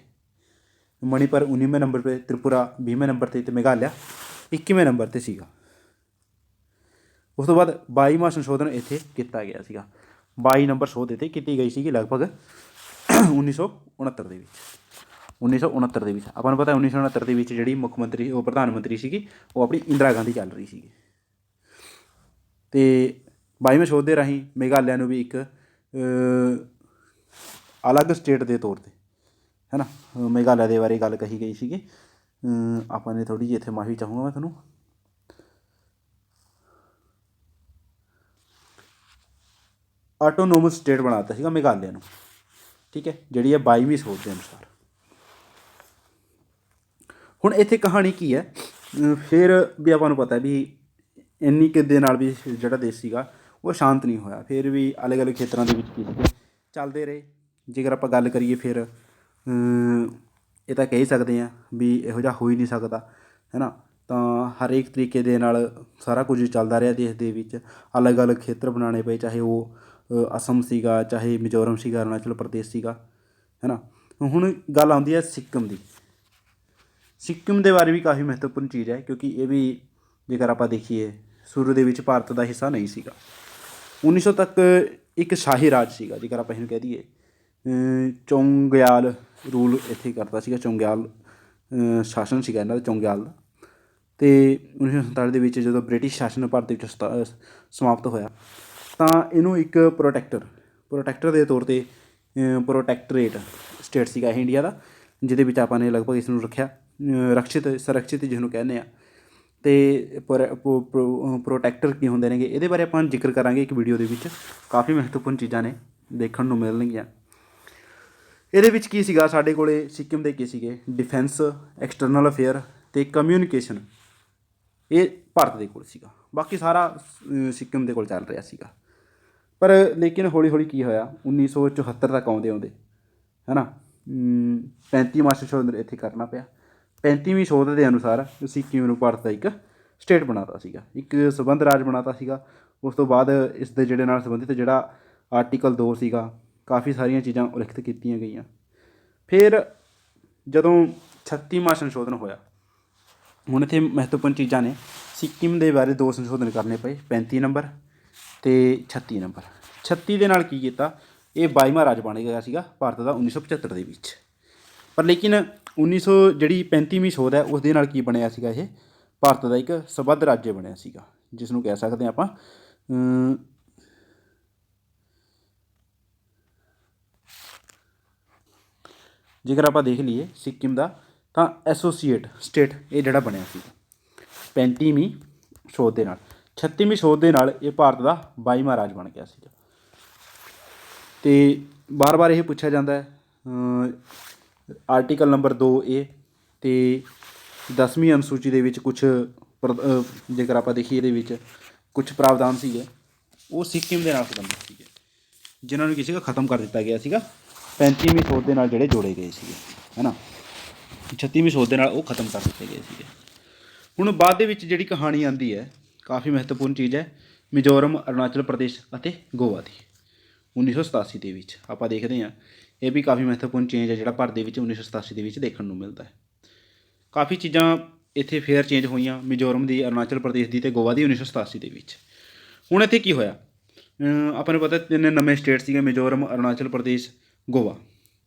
ਮਣੀਪੁਰ 19ਵੇਂ ਨੰਬਰ 'ਤੇ, ਤ੍ਰਿਪੁਰਾ 20ਵੇਂ ਨੰਬਰ 'ਤੇ ਅਤੇ ਮੇਘਾਲਿਆ 21ਵੇਂ ਨੰਬਰ 'ਤੇ ਸੀਗਾ। ਉਸ ਤੋਂ ਬਾਅਦ 22ਵਾਂ ਸੰਸ਼ੋਧਨ ਇੱਥੇ ਕੀਤਾ ਗਿਆ ਸੀਗਾ। 22 ਨੰਬਰ ਸੋਧ ਇੱਥੇ ਕੀਤੀ ਗਈ ਸੀਗੀ ਲਗਭਗ 1969 ਦੇ ਵਿੱਚ। 1969 ਦੇ ਵਿੱਚ ਆਪਾਂ ਨੂੰ ਪਤਾ 1969 ਦੇ ਵਿੱਚ ਜਿਹੜੀ ਮੁੱਖ ਮੰਤਰੀ ਉਹ ਪ੍ਰਧਾਨ ਮੰਤਰੀ ਸੀਗੀ ਉਹ ਆਪਣੀ ਇੰਦਰਾ ਗਾਂਧੀ ਚੱਲ ਰਹੀ ਸੀਗੀ। ਅਤੇ 22ਵੇਂ ਸੋਧ ਦੇ ਰਾਹੀਂ ਮੇਘਾਲਿਆ ਨੂੰ ਵੀ ਇੱਕ ਅਲੱਗ ਸਟੇਟ ਦੇ ਤੌਰ 'ਤੇ, ਹੈ ਨਾ, ਮੇਘਾਲਿਆ ਦੇ ਬਾਰੇ ਗੱਲ ਕਹੀ ਗਈ ਸੀਗੀ। ਆਪਾਂ ਨੇ ਥੋੜ੍ਹੀ ਜਿਹੀ ਇੱਥੇ ਮਾਫੀ ਚਾਹੂੰਗਾ ਮੈਂ ਤੁਹਾਨੂੰ। ਆਟੋਨੋਮਸ ਸਟੇਟ ਬਣਾ ਦਿੱਤਾ ਸੀਗਾ ਮੇਘਾਲਿਆ ਨੂੰ, ਠੀਕ ਹੈ, ਜਿਹੜੀ ਹੈ 22ਵੀਂ ਸੋਧ ਦੇ ਅਨੁਸਾਰ। ਹੁਣ ਇੱਥੇ ਕਹਾਣੀ ਕੀ ਹੈ, ਫਿਰ ਵੀ ਆਪਾਂ ਨੂੰ ਪਤਾ ਵੀ ਇੰਨੀ ਕੁ ਦੇ ਨਾਲ ਵੀ ਜਿਹੜਾ ਦੇਸ਼ ਸੀਗਾ ਉਹ ਸ਼ਾਂਤ ਨਹੀਂ ਹੋਇਆ। ਫਿਰ ਵੀ ਅਲੱਗ ਅਲੱਗ ਖੇਤਰਾਂ ਦੇ ਵਿੱਚ ਕੀ ਸੀਗੇ ਚੱਲਦੇ ਰਹੇ। ਜੇਕਰ ਆਪਾਂ ਗੱਲ ਕਰੀਏ ਫਿਰ ਇਹ ਤਾਂ ਕਹਿ ਸਕਦੇ ਹਾਂ ਵੀ ਇਹੋ ਜਿਹਾ ਹੋ ਹੀ ਨਹੀਂ ਸਕਦਾ, ਹੈ ਨਾ। ਤਾਂ ਹਰੇਕ ਤਰੀਕੇ ਦੇ ਨਾਲ ਸਾਰਾ ਕੁਝ ਚੱਲਦਾ ਰਿਹਾ ਦੇਸ਼ ਦੇ ਵਿੱਚ। ਅਲੱਗ ਅਲੱਗ ਖੇਤਰ ਬਣਾਉਣੇ ਪਏ, ਚਾਹੇ ਉਹ ਅਸਮ ਸੀਗਾ, ਚਾਹੇ ਮਿਜ਼ੋਰਮ ਸੀਗਾ, ਅਰੁਣਾਚਲ ਪ੍ਰਦੇਸ਼ ਸੀਗਾ, ਹੈ ਨਾ। ਹੁਣ ਗੱਲ ਆਉਂਦੀ ਹੈ ਸਿੱਕਮ ਦੀ। ਸਿੱਕਮ ਦੇ ਬਾਰੇ ਵੀ ਕਾਫੀ ਮਹੱਤਵਪੂਰਨ ਚੀਜ਼ ਹੈ, ਕਿਉਂਕਿ ਇਹ ਵੀ ਜੇਕਰ ਆਪਾਂ ਦੇਖੀਏ ਸ਼ੁਰੂ ਦੇ ਵਿੱਚ ਭਾਰਤ ਦਾ ਹਿੱਸਾ ਨਹੀਂ ਸੀਗਾ। 1900 ਤੱਕ ਇੱਕ ਸ਼ਾਹੀ ਰਾਜ ਸੀਗਾ, ਜੇਕਰ ਆਪਾਂ ਇਹਨੂੰ ਕਹਿ ਦਈਏ। ਚੌਂਗਿਆਲ ਰੂਲ ਇੱਥੇ ਕਰਦਾ ਸੀਗਾ, ਚੌਂਗਿਆਲ ਸ਼ਾਸਨ ਸੀਗਾ ਇਹਨਾਂ ਦਾ, ਚੌਂਗਿਆਲ ਦਾ। ਅਤੇ 1947 ਦੇ ਵਿੱਚ ਜਦੋਂ ਬ੍ਰਿਟਿਸ਼ ਸ਼ਾਸਨ ਭਾਰਤ ਵਿੱਚ ਸਮਾਪਤ ਹੋਇਆ ਤਾਂ ਇਹਨੂੰ ਇੱਕ ਪ੍ਰੋਟੈਕਟਰ ਦੇ ਤੌਰ 'ਤੇ ਪ੍ਰੋਟੈਕਟਰੇਟ ਸਟੇਟ ਸੀਗਾ ਇਹ ਇੰਡੀਆ ਦਾ, ਜਿਹਦੇ ਵਿੱਚ ਆਪਾਂ ਨੇ ਲਗਭਗ ਇਸ ਨੂੰ ਸੰਰਕਸ਼ਿਤ ਜਿਹਨੂੰ ਕਹਿੰਦੇ ਆ। ਅਤੇ ਪ੍ਰੋਟੈਕਟਰ ਕੀ ਹੁੰਦੇ ਨੇਗੇ ਇਹਦੇ ਬਾਰੇ ਆਪਾਂ ਜ਼ਿਕਰ ਕਰਾਂਗੇ ਇੱਕ ਵੀਡੀਓ ਦੇ ਵਿੱਚ। ਕਾਫੀ ਮਹੱਤਵਪੂਰਨ ਚੀਜ਼ਾਂ ਨੇ, ਦੇਖਣ ਨੂੰ ਮਿਲਣਗੀਆਂ। ਇਹਦੇ ਵਿੱਚ ਕੀ ਸੀਗਾ ਸਾਡੇ ਕੋਲ ਸਿੱਕਮ ਦੇ ਕੀ ਸੀਗੇ, ਡਿਫੈਂਸ, ਐਕਸਟਰਨਲ ਅਫੇਅਰ ਅਤੇ ਕਮਿਊਨੀਕੇਸ਼ਨ, ਇਹ ਭਾਰਤ ਦੇ ਕੋਲ ਸੀਗਾ। ਬਾਕੀ ਸਾਰਾ ਸਿੱਕਮ ਦੇ ਕੋਲ ਚੱਲ ਰਿਹਾ ਸੀਗਾ। ਪਰ ਲੇਕਿਨ ਹੌਲੀ ਹੌਲੀ ਕੀ ਹੋਇਆ, 1974 ਤੱਕ ਆਉਂਦੇ ਹੈ ਨਾ, 35ਵਾਂ ਸੰਸ਼ੋਧਨ ਇੱਥੇ ਕਰਨਾ ਪਿਆ। 35ਵੀਂ ਸੋਧ ਦੇ ਅਨੁਸਾਰ ਸਿੱਕਮ ਨੂੰ ਭਾਰਤ ਦਾ ਇੱਕ ਸਟੇਟ ਬਣਾਤਾ ਸੀਗਾ, ਇੱਕ ਸੰਬੰਧ ਰਾਜ ਬਣਾਤਾ ਸੀਗਾ। ਉਸ ਤੋਂ ਬਾਅਦ ਇਸ ਦੇ ਜਿਹੜੇ ਨਾਲ ਸੰਬੰਧਿਤ ਜਿਹੜਾ ਆਰਟੀਕਲ 2 ਸੀਗਾ, ਕਾਫੀ ਸਾਰੀਆਂ ਚੀਜ਼ਾਂ ਉਲੱਖਿਤ ਕੀਤੀਆਂ ਗਈਆਂ। ਫਿਰ ਜਦੋਂ 36ਵਾਂ ਸੰਸ਼ੋਧਨ ਹੋਇਆ, ਹੁਣ ਇੱਥੇ ਮਹੱਤਵਪੂਰਨ ਚੀਜ਼ਾਂ ਨੇ। ਸਿੱਕਮ ਦੇ ਬਾਰੇ 2 ਸੰਸ਼ੋਧਨ ਕਰਨੇ ਪਏ, 35 ਨੰਬਰ ਅਤੇ 36 ਨੰਬਰ। 36 ਦੇ ਨਾਲ ਕੀ ਕੀਤਾ, ਇਹ 22ਵਾਂ ਰਾਜ ਬਣ ਗਿਆ ਸੀਗਾ ਭਾਰਤ ਦਾ 1975 ਦੇ ਵਿੱਚ। ਪਰ ਲੇਕਿਨ 1900 ਜਿਹੜੀ 35ਵੀਂ ਸੋਧ ਹੈ ਉਸ ਦੇ ਨਾਲ ਕੀ ਬਣਿਆ ਸੀਗਾ, ਇਹ ਭਾਰਤ ਦਾ ਇੱਕ ਸੰਬੱਧ ਰਾਜ ਬਣਿਆ ਸੀਗਾ, ਜਿਸ ਨੂੰ ਕਹਿ ਸਕਦੇ ਹਾਂ ਆਪਾਂ ਜੇਕਰ ਆਪਾਂ ਦੇਖ ਲਈਏ ਸਿੱਕਿਮ ਦਾ ਤਾਂ ਐਸੋਸੀਏਟ ਸਟੇਟ ਇਹ ਜਿਹੜਾ ਬਣਿਆ ਸੀ 35ਵੀਂ ਸੋਧ ਦੇ ਨਾਲ। 36ਵੀਂ ਸੋਧ ਦੇ ਨਾਲ ਇਹ ਭਾਰਤ ਦਾ 22ਵਾਂ ਰਾਜ ਬਣ ਗਿਆ ਸੀਗਾ। ਅਤੇ ਬਾਰ-ਬਾਰ ਇਹ ਪੁੱਛਿਆ ਜਾਂਦਾ ਹੈ ਆਰਟੀਕਲ ਨੰਬਰ 2A ਅਤੇ 10ਵੀਂ ਅਨੁਸੂਚੀ ਦੇ ਵਿੱਚ ਕੁਛ ਜੇਕਰ ਆਪਾਂ ਦੇਖੀਏ ਇਹਦੇ ਵਿੱਚ ਕੁਛ ਪ੍ਰਾਵਧਾਨ ਸੀਗੇ ਉਹ ਸਿੱਕਿਮ ਦੇ ਨਾਲ ਸੰਬੰਧਿਤ ਸੀਗੇ, ਜਿਨ੍ਹਾਂ ਨੂੰ ਕੀ ਸੀਗਾ ਖਤਮ ਕਰ ਦਿੱਤਾ ਗਿਆ ਸੀਗਾ 35ਵੀਂ ਸੋਧ ਦੇ ਨਾਲ ਜਿਹੜੇ ਜੋੜੇ ਗਏ ਸੀਗੇ, ਹੈ ਨਾ। 36ਵੀਂ ਸੋਧ ਦੇ ਨਾਲ ਉਹ ਖਤਮ ਕਰ ਦਿੱਤੇ ਗਏ ਸੀਗੇ। ਹੁਣ ਬਾਅਦ ਦੇ ਵਿੱਚ ਜਿਹੜੀ ਕਹਾਣੀ ਆਉਂਦੀ ਹੈ ਕਾਫੀ ਮਹੱਤਵਪੂਰਨ ਚੀਜ਼ ਹੈ, ਮਿਜ਼ੋਰਮ, ਅਰੁਣਾਚਲ ਪ੍ਰਦੇਸ਼ ਅਤੇ ਗੋਆ ਦੀ 1987 ਦੇ ਵਿੱਚ ਆਪਾਂ ਦੇਖਦੇ ਹਾਂ। ਇਹ ਵੀ ਕਾਫੀ ਮਹੱਤਵਪੂਰਨ ਚੇਂਜ ਹੈ ਜਿਹੜਾ ਭਾਰਤ ਦੇ ਵਿੱਚ 1987 ਦੇ ਵਿੱਚ ਦੇਖਣ ਨੂੰ ਮਿਲਦਾ ਹੈ। ਕਾਫੀ ਚੀਜ਼ਾਂ ਇੱਥੇ ਫੇਰ ਚੇਂਜ ਹੋਈਆਂ, ਮਿਜ਼ੋਰਮ ਦੀ, ਅਰੁਣਾਚਲ ਪ੍ਰਦੇਸ਼ ਦੀ ਅਤੇ ਗੋਆ ਦੀ 1987 ਦੇ ਵਿੱਚ। ਹੁਣ ਇੱਥੇ ਕੀ ਹੋਇਆ, ਆਪਾਂ ਨੂੰ ਪਤਾ 3 ਨਵੇਂ ਸਟੇਟ ਸੀਗੇ, ਮਿਜ਼ੋਰਮ, ਅਰੁਣਾਚਲ ਪ੍ਰਦੇਸ਼, ਗੋਆ।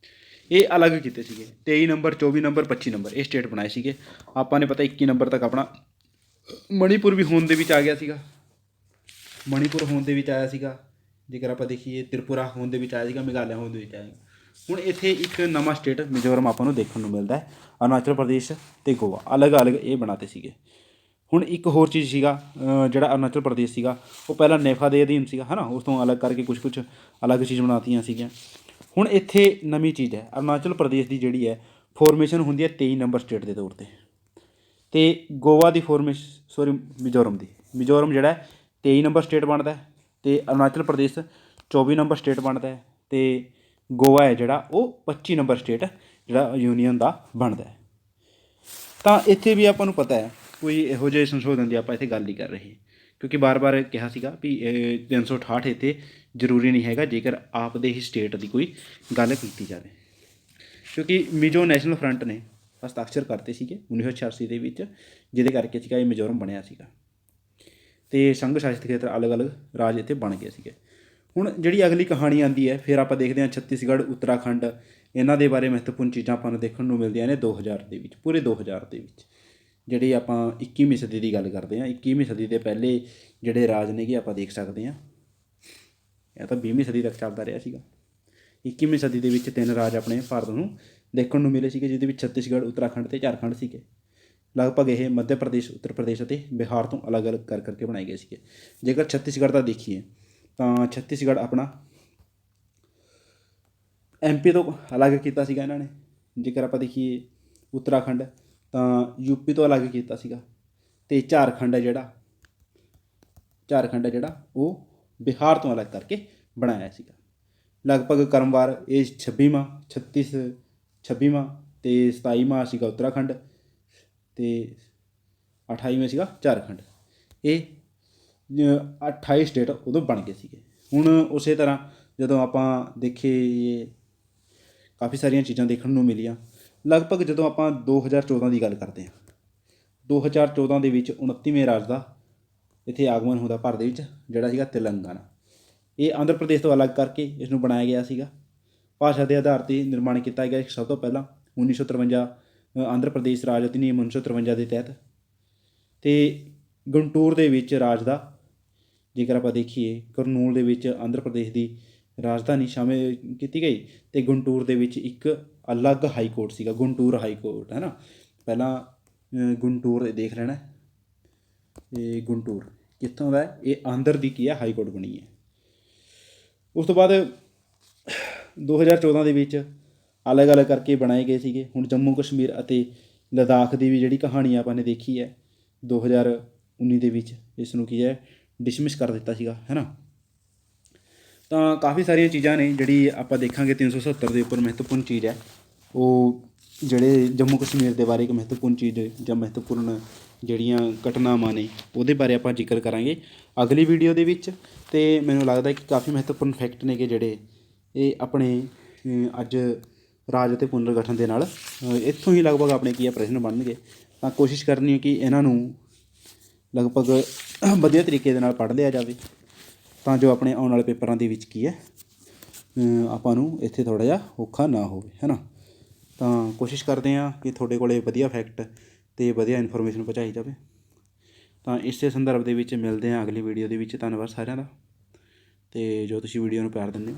ਇਹ ਅਲੱਗ ਕੀਤੇ ਸੀਗੇ 23 ਨੰਬਰ, 24 ਨੰਬਰ, 25 ਨੰਬਰ ਇਹ ਸਟੇਟ ਬਣਾਏ ਸੀਗੇ। ਆਪਾਂ ਨੇ ਪਤਾ 21 ਨੰਬਰ ਤੱਕ ਆਪਣਾ ਮਣੀਪੁਰ ਵੀ ਹੋਂਦ ਦੇ ਵਿੱਚ ਆ ਗਿਆ ਸੀਗਾ, ਮਣੀਪੁਰ ਹੋਂਦ ਦੇ ਵਿੱਚ ਆਇਆ ਸੀਗਾ। ਜੇਕਰ ਆਪਾਂ ਦੇਖੀਏ ਤ੍ਰਿਪੁਰਾ ਹੋਂਦ ਦੇ ਵਿੱਚ ਆਇਆ ਸੀਗਾ, ਮੇਘਾਲਿਆ ਹੋਂਦ ਦੇ ਵਿੱਚ ਆਇਆ। ਹੁਣ ਇੱਥੇ ਇੱਕ ਨਵਾਂ ਸਟੇਟ ਮਿਜ਼ੋਰਮ ਆਪਾਂ ਨੂੰ ਦੇਖਣ ਨੂੰ ਮਿਲਦਾ ਹੈ, ਅਰੁਣਾਚਲ ਪ੍ਰਦੇਸ਼ ਅਤੇ ਗੋਆ ਅਲੱਗ-ਅਲੱਗ ਇਹ ਬਣਾਤੇ ਸੀਗੇ। ਹੁਣ ਇੱਕ ਹੋਰ ਚੀਜ਼ ਸੀਗਾ ਜਿਹੜਾ ਅਰੁਣਾਚਲ ਪ੍ਰਦੇਸ਼ ਸੀਗਾ ਉਹ ਪਹਿਲਾਂ ਨੇਫਾ ਦੇ ਅਧੀਨ ਸੀਗਾ, ਹੈ ਨਾ, ਉਸ ਤੋਂ ਅਲੱਗ ਕਰਕੇ ਕੁਛ ਅਲੱਗ ਚੀਜ਼ ਬਣਾਤੀਆਂ ਸੀਗੀਆਂ। ਹੁਣ ਇੱਥੇ ਨਵੀਂ ਚੀਜ਼ ਹੈ, ਅਰੁਣਾਚਲ ਪ੍ਰਦੇਸ਼ ਦੀ ਜਿਹੜੀ ਹੈ ਫੋਰਮੇਸ਼ਨ ਹੁੰਦੀ ਹੈ 23 ਨੰਬਰ ਸਟੇਟ ਦੇ ਤੌਰ 'ਤੇ, ਅਤੇ ਗੋਆ ਦੀ ਮਿਜ਼ੋਰਮ ਜਿਹੜਾ 23 ਨੰਬਰ ਸਟੇਟ ਬਣਦਾ ਅਤੇ ਅਰੁਣਾਚਲ ਪ੍ਰਦੇਸ਼ 24 ਨੰਬਰ ਸਟੇਟ ਬਣਦਾ ਹੈ ਅਤੇ ਗੋਆ ਹੈ ਜਿਹੜਾ ਉਹ 25 ਨੰਬਰ ਸਟੇਟ ਜਿਹੜਾ ਯੂਨੀਅਨ ਦਾ ਬਣਦਾ ਹੈ। ਤਾਂ ਇੱਥੇ ਵੀ ਆਪਾਂ ਨੂੰ ਪਤਾ ਹੈ ਕੋਈ ਇਹੋ ਜਿਹੇ ਸੰਸ਼ੋਧਨ ਦੀ ਆਪਾਂ ਇੱਥੇ ਗੱਲ ਨਹੀਂ ਕਰ ਰਹੇ, ਕਿਉਂਕਿ ਬਾਰ-ਬਾਰ ਕਿਹਾ ਸੀਗਾ ਵੀ 368 ਇੱਥੇ ਜ਼ਰੂਰੀ ਨਹੀਂ ਹੈਗਾ ਜੇਕਰ ਆਪ ਦੇ ਹੀ ਸਟੇਟ ਦੀ ਕੋਈ ਗੱਲ ਕੀਤੀ ਜਾਵੇ, ਕਿਉਂਕਿ ਮਿਜ਼ੋ ਨੈਸ਼ਨਲ ਫਰੰਟ ਨੇ ਹਸਤਾਖਰ ਕਰਤੇ ਸੀਗੇ 1986 ਦੇ ਵਿੱਚ, ਜਿਹਦੇ ਕਰਕੇ ਸੀਗਾ ਇਹ ਮਿਜ਼ੋਰਮ ਬਣਿਆ ਸੀਗਾ ਅਤੇ ਸੰਘ ਸ਼ਾਸਿਤ ਖੇਤਰ ਅਲੱਗ-ਅਲੱਗ ਰਾਜ ਇੱਥੇ ਬਣ ਗਏ ਸੀਗੇ। ਹੁਣ ਜਿਹੜੀ ਅਗਲੀ ਕਹਾਣੀ ਆਉਂਦੀ ਹੈ ਫਿਰ ਆਪਾਂ ਦੇਖਦੇ ਹਾਂ ਛੱਤੀਸਗੜ੍ਹ, ਉੱਤਰਾਖੰਡ, ਇਹਨਾਂ ਦੇ ਬਾਰੇ ਮਹੱਤਵਪੂਰਨ ਚੀਜ਼ਾਂ ਆਪਾਂ ਨੂੰ ਦੇਖਣ ਨੂੰ ਮਿਲਦੀਆਂ ਨੇ 2000 ਦੇ ਵਿੱਚ, ਪੂਰੇ 2000 ਦੇ ਵਿੱਚ। ਜਿਹੜੀ ਆਪਾਂ 21ਵੀਂ ਸਦੀ ਦੀ ਗੱਲ ਕਰਦੇ ਹਾਂ, 21ਵੀਂ ਸਦੀ ਦੇ ਪਹਿਲੇ ਜਿਹੜੇ ਰਾਜ ਨੇਗੇ ਆਪਾਂ ਦੇਖ ਸਕਦੇ ਹਾਂ, ਇਹ ਤਾਂ 20ਵੀਂ ਸਦੀ ਤੱਕ ਚੱਲਦਾ ਰਿਹਾ ਸੀਗਾ। 21ਵੀਂ ਸਦੀ ਦੇ ਵਿੱਚ 3 ਰਾਜ ਆਪਣੇ ਭਾਰਤ ਨੂੰ ਦੇਖਣ ਨੂੰ ਮਿਲੇ ਸੀਗੇ, ਜਿਹਦੇ ਵਿੱਚ ਛੱਤੀਸਗੜ੍ਹ, ਉੱਤਰਾਖੰਡ ਅਤੇ ਝਾਰਖੰਡ ਸੀਗੇ। ਲਗਭਗ ਇਹ ਮੱਧ ਪ੍ਰਦੇਸ਼, ਉੱਤਰ ਪ੍ਰਦੇਸ਼ ਅਤੇ ਬਿਹਾਰ ਤੋਂ ਅਲੱਗ-ਅਲੱਗ ਕਰਕੇ ਬਣਾਏ ਗਏ ਸੀਗੇ। ਜੇਕਰ ਛੱਤੀਸਗੜ੍ਹ ਦਾ ਦੇਖੀਏ ਤਾਂ ਛੱਤੀਸਗੜ੍ਹ ਆਪਣਾ MP ਤੋਂ ਅਲੱਗ ਕੀਤਾ ਸੀਗਾ ਇਹਨਾਂ ਨੇ। ਜੇਕਰ ਆਪਾਂ ਦੇਖੀਏ ਉੱਤਰਾਖੰਡ ਤਾਂ UP ਤੋਂ ਅਲੱਗ ਕੀਤਾ ਸੀਗਾ, ਅਤੇ ਝਾਰਖੰਡ ਹੈ ਜਿਹੜਾ ਉਹ ਬਿਹਾਰ ਤੋਂ ਅਲੱਗ ਕਰਕੇ ਬਣਾਇਆ ਸੀਗਾ। ਲਗਭਗ ਕ੍ਰਮਵਾਰ ਇਹ 26ਵਾਂ ਅਤੇ 27ਵਾਂ ਸੀਗਾ ਉੱਤਰਾਖੰਡ ਅਤੇ 28ਵਾਂ ਸੀਗਾ ਝਾਰਖੰਡ। ਇਹ 28 ਸਟੇਟ ਉਦੋਂ ਬਣ ਗਏ ਸੀਗੇ। ਹੁਣ ਉਸੇ ਤਰ੍ਹਾਂ ਜਦੋਂ ਆਪਾਂ ਦੇਖੀਏ ਕਾਫੀ ਸਾਰੀਆਂ ਚੀਜ਼ਾਂ ਦੇਖਣ ਨੂੰ ਮਿਲੀਆਂ। ਲਗਭਗ ਜਦੋਂ ਆਪਾਂ 2014 ਦੀ ਗੱਲ ਕਰਦੇ ਹਾਂ, 2014 ਦੇ ਵਿੱਚ 29ਵੇਂ ਰਾਜ ਦਾ ਇੱਥੇ ਆਗਮਨ ਹੁੰਦਾ ਭਾਰਤ ਦੇ ਵਿੱਚ, ਜਿਹੜਾ ਸੀਗਾ ਤੇਲੰਗਾਨਾ। ਇਹ ਆਂਧਰਾ ਪ੍ਰਦੇਸ਼ ਤੋਂ ਅਲੱਗ ਕਰਕੇ ਇਸ ਨੂੰ ਬਣਾਇਆ ਗਿਆ ਸੀਗਾ। ਭਾਸ਼ਾ ਦੇ ਆਧਾਰ 'ਤੇ ਨਿਰਮਾਣ ਕੀਤਾ ਗਿਆ ਸਭ ਤੋਂ ਪਹਿਲਾਂ 1953 ਆਂਧਰਾ ਪ੍ਰਦੇਸ਼ ਰਾਜ ਅਧਿਨਿਯਮ 1953 ਦੇ ਤਹਿਤ। ਅਤੇ ਗੁੰਟੂਰ ਦੇ ਵਿੱਚ ਰਾਜ ਦਾ ਜੇਕਰ ਆਪਾਂ ਦੇਖੀਏ, ਕਰਨੂਲ ਦੇ ਵਿੱਚ ਆਂਧਰਾ ਪ੍ਰਦੇਸ਼ ਦੀ ਰਾਜਧਾਨੀ ਸ਼ਾਮਿਲ ਕੀਤੀ ਗਈ ਅਤੇ ਗੁੰਟੂਰ ਦੇ ਵਿੱਚ ਇੱਕ ਅਲੱਗ ਹਾਈ ਕੋਰਟ ਸੀਗਾ, ਗੁੰਟੂਰ ਹਾਈ ਕੋਰਟ, ਹੈ ਨਾ। ਪਹਿਲਾਂ ਗੁੰਟੂਰ ਦੇਖ ਲੈਣਾ, ਇਹ ਗੁੰਟੂਰ ਕਿੱਥੋਂ ਦਾ ਹੈ, ਇਹ ਆਂਧਰ ਦੀ ਕੀ ਹੈ ਹਾਈ ਕੋਰਟ ਬਣੀ ਹੈ। ਉਸ ਤੋਂ ਬਾਅਦ 2014 ਦੇ ਵਿੱਚ ਅਲੱਗ-ਅਲੱਗ ਕਰਕੇ ਬਣਾਏ ਗਏ ਸੀਗੇ। ਹੁਣ ਜੰਮੂ ਕਸ਼ਮੀਰ ਅਤੇ ਲੱਦਾਖ ਦੀ ਵੀ ਜਿਹੜੀ ਕਹਾਣੀ ਆਪਾਂ ਨੇ ਦੇਖੀ ਹੈ 2019 ਦੇ ਵਿੱਚ, ਇਸ ਨੂੰ ਕੀ ਹੈ ਡਿਸਮਿਸ ਕਰ ਦਿੱਤਾ ਸੀਗਾ, ਹੈ ਨਾ। ਤਾਂ ਕਾਫੀ ਸਾਰੀਆਂ ਚੀਜ਼ਾਂ ਨੇ ਜਿਹੜੀ ਆਪਾਂ ਦੇਖਾਂਗੇ 370 ਦੇ ਉੱਪਰ ਮਹੱਤਵਪੂਰਨ ਚੀਜ਼ ਹੈ ਉਹ ਜਿਹੜੇ ਜੰਮੂ ਕਸ਼ਮੀਰ ਦੇ ਬਾਰੇ ਇੱਕ ਮਹੱਤਵਪੂਰਨ ਚੀਜ਼ ਜਾਂ ਮਹੱਤਵਪੂਰਨ ਜਿਹੜੀਆਂ ਘਟਨਾਵਾਂ ਨੇ ਉਹਦੇ ਬਾਰੇ ਆਪਾਂ ਜ਼ਿਕਰ ਕਰਾਂਗੇ ਅਗਲੀ ਵੀਡੀਓ ਦੇ ਵਿੱਚ। ਅਤੇ ਮੈਨੂੰ ਲੱਗਦਾ ਕਿ ਕਾਫੀ ਮਹੱਤਵਪੂਰਨ ਫੈਕਟ ਨੇਗੇ ਜਿਹੜੇ ਇਹ ਆਪਣੇ ਅੱਜ ਰਾਜ ਅਤੇ ਪੁਨਰਗਠਨ ਦੇ ਨਾਲ ਇੱਥੋਂ ਹੀ ਲਗਭਗ ਆਪਣੇ ਕੀ ਹੈ ਪ੍ਰਸ਼ਨ ਬਣਨਗੇ। ਤਾਂ ਕੋਸ਼ਿਸ਼ ਕਰਨੀ ਹੈ ਕਿ ਇਹਨਾਂ ਨੂੰ ਲਗਭਗ ਵਧੀਆ ਤਰੀਕੇ ਦੇ ਨਾਲ ਪੜ੍ਹ ਲਿਆ ਜਾਵੇ, ਤਾਂ ਜੋ ਆਪਣੇ ਆਉਣ ਵਾਲੇ ਪੇਪਰਾਂ ਦੇ ਵਿੱਚ ਕੀ ਹੈ ਆਪਾਂ ਨੂੰ ਇੱਥੇ ਥੋੜ੍ਹਾ ਜਿਹਾ ਔਖਾ ਨਾ ਹੋਵੇ, ਹੈ ਨਾ। ਤਾਂ ਕੋਸ਼ਿਸ਼ ਕਰਦੇ ਹਾਂ ਕਿ ਤੁਹਾਡੇ ਕੋਲ ਵਧੀਆ ਫੈਕਟ ਅਤੇ ਵਧੀਆ ਇਨਫੋਰਮੇਸ਼ਨ ਪਹੁੰਚਾਈ ਜਾਵੇ। ਤਾਂ ਇਸੇ ਸੰਦਰਭ ਦੇ ਵਿੱਚ ਮਿਲਦੇ ਹਾਂ ਅਗਲੀ ਵੀਡੀਓ ਦੇ ਵਿੱਚ। ਧੰਨਵਾਦ ਸਾਰਿਆਂ ਦਾ, ਅਤੇ ਜੋ ਤੁਸੀਂ ਵੀਡੀਓ ਨੂੰ ਪਿਆਰ ਦਿੰਦੇ ਹੋ।